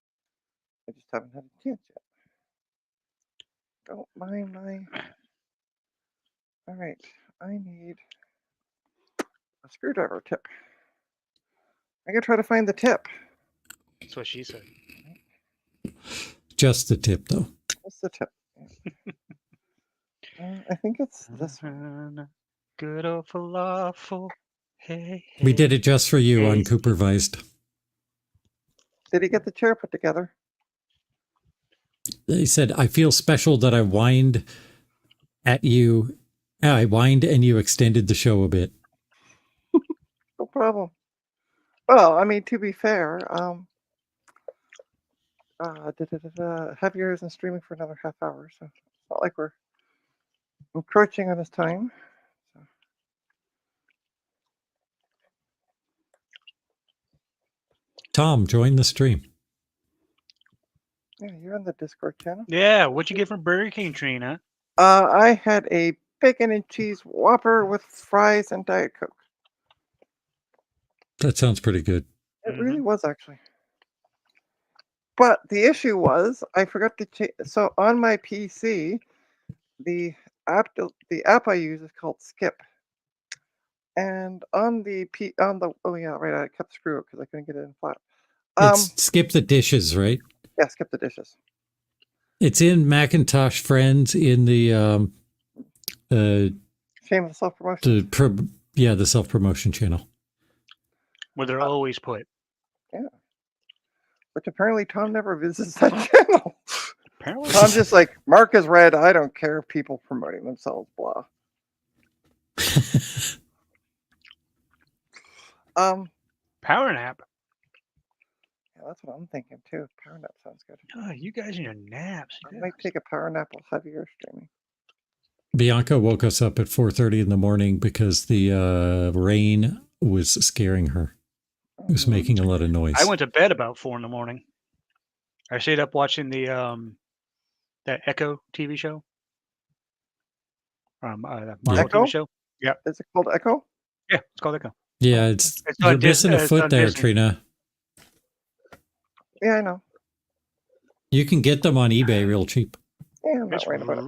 [SPEAKER 1] I just haven't had a chance yet. Don't mind my. All right. I need a screwdriver tip. I gotta try to find the tip.
[SPEAKER 2] That's what she said.
[SPEAKER 4] Just the tip, though.
[SPEAKER 1] What's the tip? I think it's this one.
[SPEAKER 2] Good old falafel. Hey,
[SPEAKER 4] We did it just for you,
[SPEAKER 2] Hey.
[SPEAKER 4] unsupervised.
[SPEAKER 1] Did he get the chair put together?
[SPEAKER 4] They said, I feel special that I whined at you. I whined and you extended the show a bit.
[SPEAKER 1] No problem. Well, I mean, to be fair, Javier isn't streaming for another half hour, so it's not like we're encroaching on his time. So.
[SPEAKER 4] Tom, join the stream.
[SPEAKER 1] Yeah, you're on the Discord channel.
[SPEAKER 2] Yeah, what'd you get from Burger King, Trina?
[SPEAKER 1] I had a bacon and cheese Whopper with fries and Diet Coke.
[SPEAKER 4] That sounds pretty good.
[SPEAKER 1] It really was, actually. But the issue was I forgot to change. So on my PC, the app I use is called Skip, and on the oh yeah, right, I kept screw because I couldn't get it in flat.
[SPEAKER 4] It's Skip the Dishes, right?
[SPEAKER 1] Yeah, Skip the Dishes.
[SPEAKER 4] It's in Macintosh Friends in the
[SPEAKER 1] Shameless self-promotion.
[SPEAKER 4] the self-promotion channel.
[SPEAKER 2] Where they're always put.
[SPEAKER 1] Yeah. Which apparently Tom never visits that channel.
[SPEAKER 2] Apparently.
[SPEAKER 1] Tom's just like, Mark is red. I don't care. People promoting themselves, blah.
[SPEAKER 2] Power nap.
[SPEAKER 1] Yeah, that's what I'm thinking too. Power nap sounds good.
[SPEAKER 2] Oh, you guys and your naps.
[SPEAKER 1] I might take a power nap while Javier streaming.
[SPEAKER 4] Bianca woke us up at 4:30 in the morning because the rain was scaring her. It was making a lot of noise.
[SPEAKER 2] I went to bed about 4 in the morning. I stayed up watching the that Echo TV show. The Marvel
[SPEAKER 1] Echo?
[SPEAKER 2] TV show. Yeah.
[SPEAKER 1] Is it called Echo?
[SPEAKER 2] Yeah, it's called Echo.
[SPEAKER 4] Yeah, it's
[SPEAKER 2] on
[SPEAKER 4] you're missing a
[SPEAKER 2] it's
[SPEAKER 4] foot
[SPEAKER 2] on
[SPEAKER 4] there,
[SPEAKER 2] Disney.
[SPEAKER 4] Trina.
[SPEAKER 1] Yeah, I know.
[SPEAKER 4] You can get them on eBay real cheap.
[SPEAKER 1] Yeah, I'm not
[SPEAKER 2] It's,
[SPEAKER 1] worried about it.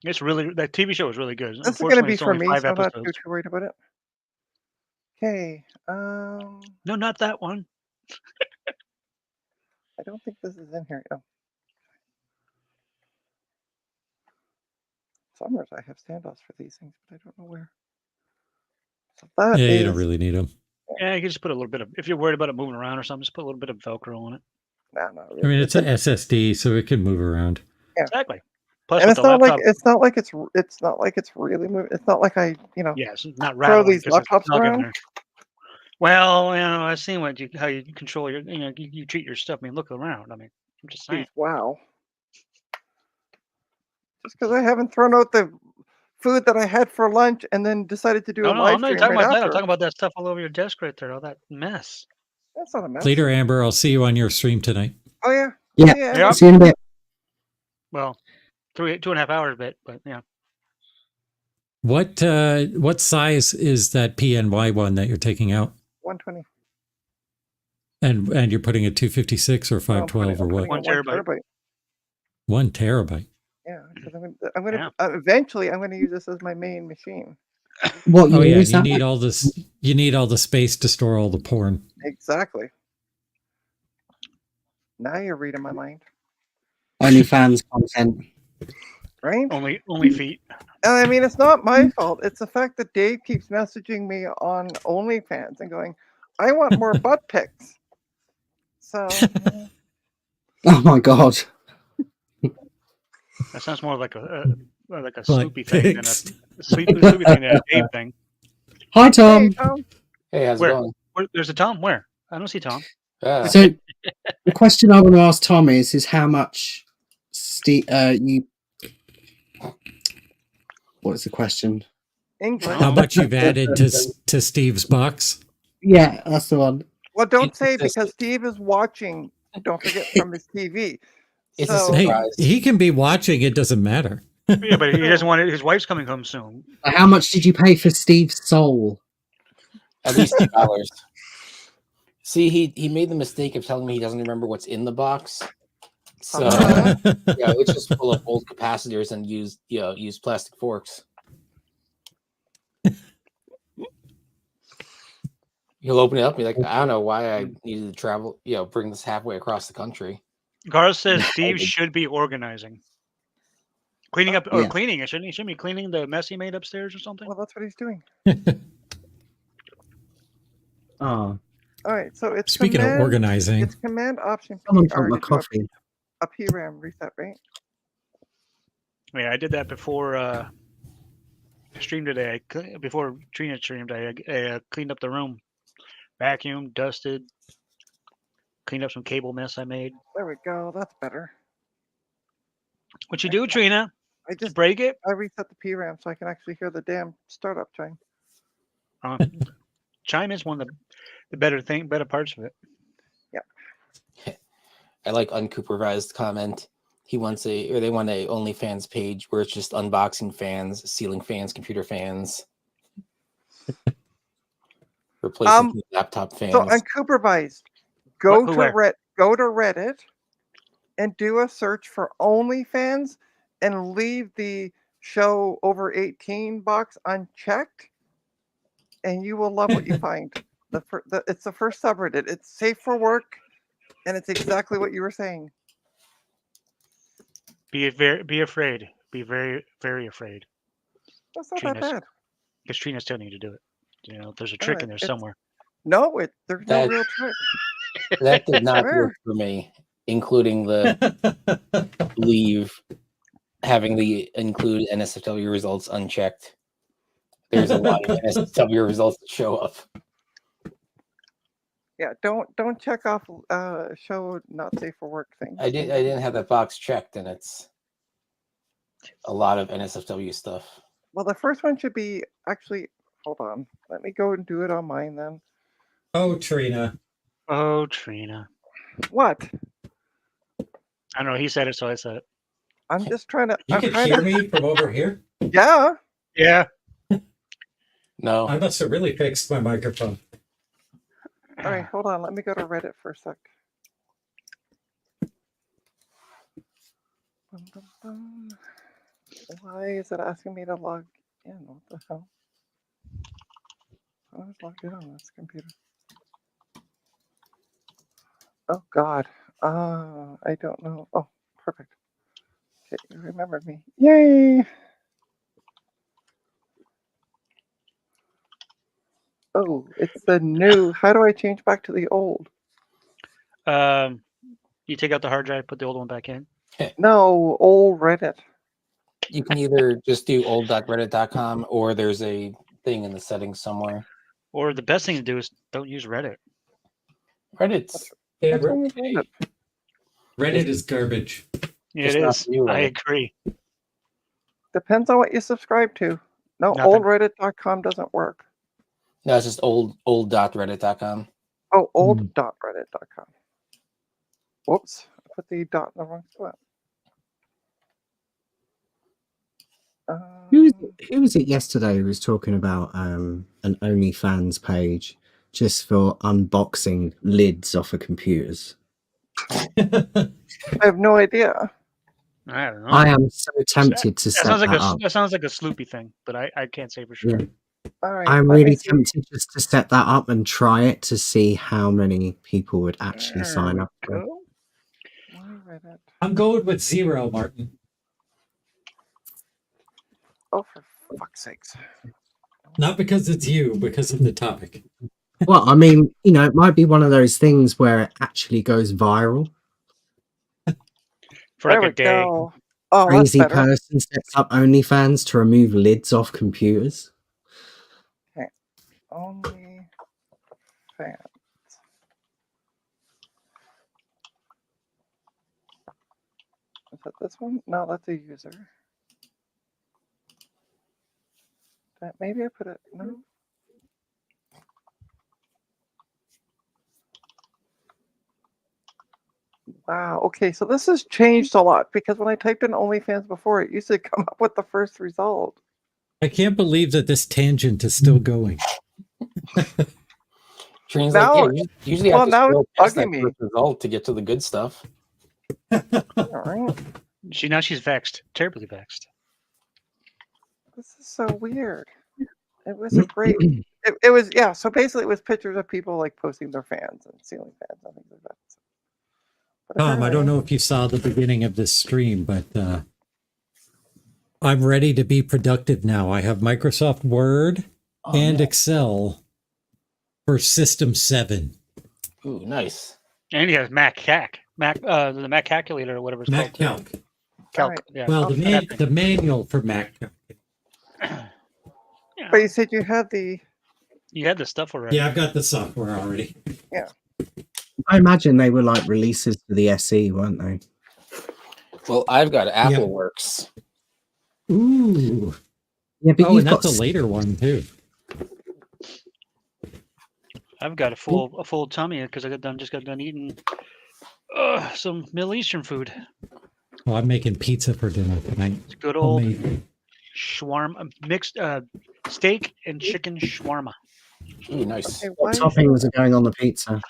[SPEAKER 2] it's really that TV show is really good.
[SPEAKER 1] This is going to
[SPEAKER 2] Unfortunately,
[SPEAKER 1] be
[SPEAKER 2] it's
[SPEAKER 1] for
[SPEAKER 2] only
[SPEAKER 1] me,
[SPEAKER 2] 5
[SPEAKER 1] so I'm not
[SPEAKER 2] episodes.
[SPEAKER 1] too worried about it. Okay.
[SPEAKER 2] No, not that one.
[SPEAKER 1] I don't think this is in here. Oh. Summers, I have standoffs for these things, but I don't know where. So that
[SPEAKER 4] Yeah,
[SPEAKER 1] is.
[SPEAKER 4] you don't really need them.
[SPEAKER 2] Yeah, you can just put a little bit of, if you're worried about it moving around or something, just put a little bit of Velcro on it.
[SPEAKER 1] Nah, not really.
[SPEAKER 4] I mean, it's an SSD, so it can move around.
[SPEAKER 1] Yeah.
[SPEAKER 2] Exactly. Plus,
[SPEAKER 1] And
[SPEAKER 2] with
[SPEAKER 1] it's
[SPEAKER 2] the
[SPEAKER 1] not
[SPEAKER 2] laptop,
[SPEAKER 1] like it's not like it's really moving. It's not like I
[SPEAKER 2] yeah, it's not
[SPEAKER 1] throw
[SPEAKER 2] rattling
[SPEAKER 1] these
[SPEAKER 2] 'cause it's
[SPEAKER 1] laptops
[SPEAKER 2] snug in
[SPEAKER 1] around.
[SPEAKER 2] there. Well, I've seen how you control your, you treat your stuff. I mean, look around. I mean, I'm just saying.
[SPEAKER 1] Jeez, wow. Just because I haven't thrown out the food that I had for lunch and then decided to do a
[SPEAKER 2] No,
[SPEAKER 1] live
[SPEAKER 2] I'm not
[SPEAKER 1] stream
[SPEAKER 2] talking
[SPEAKER 1] right
[SPEAKER 2] about that. I'm
[SPEAKER 1] after.
[SPEAKER 2] talking about that stuff all over your desk right there. All that mess.
[SPEAKER 1] That's not a mess.
[SPEAKER 4] Later, Amber, I'll see you on your stream tonight.
[SPEAKER 1] Oh yeah.
[SPEAKER 3] Yeah.
[SPEAKER 2] Yeah.
[SPEAKER 3] See you in a bit.
[SPEAKER 2] Well, 2.5 hours, but yeah.
[SPEAKER 4] What size is that PNY one that you're taking out?
[SPEAKER 1] 120.
[SPEAKER 4] And you're putting a 256 or
[SPEAKER 1] No,
[SPEAKER 4] 512 or what?
[SPEAKER 2] 1
[SPEAKER 1] 1
[SPEAKER 2] terabyte.
[SPEAKER 4] 1 terabyte.
[SPEAKER 1] Yeah, because I'm gonna eventually I'm gonna use this as my main machine.
[SPEAKER 3] What
[SPEAKER 4] Oh
[SPEAKER 3] year
[SPEAKER 4] yeah,
[SPEAKER 3] is
[SPEAKER 4] you
[SPEAKER 3] that?
[SPEAKER 4] need all this. You need all the space to store all the porn.
[SPEAKER 1] Exactly. Now you're reading my mind,
[SPEAKER 3] OnlyFans content.
[SPEAKER 1] right?
[SPEAKER 2] Only feet.
[SPEAKER 1] And I mean, it's not my fault. It's the fact that Dave keeps messaging me on OnlyFans and going, "I want more butt pics." So
[SPEAKER 3] Oh my god.
[SPEAKER 2] That sounds more like a
[SPEAKER 4] Butt
[SPEAKER 2] Snoopy thing than a
[SPEAKER 4] pics.
[SPEAKER 2] Snoopy thing than a Dave thing.
[SPEAKER 3] Hi
[SPEAKER 1] hey,
[SPEAKER 3] Tom.
[SPEAKER 1] Tom.
[SPEAKER 7] Hey, how's
[SPEAKER 2] Where?
[SPEAKER 7] it going?
[SPEAKER 2] There's a Tom. Where? I don't see Tom.
[SPEAKER 3] So the question I want to ask Tom is how much you what's the question?
[SPEAKER 1] English.
[SPEAKER 4] How much you've added to Steve's box?
[SPEAKER 3] Yeah, that's the one.
[SPEAKER 1] Well, don't say
[SPEAKER 7] It's-
[SPEAKER 1] because Steve is watching. Don't forget from his TV.
[SPEAKER 7] It's a
[SPEAKER 1] So
[SPEAKER 4] Hey,
[SPEAKER 7] surprise.
[SPEAKER 4] he can be watching. It doesn't matter.
[SPEAKER 2] Yeah, but he doesn't want it. His wife's coming home soon.
[SPEAKER 3] How much did you pay for Steve's soul?
[SPEAKER 7] At least $2. See, he made the mistake of telling me he doesn't remember what's in the box. So yeah, it's just full of old capacitors and use plastic forks. He'll open it up and be like, I don't know why I needed to travel, bring this halfway across the country.
[SPEAKER 2] Garth says Steve should be organizing. Cleaning up,
[SPEAKER 3] Yeah.
[SPEAKER 2] cleaning it. Shouldn't he be cleaning the mess he made upstairs or something?
[SPEAKER 1] Well, that's what he's doing.
[SPEAKER 3] Oh,
[SPEAKER 1] All right, so it's
[SPEAKER 4] Speaking of
[SPEAKER 1] command.
[SPEAKER 4] organizing,
[SPEAKER 1] It's command option
[SPEAKER 3] someone
[SPEAKER 1] PR
[SPEAKER 3] dropped my
[SPEAKER 1] to do
[SPEAKER 3] coffee.
[SPEAKER 1] a PRAM reset, right?
[SPEAKER 2] Yeah, I did that before I streamed today. Before Trina streamed, I cleaned up the room, vacuumed, dusted, cleaned up some cable mess I made.
[SPEAKER 1] There we go. That's better.
[SPEAKER 2] What you do, Trina?
[SPEAKER 1] I just
[SPEAKER 2] Break it?
[SPEAKER 1] I reset the PRAM so I can actually hear the damn startup chime.
[SPEAKER 2] Chime is one of the better parts of it.
[SPEAKER 7] I like uncooperized comment. They want a OnlyFans page where it's just unboxing fans, ceiling fans, computer fans, replacing laptop fans.
[SPEAKER 1] So unsupervised, go
[SPEAKER 2] Who,
[SPEAKER 1] to
[SPEAKER 2] where?
[SPEAKER 1] go to Reddit and do a search for OnlyFans and leave the show over 18 box unchecked, and you will love what you find. It's the first subreddit. It's safe for work, and it's exactly what you were saying.
[SPEAKER 2] Be afraid. Be very, very afraid.
[SPEAKER 1] That's not that bad.
[SPEAKER 2] Because Trina's telling you to do it. You know, there's a trick in there somewhere.
[SPEAKER 1] No, there's no real trick.
[SPEAKER 7] That did not work for me, including the having the include NSFW results unchecked. There's a lot of NSFW results that show up.
[SPEAKER 1] Yeah, don't check off show not safe for work thing.
[SPEAKER 7] I didn't have that box checked, and it's a lot of NSFW stuff.
[SPEAKER 1] Well, the first one should be actually. Hold on, let me go and do it on mine then.
[SPEAKER 4] oh Trina,
[SPEAKER 2] Oh, Trina.
[SPEAKER 1] What?
[SPEAKER 2] I don't know. He said it, so I said it.
[SPEAKER 1] I'm just trying to.
[SPEAKER 4] you
[SPEAKER 1] I'm
[SPEAKER 4] can
[SPEAKER 1] trying
[SPEAKER 4] hear
[SPEAKER 1] to,
[SPEAKER 4] me from over here.
[SPEAKER 1] Yeah.
[SPEAKER 2] Yeah.
[SPEAKER 7] No,
[SPEAKER 4] I must have really fixed my microphone.
[SPEAKER 1] All right, hold on. Let me go to Reddit for a sec. Bum, bum, bum. Why is it asking me to log in? What the hell? I was logged in on this computer. Oh God. I don't know. Oh, perfect. Okay, you remembered me. Yay! Oh, it's the new. How do I change back to the old?
[SPEAKER 2] You take out the hard drive, put the old one back in.
[SPEAKER 1] No, old Reddit.
[SPEAKER 7] you can either just do old.reddit.com or there's a thing in the settings somewhere.
[SPEAKER 2] Or the best thing to do is don't use Reddit.
[SPEAKER 7] Reddit's
[SPEAKER 4] Yeah,
[SPEAKER 1] What's wrong with Reddit?
[SPEAKER 4] Reddit is garbage.
[SPEAKER 2] Yeah,
[SPEAKER 7] Just
[SPEAKER 2] it
[SPEAKER 7] not
[SPEAKER 2] is.
[SPEAKER 7] for you,
[SPEAKER 2] I
[SPEAKER 7] Reddit.
[SPEAKER 2] agree.
[SPEAKER 1] Depends on what you subscribe to. No,
[SPEAKER 2] Nothing.
[SPEAKER 1] oldreddit.com doesn't work.
[SPEAKER 7] No, it's just old.reddit.com.
[SPEAKER 1] Oh, old.reddit.com. Whoops, I put the dot in the wrong spot.
[SPEAKER 3] Who was it yesterday who was talking about an OnlyFans page just for unboxing lids off of computers?
[SPEAKER 1] I have no idea.
[SPEAKER 2] I don't know.
[SPEAKER 3] I am so tempted to
[SPEAKER 2] that
[SPEAKER 3] set
[SPEAKER 2] sounds like
[SPEAKER 3] that up.
[SPEAKER 2] that sounds like a Sloopy thing, but I can't say for sure.
[SPEAKER 3] Yeah.
[SPEAKER 1] All right,
[SPEAKER 3] I'm
[SPEAKER 1] let me
[SPEAKER 3] really
[SPEAKER 1] see.
[SPEAKER 3] tempted just to set that up and try it to see how many people would actually sign
[SPEAKER 2] There
[SPEAKER 3] up.
[SPEAKER 2] we
[SPEAKER 3] For it.
[SPEAKER 2] go.
[SPEAKER 1] Why Reddit?
[SPEAKER 4] I'm going with 0, Martin.
[SPEAKER 1] Oh, for fuck's sakes.
[SPEAKER 4] Not because it's you, because of the topic.
[SPEAKER 3] Well, I mean, it might be one of those things where it actually goes viral.
[SPEAKER 2] For
[SPEAKER 1] There
[SPEAKER 2] like
[SPEAKER 1] we
[SPEAKER 2] a day.
[SPEAKER 1] go. Oh, that's
[SPEAKER 3] Crazy
[SPEAKER 1] better.
[SPEAKER 3] person sets up OnlyFans to remove lids off computers.
[SPEAKER 1] Only fans. Is that this one? No, that's a user. Maybe I put it. No. Wow. Okay, so this has changed a lot because when I typed in OnlyFans before, it used to come up with the first result.
[SPEAKER 4] I can't believe that this tangent is still going.
[SPEAKER 7] Trina's
[SPEAKER 1] Now-
[SPEAKER 7] like, yeah, you usually have to
[SPEAKER 1] now
[SPEAKER 7] scroll
[SPEAKER 1] it's
[SPEAKER 7] past
[SPEAKER 1] bugging
[SPEAKER 7] that
[SPEAKER 1] me.
[SPEAKER 7] first result to get to the good stuff.
[SPEAKER 1] All right.
[SPEAKER 2] Now she's vexed, terribly vexed.
[SPEAKER 1] This is so weird. It was a great. It was, yeah. So basically, it was pictures of people like posting their fans and ceiling fans and things like that. But
[SPEAKER 4] Tom, I don't
[SPEAKER 1] apparently-
[SPEAKER 4] know if you saw the beginning of this stream, but I'm ready to be productive now. I have Microsoft Word and Excel for System 7.
[SPEAKER 7] Ooh, nice.
[SPEAKER 2] And he has the Mac calculator or whatever it's
[SPEAKER 4] Mac
[SPEAKER 2] called.
[SPEAKER 4] Calc.
[SPEAKER 2] Calc.
[SPEAKER 1] Alright.
[SPEAKER 2] Yeah.
[SPEAKER 4] Well,
[SPEAKER 1] Okay.
[SPEAKER 4] the manual for Mac Calc.
[SPEAKER 2] Yeah.
[SPEAKER 1] But you said you had the.
[SPEAKER 2] You had the stuff already.
[SPEAKER 4] Yeah, I've got the software already.
[SPEAKER 3] I imagine they were like releases for the SE, weren't they?
[SPEAKER 7] Well, I've got Apple Works.
[SPEAKER 4] Ooh.
[SPEAKER 3] Yeah, but
[SPEAKER 4] Oh,
[SPEAKER 3] you've
[SPEAKER 4] and
[SPEAKER 3] got
[SPEAKER 4] that's a later one too.
[SPEAKER 2] I've got a full tummy because just got done eating some Middle Eastern food.
[SPEAKER 4] Well, I'm making pizza for dinner tonight.
[SPEAKER 2] It's good old
[SPEAKER 4] Homemade.
[SPEAKER 2] shawarma, mixed steak and chicken shawarma.
[SPEAKER 7] Ooh, nice.
[SPEAKER 1] Okay,
[SPEAKER 3] what toppings are going on the pizza.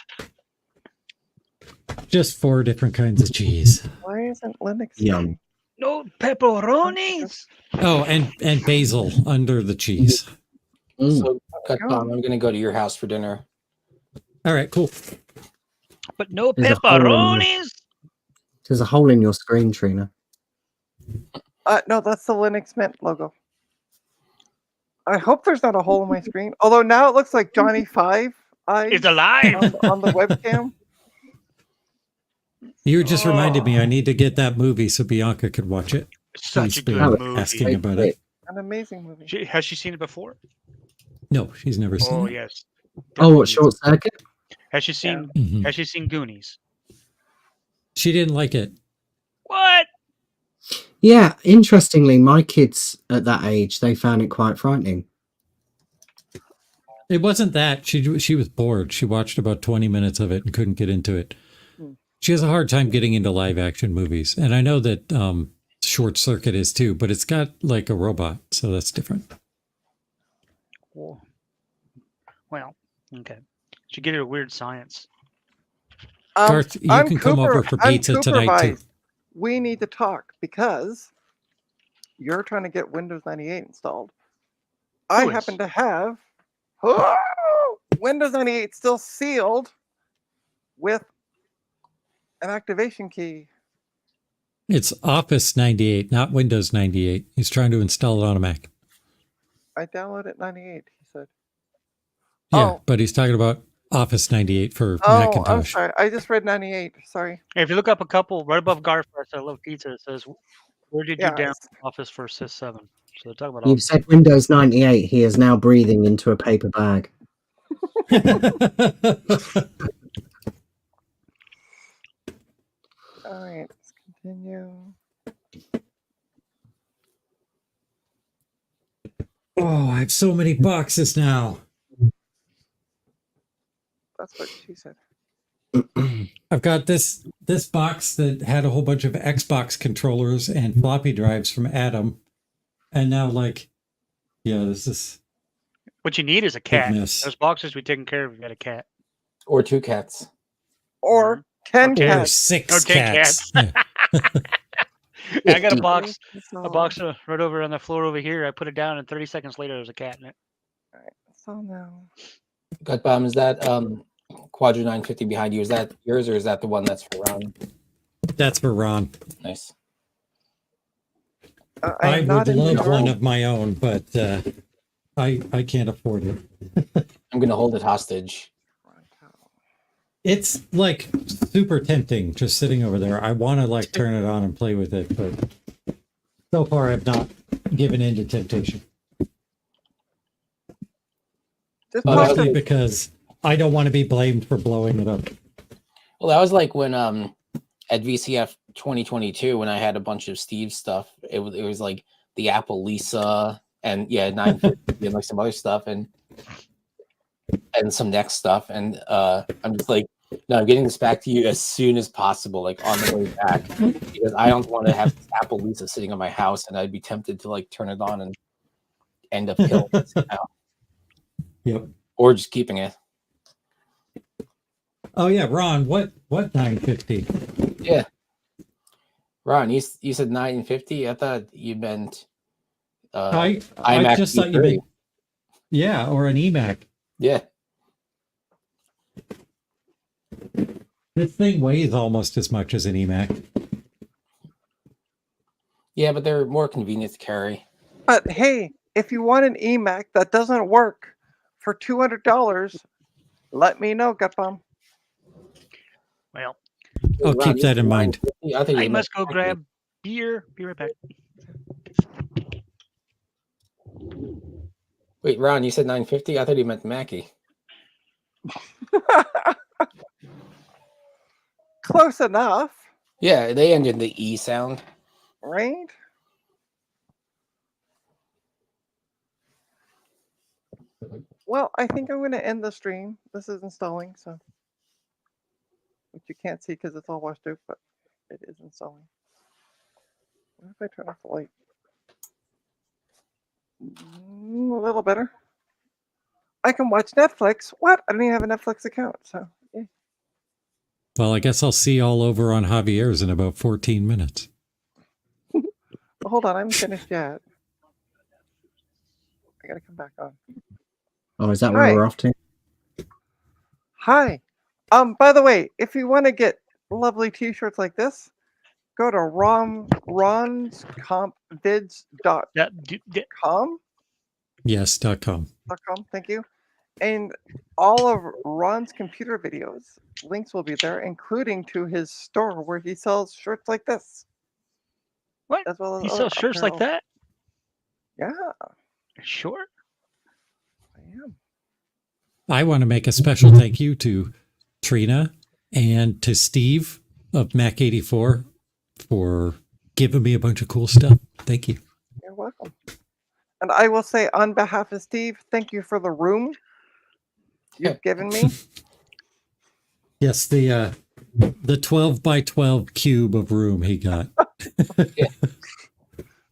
[SPEAKER 4] Just 4 different kinds of cheese.
[SPEAKER 1] Why isn't Linux?
[SPEAKER 3] Yum.
[SPEAKER 2] No pepperonis.
[SPEAKER 4] Oh, and basil under the cheese.
[SPEAKER 7] So, GutBomb, I'm going to go to your house for dinner.
[SPEAKER 4] All right, cool.
[SPEAKER 2] But no
[SPEAKER 3] There's a hole in
[SPEAKER 2] pepperonis.
[SPEAKER 3] There's a hole in your screen, Trina.
[SPEAKER 1] No, that's the Linux Mint logo. I hope there's not a hole in my screen. Although now it looks like Johnny Five eyes
[SPEAKER 2] It's alive.
[SPEAKER 1] on the webcam.
[SPEAKER 4] You just reminded me I need to get that movie so Bianca could watch it.
[SPEAKER 2] Such
[SPEAKER 4] She's
[SPEAKER 2] a
[SPEAKER 4] been
[SPEAKER 2] good movie.
[SPEAKER 4] asking about it.
[SPEAKER 1] An amazing movie.
[SPEAKER 2] Has she seen it before?
[SPEAKER 4] No, she's never seen
[SPEAKER 2] Oh
[SPEAKER 4] it.
[SPEAKER 2] yes.
[SPEAKER 3] Oh, what, Short Circuit?
[SPEAKER 2] Has she seen?
[SPEAKER 4] Mhm.
[SPEAKER 2] Has she seen Goonies?
[SPEAKER 4] She didn't like it.
[SPEAKER 2] What?
[SPEAKER 3] Yeah, interestingly, my kids at that age, they found it quite frightening.
[SPEAKER 4] It wasn't that. She was bored. She watched about 20 minutes of it and couldn't get into it. She has a hard time getting into live action movies. And I know that Short Circuit is too, but it's got like a robot, so that's different.
[SPEAKER 2] Well, okay. Should get her weird science.
[SPEAKER 4] Garth, you can come over for pizza tonight too.
[SPEAKER 1] We need to talk because you're trying to get Windows 98 installed. I happen to have Windows 98 still sealed with an activation key.
[SPEAKER 4] It's Office 98, not Windows 98. He's trying to install it on a Mac.
[SPEAKER 1] I downloaded 98, he said.
[SPEAKER 4] Yeah, but he's talking about Office 98 for
[SPEAKER 1] Oh,
[SPEAKER 4] Macintosh.
[SPEAKER 1] I'm sorry. I just read 98. Sorry.
[SPEAKER 2] If you look up a couple right above Garfar's, I love pizza. It says, "Where did you download Office for Sys 7?" So they're talking about.
[SPEAKER 3] You've said Windows 98. He is now breathing into a paper bag.
[SPEAKER 1] All right, let's continue.
[SPEAKER 4] Oh, I have so many boxes now.
[SPEAKER 1] That's what she said.
[SPEAKER 4] I've got this box that had a whole bunch of Xbox controllers and floppy drives from Adam. And now, this is...
[SPEAKER 2] What you need is a cat.
[SPEAKER 4] Goodness.
[SPEAKER 2] Those boxes we taken care of. You got a cat.
[SPEAKER 7] Or 2 cats.
[SPEAKER 1] Or 10
[SPEAKER 4] Or
[SPEAKER 1] cats.
[SPEAKER 4] 6
[SPEAKER 2] Or 10
[SPEAKER 4] cats.
[SPEAKER 2] Yeah, I got a box
[SPEAKER 1] So,
[SPEAKER 2] right over on the floor over here. I put it down, and 30 seconds later, there's a cat in it.
[SPEAKER 1] all right, so now.
[SPEAKER 7] GutBomb, is that Quadra 950 behind you? Is that yours or is that the one that's for Ron?
[SPEAKER 4] That's for Ron.
[SPEAKER 7] Nice.
[SPEAKER 4] I
[SPEAKER 1] I'm not
[SPEAKER 4] would
[SPEAKER 1] in
[SPEAKER 4] love
[SPEAKER 1] the
[SPEAKER 4] one of my own, but I can't afford it.
[SPEAKER 7] I'm going to hold it hostage.
[SPEAKER 4] It's like super tempting just sitting over there. I want to turn it on and play with it, but so far I've not given in to temptation. Mostly because I don't want to be blamed for blowing it up.
[SPEAKER 7] Well, that was like when at VCF 2022 when I had a bunch of Steve's stuff. It was like the Apple Lisa and 950 and like some other stuff and some next stuff. And I'm just like, no, I'm getting this back to you as soon as possible, like on the way back, because I don't want to have this Apple Lisa sitting on my house, and I'd be tempted to turn it on and end up killing it somehow.
[SPEAKER 4] Yep.
[SPEAKER 7] Or just keeping it.
[SPEAKER 4] Oh yeah, Ron, what 950?
[SPEAKER 7] Yeah. Ron, you said 950? I thought you meant
[SPEAKER 4] I
[SPEAKER 7] iMac
[SPEAKER 4] just thought you
[SPEAKER 7] E3.
[SPEAKER 4] meant or an eMac.
[SPEAKER 7] Yeah.
[SPEAKER 4] This thing weighs almost as much as an eMac.
[SPEAKER 7] Yeah, but they're more convenient to carry.
[SPEAKER 1] But hey, if you want an eMac that doesn't work for $200, let me know, GutBomb.
[SPEAKER 2] Well,
[SPEAKER 4] I'll
[SPEAKER 7] Ron,
[SPEAKER 4] keep
[SPEAKER 7] you
[SPEAKER 4] that in
[SPEAKER 7] said
[SPEAKER 4] mind.
[SPEAKER 7] 950? I think
[SPEAKER 2] I
[SPEAKER 7] you
[SPEAKER 2] must go
[SPEAKER 7] meant
[SPEAKER 2] grab beer. Be right back.
[SPEAKER 7] Wait, Ron, you said 950? I thought you meant Mackie.
[SPEAKER 1] Close enough,
[SPEAKER 7] Yeah, they ended the E sound.
[SPEAKER 1] right? Well, I think I'm going to end the stream. This is installing, so which you can't see because it's all washed out, but it is installing. What if I turn off the light? A little better. I can watch Netflix. What? I don't even have a Netflix account, so yeah.
[SPEAKER 4] Well, I guess I'll see all over on Javier's in about 14 minutes.
[SPEAKER 1] Well, hold on, I haven't finished yet. I gotta come back on.
[SPEAKER 3] Oh, is that where
[SPEAKER 1] Hi.
[SPEAKER 3] we're off to?
[SPEAKER 1] Hi. By the way, if you want to get lovely t-shirts like this, go to ronscompvids.com.
[SPEAKER 2] Yeah,
[SPEAKER 4] Yes.com.
[SPEAKER 1] Thank you. And all of Ron's computer videos, links will be there, including to his store where he sells shirts like this.
[SPEAKER 2] What?
[SPEAKER 1] As well as
[SPEAKER 2] You
[SPEAKER 1] other
[SPEAKER 2] sell shirts like
[SPEAKER 1] apparel.
[SPEAKER 2] that?
[SPEAKER 1] Yeah,
[SPEAKER 2] Sure.
[SPEAKER 1] I am.
[SPEAKER 4] I want to make a special thank you to Trina and to Steve of Mac84 for giving me a bunch of cool stuff. Thank you.
[SPEAKER 1] You're welcome. And I will say on behalf of Steve, thank you for the room you've given me.
[SPEAKER 4] Yes, the 12 by 12 cube of room he got.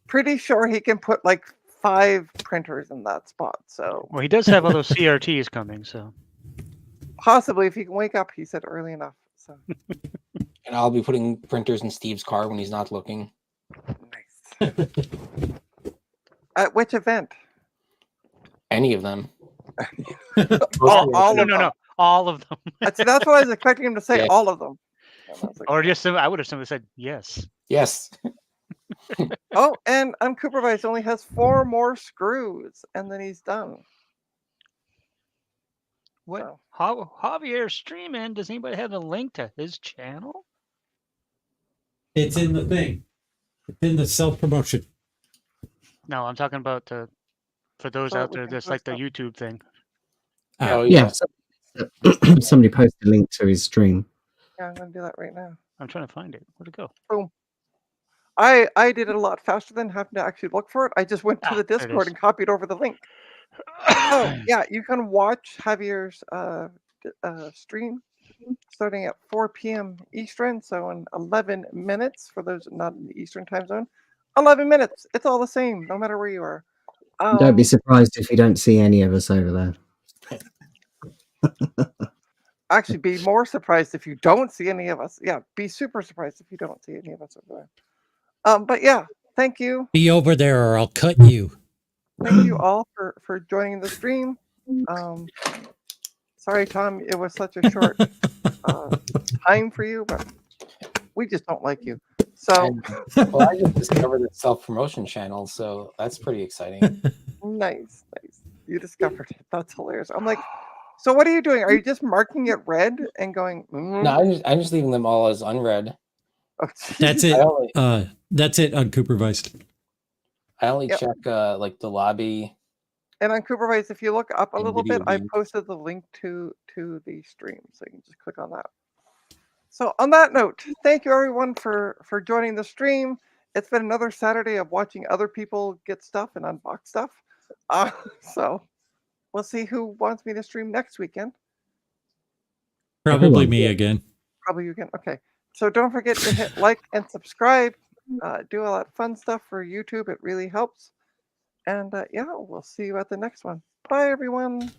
[SPEAKER 1] Pretty sure he can put like 5 printers in that spot. So
[SPEAKER 2] Well, he does have all those CRTs coming, so.
[SPEAKER 1] possibly if he can wake up, he said early enough. So
[SPEAKER 7] And I'll be putting printers in Steve's car when he's not looking.
[SPEAKER 1] nice. At which event?
[SPEAKER 7] Any of them.
[SPEAKER 1] All
[SPEAKER 2] No,
[SPEAKER 1] of
[SPEAKER 2] no,
[SPEAKER 1] them.
[SPEAKER 2] no. All of them.
[SPEAKER 1] That's what I was expecting him to say.
[SPEAKER 7] Yeah.
[SPEAKER 1] All of them. And I was like,
[SPEAKER 2] Or just, I would have simply said yes.
[SPEAKER 7] Yes.
[SPEAKER 1] oh, and Unsupervised only has 4 more screws, and then he's done.
[SPEAKER 2] What?
[SPEAKER 1] So,
[SPEAKER 2] Javier's streaming. Does anybody have a link to his channel?
[SPEAKER 4] It's in the thing. It's in the self-promotion.
[SPEAKER 2] No, I'm talking about for those
[SPEAKER 1] So
[SPEAKER 2] out
[SPEAKER 1] we
[SPEAKER 2] there
[SPEAKER 1] can
[SPEAKER 2] that's like the
[SPEAKER 1] post
[SPEAKER 2] YouTube thing.
[SPEAKER 7] Oh,
[SPEAKER 3] Yeah. Somebody posted a link to his stream.
[SPEAKER 1] yeah, I'm going to do that right now.
[SPEAKER 2] I'm trying to find it. Where'd it go?
[SPEAKER 1] Boom. I did it a lot faster than having to actually look for it. I just went to the
[SPEAKER 2] There it
[SPEAKER 1] Discord
[SPEAKER 2] is.
[SPEAKER 1] and copied over the link. So yeah, you can watch Javier's stream starting at 4 p.m. Eastern, so in 11 minutes for those not in the Eastern time zone. 11 minutes. It's all the same, no matter where you are.
[SPEAKER 3] Don't be surprised if you don't see any of us over there.
[SPEAKER 1] Actually, be more surprised if you don't see any of us. Yeah, be super surprised if you don't see any of us over there. But yeah, thank you.
[SPEAKER 4] Be over there or I'll cut you.
[SPEAKER 1] Thank you all for joining the stream. Sorry, Tom, it was such a short time for you, but we just don't like you. So
[SPEAKER 7] Well, I just discovered the self-promotion channel, so that's pretty exciting.
[SPEAKER 1] nice. You discovered it. That's hilarious. I'm like, so what are you doing? Are you just marking it red and going?
[SPEAKER 7] No, I'm just leaving them all as unread.
[SPEAKER 1] Oh,
[SPEAKER 4] That's
[SPEAKER 1] geez.
[SPEAKER 4] it. That's it, unsupervised.
[SPEAKER 7] I only
[SPEAKER 1] Yep.
[SPEAKER 7] check like the lobby.
[SPEAKER 1] And on Coopervice, if you look up a
[SPEAKER 7] And
[SPEAKER 1] little
[SPEAKER 7] video
[SPEAKER 1] bit, I
[SPEAKER 7] games.
[SPEAKER 1] posted the link to the stream, so you can just click on that. So on that note, thank you everyone for joining the stream. It's been another Saturday of watching other people get stuff and unbox stuff. So we'll see who wants me to stream next weekend.
[SPEAKER 4] Probably
[SPEAKER 3] Everyone.
[SPEAKER 4] me again.
[SPEAKER 1] Probably you can. Okay. So don't forget to hit like and subscribe. Do all that fun stuff for YouTube. It really helps. And yeah, we'll see you at the next one. Bye, everyone.